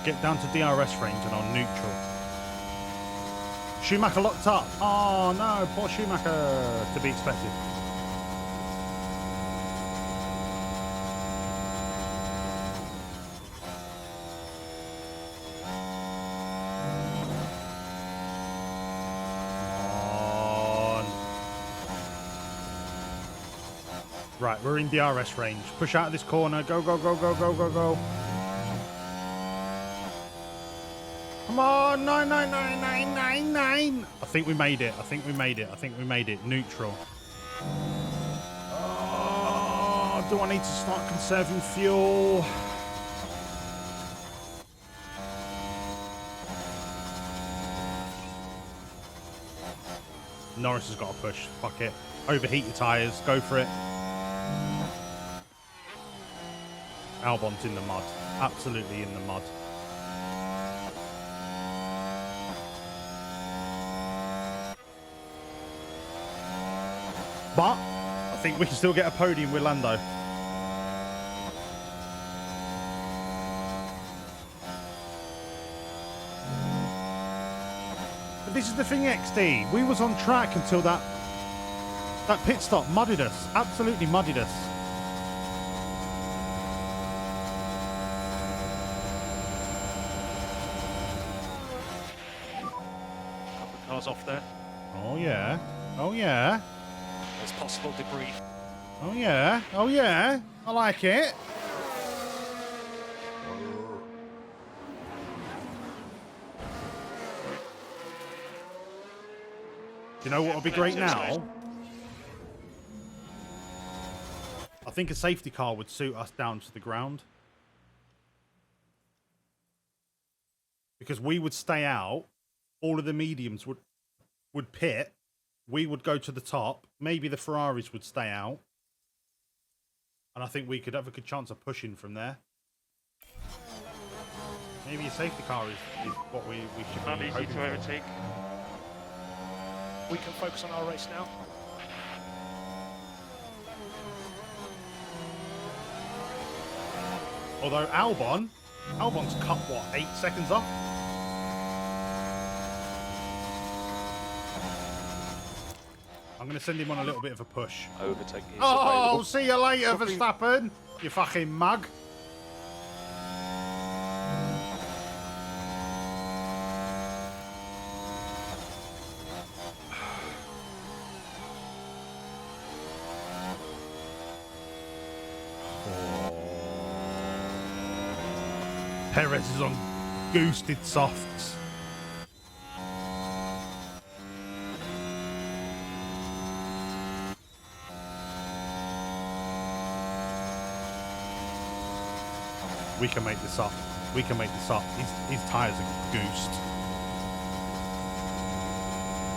Get down to DRS range and on neutral. Schumacher locked up. Oh no, poor Schumacher. To be expected. On. Right, we're in DRS range. Push out of this corner. Go, go, go, go, go, go, go. Come on, 99999. I think we made it. I think we made it. I think we made it. Neutral. Oh, do I need to start conserving fuel? Norris has got to push. Fuck it. Overheat your tyres. Go for it. Albon's in the mud. Absolutely in the mud. But I think we can still get a podium with Lando. But this is the thing, XD. We was on track until that pit stop muddied us. Absolutely muddied us. Couple of cars off there. Oh yeah. Oh yeah. There's possible debris. Oh yeah. Oh yeah. I like it. You know what would be great now? I think a safety car would suit us down to the ground. Because we would stay out. All of the mediums would pit. We would go to the top. Maybe the Ferraris would stay out. And I think we could have a good chance of pushing from there. Maybe a safety car is what we should Not be easy hoping to for. overtake. We can focus on our race now. Although Albon's cut, what, 8 seconds off? I'm going to send him on a little bit of a push. Overtaking is Oh, available. see you later, Verstappen. You fucking mug. Perez is on goosted softs. We can make this up. We can make this up. His tyres are goosed.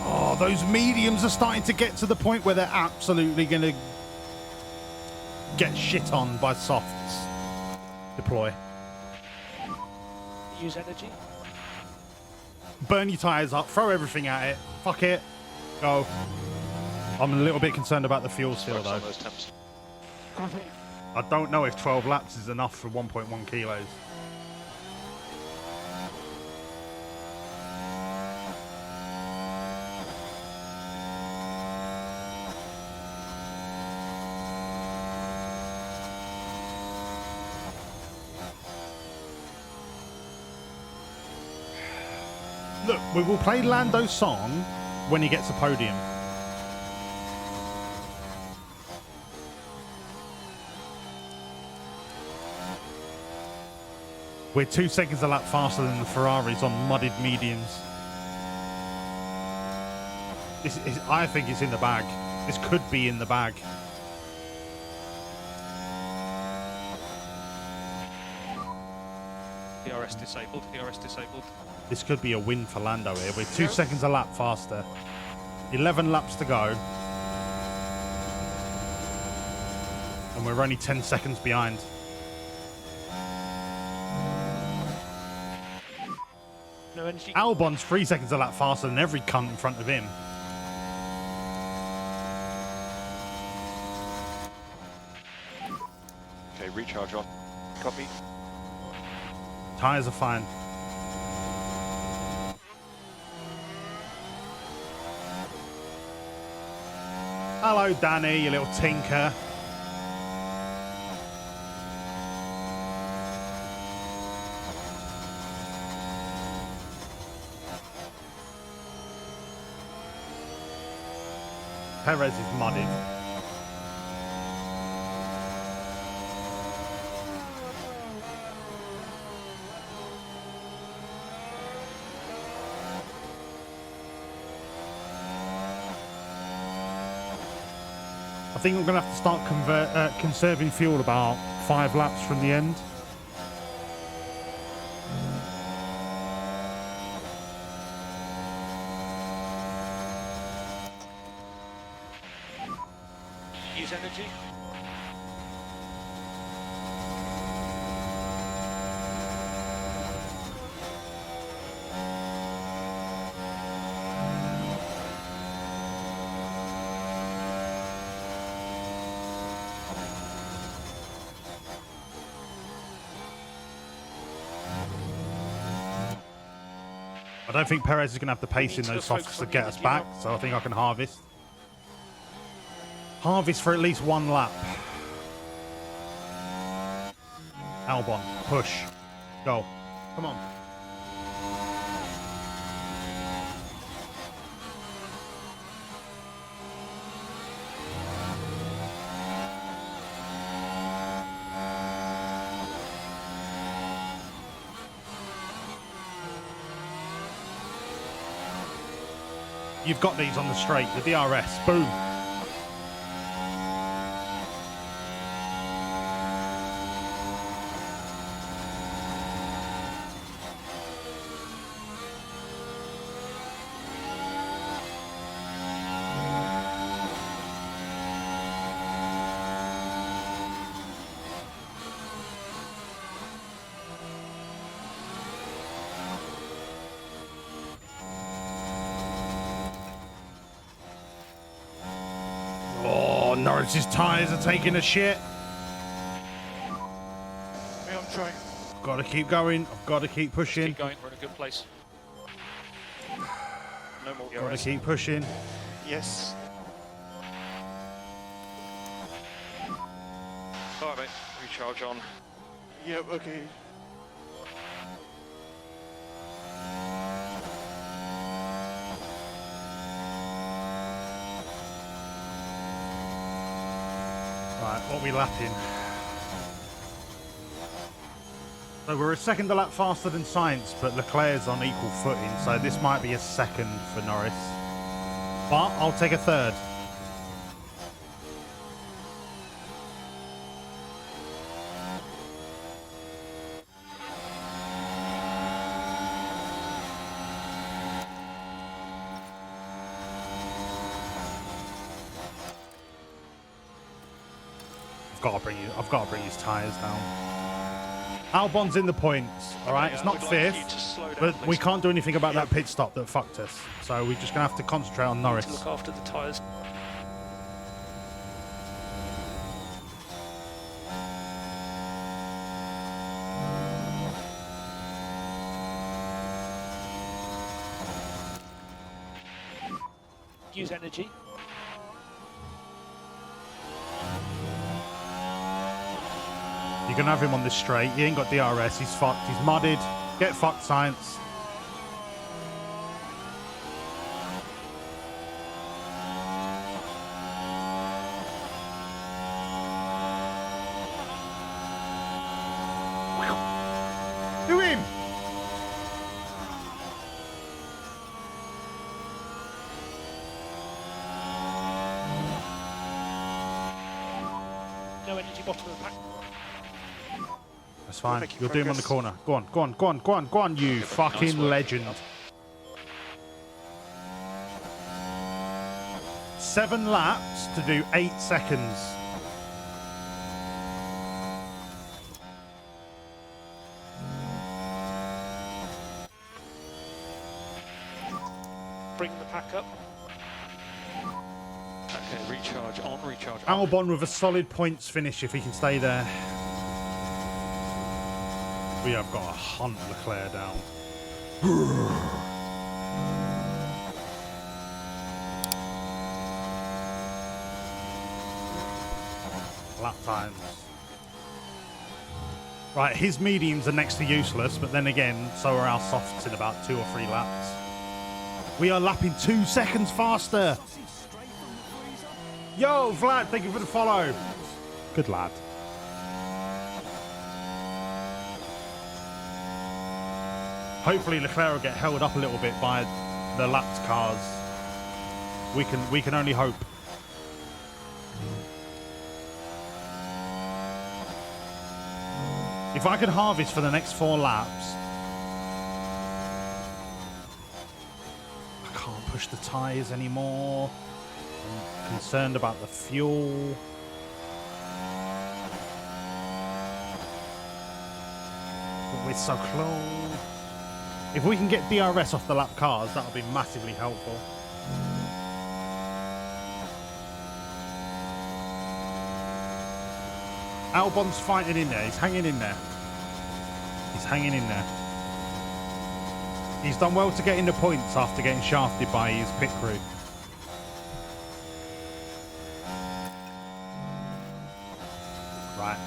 Oh, those mediums are starting to get to the point where they're absolutely going to get shit on by softs. Deploy. Use energy. Burn your tyres up. Throw everything at it. Fuck it. Go. I'm a little bit concerned about the fuel still, though. I don't know if 12 laps is enough for 1.1 kilos. Look, we will play Lando's song when he gets a podium. We're 2 seconds a lap faster than the Ferraris on mudded mediums. This is, I think it's in the bag. This could be in the bag. DRS disabled, DRS disabled. This could be a win for Lando here. We're 2 seconds a lap faster. 11 laps to go. And we're only 10 seconds behind. No energy. Albon's 3 seconds a lap faster than every cunt in front of him. Okay, recharge on. Copy. Tyres are fine. Hello, Danny, you little tinker. Perez is mudded. I think I'm going to have to start conserving fuel about 5 laps from the end. Use energy. I don't think Perez is going to have the pace in those softs to get us back, so I think I can harvest. Harvest for at least 1 lap. Albon, push. Go. Come on. You've got these on the straight, the DRS. Boom. Norris's tyres are taking a shit. I'm trying. Got to keep going. I've got to keep pushing. Keep going, we're in a good place. No more Got to DRS. keep pushing. Yes. Alright mate, recharge on. Yep, okay. Right, what are we lapping? So we're a second a lap faster than Sainz, but Leclerc's on equal footing, so this might be a second for Norris. But I'll take a third. I've got to bring his tyres down. Albon's in the points, all right? It's not fifth, but we can't do anything about that pit stop that fucked us. So we're just going to have to concentrate on Norris. To look after the tyres. Use energy. You can have him on this straight. He ain't got DRS. He's fucked. He's modded. Get fucked, Science. Do him! No energy, bottom of the pack. That's fine. You'll do him on the corner. Go on, go on, go on, go on, go on, you fucking legend. 7 laps to do 8 seconds. Bring the pack up. Okay, recharge on, recharge on. Albon with a solid points finish if he can stay there. We have got to hunt Leclerc down. Lap times. Right, his mediums are next to useless, but then again, so are our softs in about 2 or 3 laps. We are lapping 2 seconds faster. Yo, Vlad, thank you for the follow. Good lad. Hopefully Leclerc will get held up a little bit by the lapped cars. We can only hope. If I could harvest for the next 4 laps, I can't push the tyres anymore. I'm concerned about the fuel. But we're so close. If we can get DRS off the lap cars, that'll be massively helpful. Albon's fighting in there. He's hanging in there. He's hanging in there. He's done well to get in the points after getting shafted by his pit crew. Right.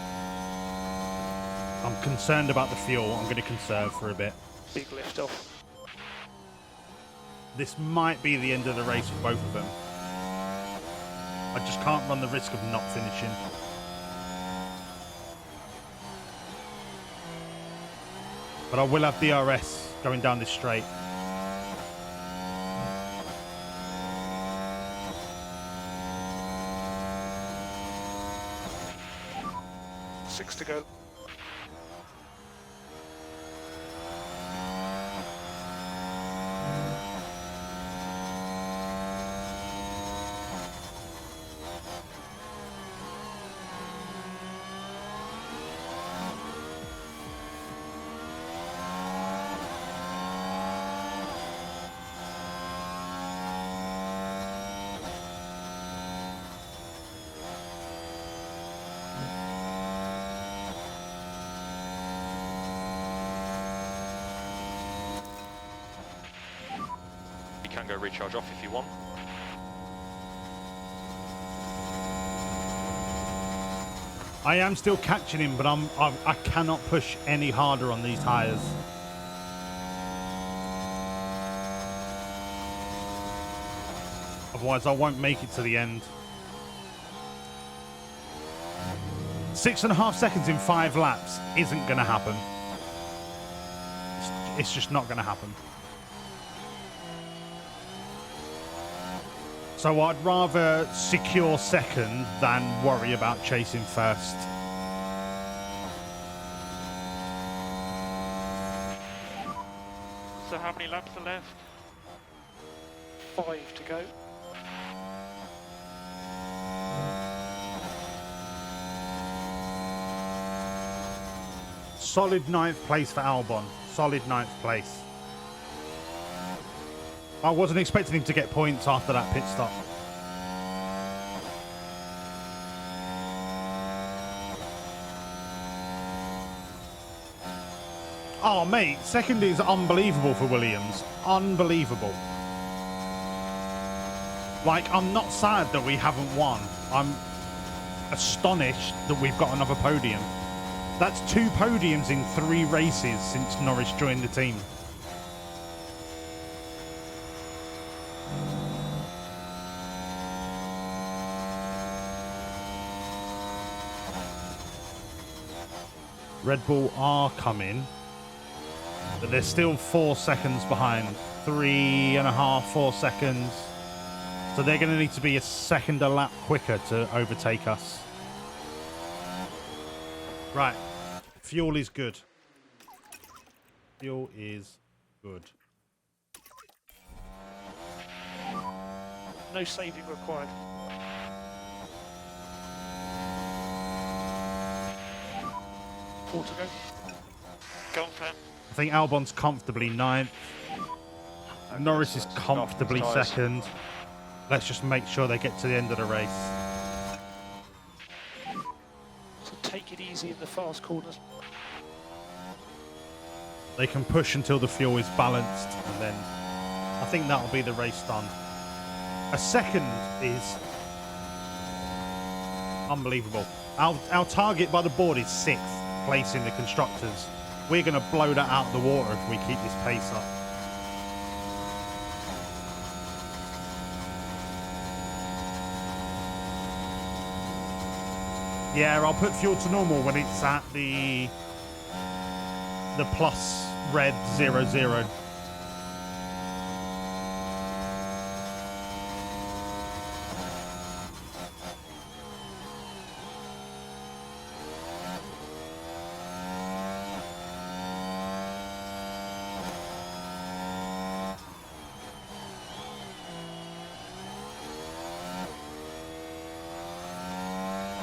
I'm concerned about the fuel. I'm going to conserve for a bit. Big lift off. This might be the end of the race for both of them. I just can't run the risk of not finishing. But I will have DRS going down this straight. Six to go. You can go recharge off if you want. I am still catching him, but I cannot push any harder on these tyres. Otherwise, I won't make it to the end. 6.5 seconds in 5 laps isn't going to happen. It's just not going to happen. So I'd rather secure second than worry about chasing first. So how many laps are left? 5 to go. solid 9th place for Albon. Solid 9th place. I wasn't expecting him to get points after that pit stop. Oh, mate, second is unbelievable for Williams. Unbelievable. Like, I'm not sad that we haven't won. I'm astonished that we've got another podium. That's 2 podiums in 3 races since Norris joined the team. Red Bull are coming, but they're still 4 seconds behind. 3.5, 4 seconds. So they're going to need to be a second a lap quicker to overtake us. Right. Fuel is good. Fuel is good. No saving required. Four to go. Go on, Pat. I think Albon's comfortably 9th. Norris is comfortably 2nd. Let's just make sure they get to the end of the race. So take it easy in the fast corners. They can push until the fuel is balanced, and then I think that'll be the race done. A second is unbelievable. Our target by the board is 6th place in the constructors. We're going to blow that out of the water if we keep this pace up. Yeah, I'll put fuel to normal when it's at the plus red 00.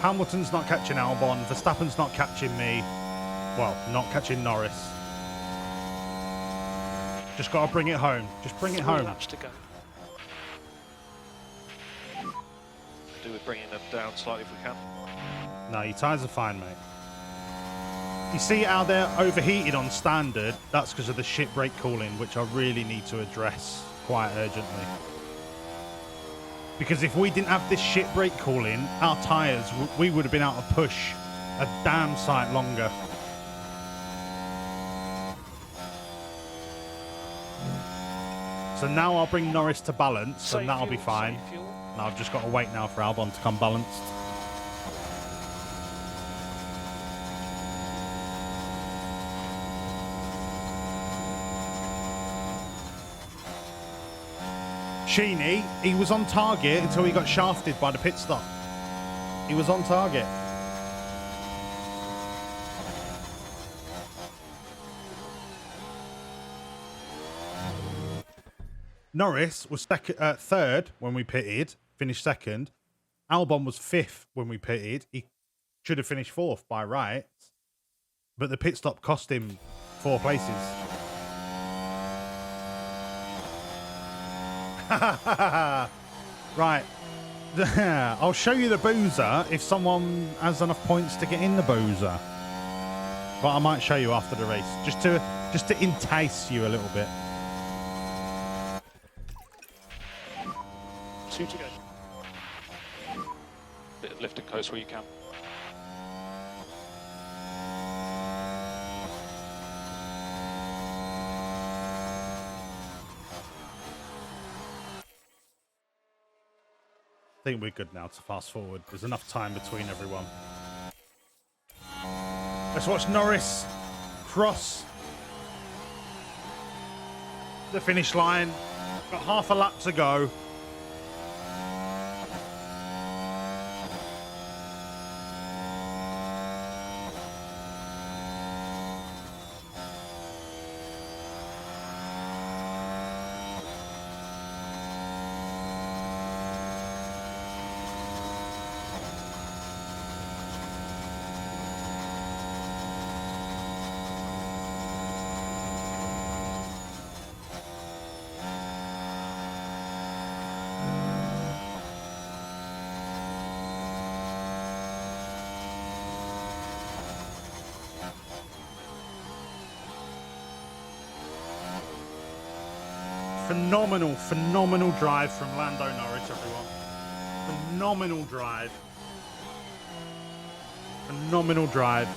Hamilton's not catching Albon. Verstappen's not catching me. Well, not catching Norris. Just got to bring it home. Just bring it 3 home. laps to go. Do with bringing them down slightly if we can. No, your tyres are fine, mate. You see how they're overheated on standard? That's because of the shit brake cooling, which I really need to address quite urgently. Because if we didn't have this shit brake cooling, our tyres, we would have been able to push a damn sight longer. So now I'll bring Norris to balance, Save and that'll be fuel, fine. save fuel. And I've just got to wait now for Albon to come balanced. Sheeny, he was on target until he got shafted by the pit stop. He was on target. Norris was third when we pitted, finished second. Albon was 5th when we pitted. He should have finished 4th by rights, but the pit stop cost him 4 places. Right. I'll show you the boozer if someone has enough points to get in the boozer. But I might show you after the race, just to entice you a little bit. 2 to go. Bit of lift and coast where you can. I think we're good now to fast forward. There's enough time between everyone. Let's watch Norris cross the finish line. Got half a lap to go. Phenomenal, phenomenal drive from Lando Norris, everyone. Phenomenal drive. Phenomenal drive.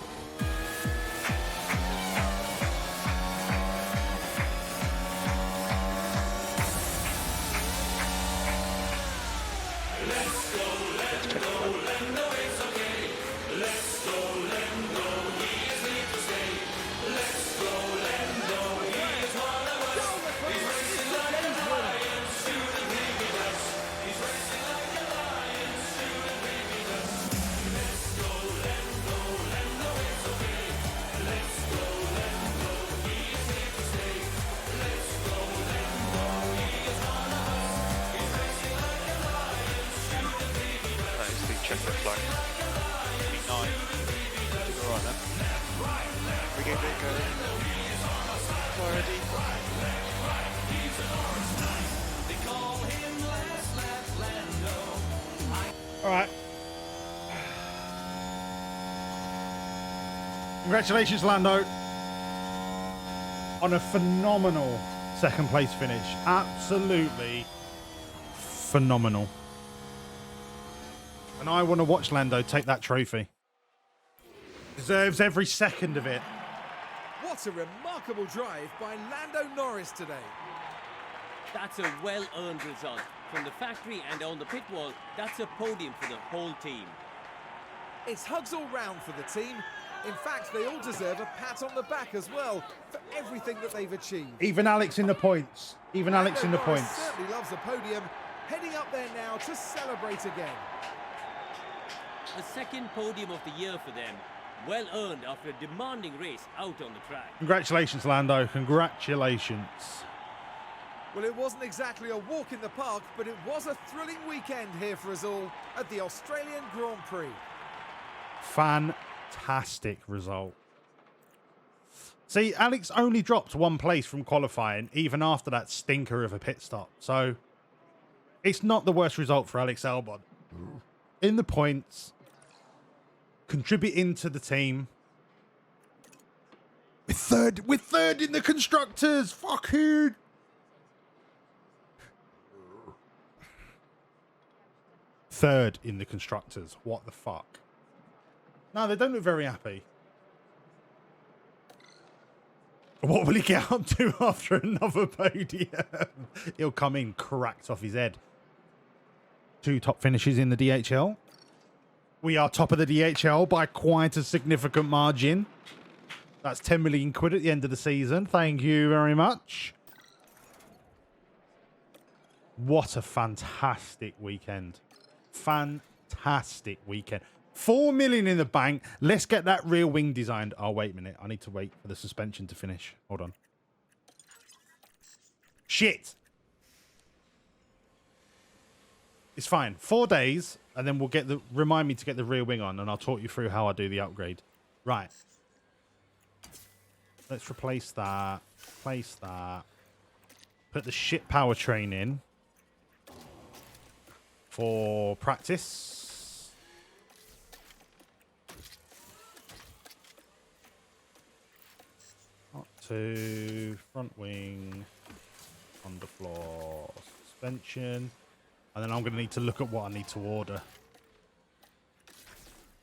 That is the checkered flag. Be 9. Alright then. We go. Already. All right. Congratulations, Lando, on a phenomenal second place finish. Absolutely phenomenal. And I want to watch Lando take that trophy. Deserves every second of it. What a remarkable drive by Lando Norris today. That's a well-earned result. From the factory and on the pit wall, that's a podium for the whole team. It's hugs all round for the team. In fact, they all deserve a pat on the back as well for everything that they've achieved. Even Alex in the points. Even Alex in the Norris points. certainly loves a podium. Heading up there now to celebrate again. A second podium of the year for them. Well earned after a demanding race out on the track. Congratulations, Lando. Congratulations. Well, it wasn't exactly a walk in the park, but it was a thrilling weekend here for us all at the Australian Grand Prix. Fantastic result. See, Alex only dropped one place from qualifying, even after that stinker of a pit stop. So, it's not the worst result for Alex Albon. In the points, contributing to the team. We're third in the constructors. Fucking. Third in the constructors. What the fuck? No, they don't look very happy. What will he get up to after another podium? He'll come in cracked off his head. 2 top finishes in the DHL. We are top of the DHL by quite a significant margin. That's 10 million quid at the end of the season. Thank you very much. What a fantastic weekend. Fantastic weekend. 4 million in the bank. Let's get that rear wing designed. Oh, wait a minute. I need to wait for the suspension to finish. Hold on. Shit. It's fine. 4 days, and then we'll get the... Remind me to get the rear wing on, and I'll talk you through how I do the upgrade. Right. Let's replace that. Replace that. Put the shit powertrain in. For practice. Up to front wing, underfloor suspension, and then I'm going to need to look at what I need to order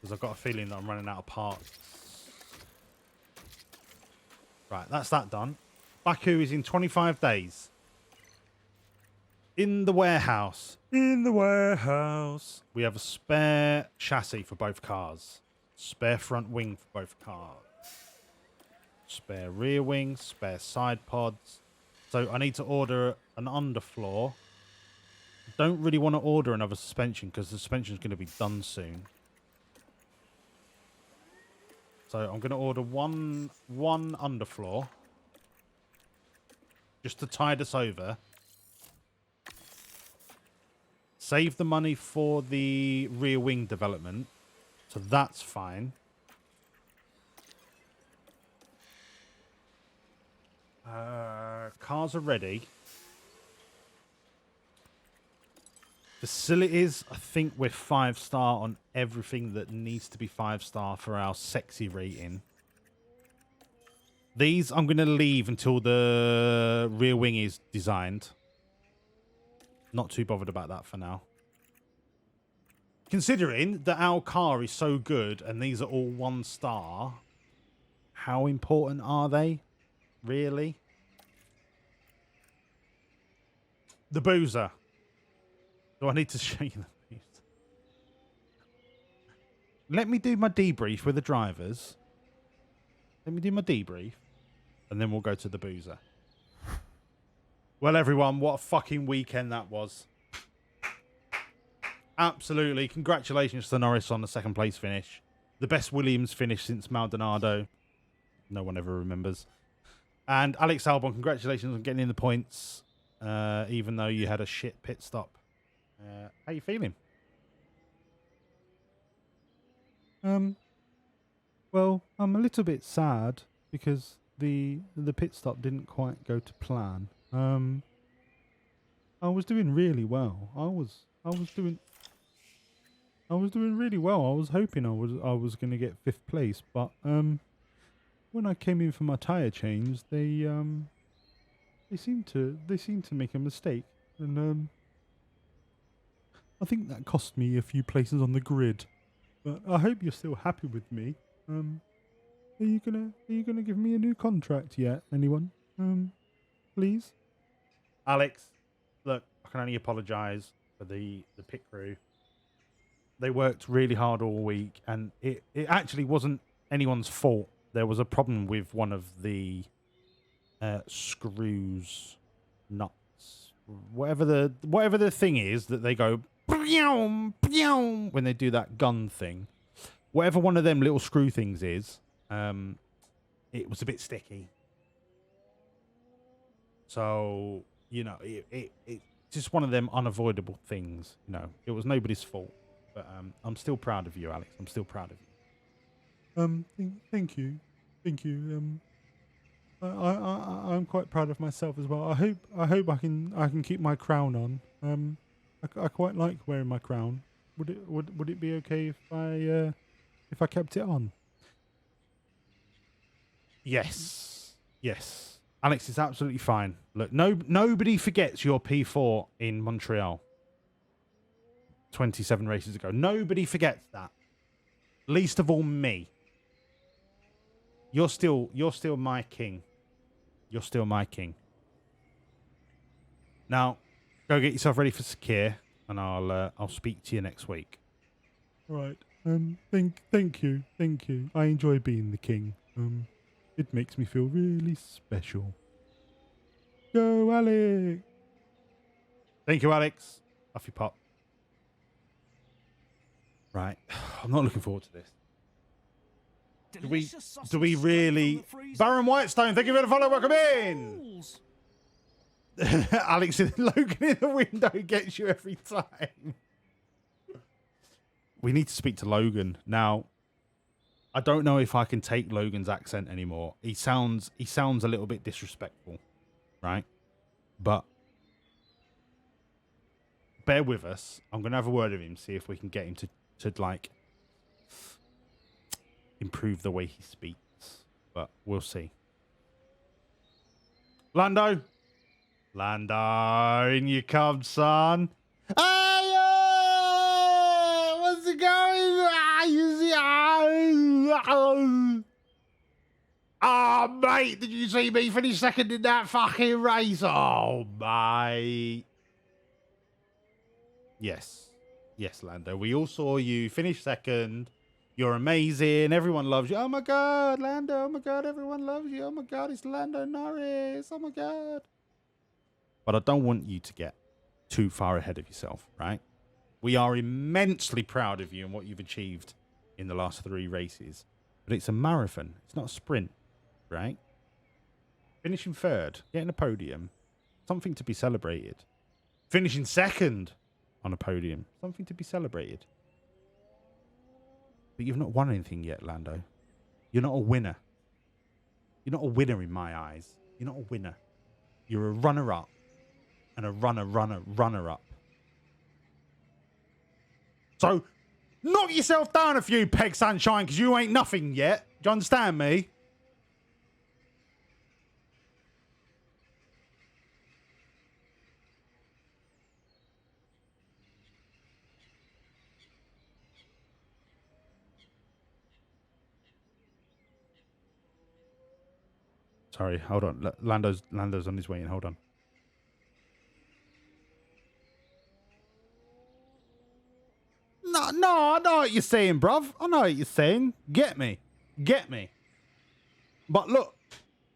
because I've got a feeling that I'm running out of parts. Right, that's that done. Baku is in 25 days. In the warehouse. In the warehouse. We have a spare chassis for both cars. Spare front wing for both cars. Spare rear wing. Spare side pods. So I need to order an underfloor. Don't really want to order another suspension because the suspension is going to be done soon. So I'm going to order one underfloor. Just to tide us over. Save the money for the rear wing development. So that's fine. Cars are ready. Facilities, I think we're 5-star on everything that needs to be 5-star for our sexy rating. These I'm going to leave until the rear wing is designed. Not too bothered about that for now. Considering that our car is so good and these are all 1 star, how important are they? Really? The boozer. Do I need to show you the boozer? Let me do my debrief with the drivers. Let me do my debrief. And then we'll go to the boozer. Well, everyone, what a fucking weekend that was. Absolutely. Congratulations to Norris on the 2nd place finish. The best Williams finish since Maldonado. No one ever remembers. And Alex Albon, congratulations on getting in the points. Even though you had a shit pit stop. How you feeling? Well, I'm a little bit sad because the pit stop didn't quite go to plan. I was doing really well. I was doing really well. I was hoping I was going to get 5th place, but when I came in for my tire change, they seemed to make a mistake, and I think that cost me a few places on the grid. But I hope you're still happy with me. Are you gonna give me a new contract yet? Anyone? Please? Alex, look, I can only apologise for the pit crew. They worked really hard all week, and it actually wasn't anyone's fault. There was a problem with one of the screws, nuts, whatever the thing is that they go when they do that gun thing. Whatever one of them little screw things is, it was a bit sticky. So, you know, it's just one of them unavoidable things. You know, it was nobody's fault. But I'm still proud of you, Alex. I'm still proud of you. Thank you. I'm quite proud of myself as well. I hope I can keep my crown on. I quite like wearing my crown. Would it be okay if I kept it on? Yes. Alex, it's absolutely fine. Look, nobody forgets your P4 in Montreal 27 races ago. Nobody forgets that. Least of all me. You're still my king. You're still my king. Now, go get yourself ready for Sakir, and I'll speak to you next week. Right. Thank you. I enjoy being the king. It makes me feel really special. Go, Alex! Thank you, Alex. Off you pop. Right. I'm not looking forward to this. Do we really... Baron Whitestone, thank you for the follow. Welcome in. Alex, Logan in the window gets you every time. We need to speak to Logan. Now, I don't know if I can take Logan's accent anymore. He sounds a little bit disrespectful, right? But bear with us. I'm going to have a word with him, see if we can get him to like improve the way he speaks. But we'll see. Lando, in you come, son. Hey, what's it going? You see? Oh, mate, did you see me finish 2nd in that fucking race? Oh, mate. Yes, Lando. We all saw you finish 2nd. You're amazing. Everyone loves you. Oh, my God, Lando. Oh, my God, everyone loves you. Oh, my God, it's Lando Norris. Oh, my God. But I don't want you to get too far ahead of yourself, right? We are immensely proud of you and what you've achieved in the last 3 races. But it's a marathon. It's not a sprint, right? Finishing 3rd, getting a podium, something to be celebrated. Finishing 2nd on a podium, something to be celebrated. But you've not won anything yet, Lando. You're not a winner. You're not a winner in my eyes. You're not a winner. You're a runner-up and a runner-up. So, knock yourself down a few pegs, sunshine, because you ain't nothing yet. Do you understand me? Sorry, hold on. Lando's on his way in. Hold on. No, I know what you're saying, bruv. I know what you're saying. Get me. But look,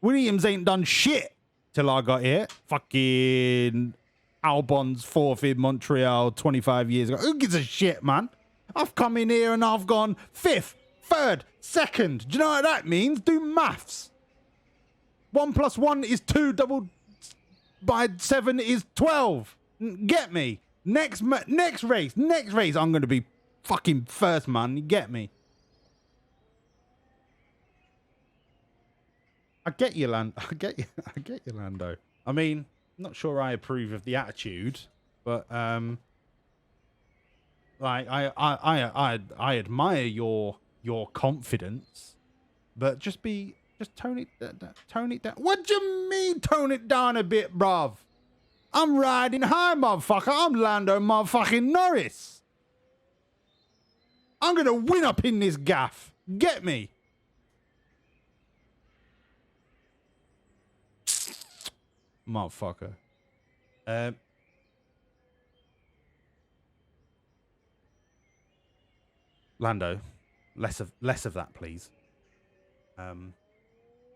Williams ain't done shit till I got here. Fucking Albon's fourth in Montreal 25 years ago. Who gives a shit, man? I've come in here and I've gone fifth, third, second. Do you know what that means? Do maths. 1 + 1 is 2, doubled by 7 is 12. Get me? Next race, I'm going to be fucking first, man. You get me? I get you, Lando. I get you, Lando. I mean, I'm not sure I approve of the attitude, but like I admire your confidence, but just tone it down. What do you mean tone it down a bit, bruv? I'm riding high, motherfucker. I'm Lando motherfucking Norris. I'm gonna win up in this gaff. Get me? Motherfucker. Lando, less of that, please.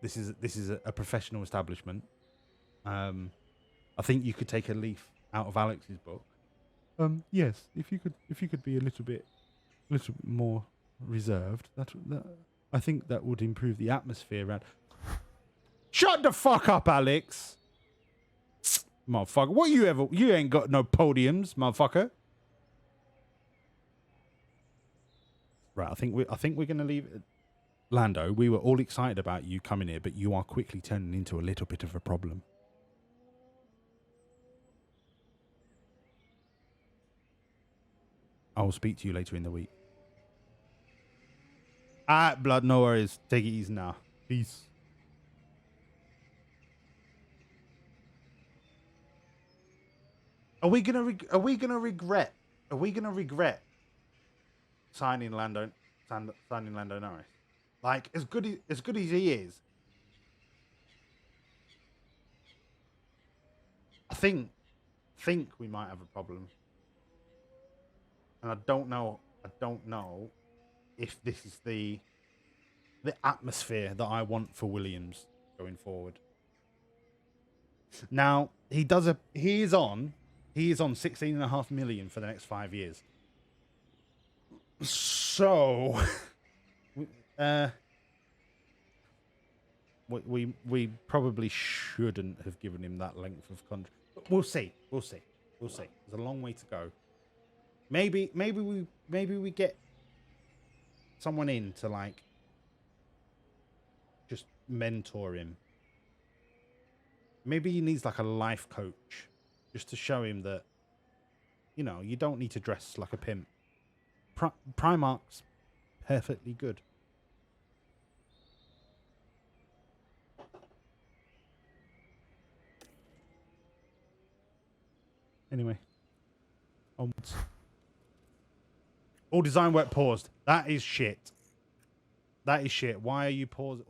This is a professional establishment. I think you could take a leaf out of Alex's book. Yes, if you could be a little bit more reserved, that I think that would improve the atmosphere around. Shut the fuck up, Alex. Motherfucker. What you ain't got no podiums, motherfucker. Right, I think we're gonna leave it. Lando, we were all excited about you coming here, but you are quickly turning into a little bit of a problem. I will speak to you later in the week. Alright, blood, no worries. Take it easy now. Peace. Are we gonna regret signing Lando Norris? Like as good as he is, I think we might have a problem. And I don't know if this is the atmosphere that I want for Williams going forward. Now, he is on 16.5 million for the next 5 years. So we probably shouldn't have given him that length of contract. We'll see. There's a long way to go. Maybe we get someone in to like just mentor him. Maybe he needs like a life coach just to show him that, you know, you don't need to dress like a pimp. Primark's perfectly good. Anyway, onwards. All design work paused. That is shit. Why are you paused?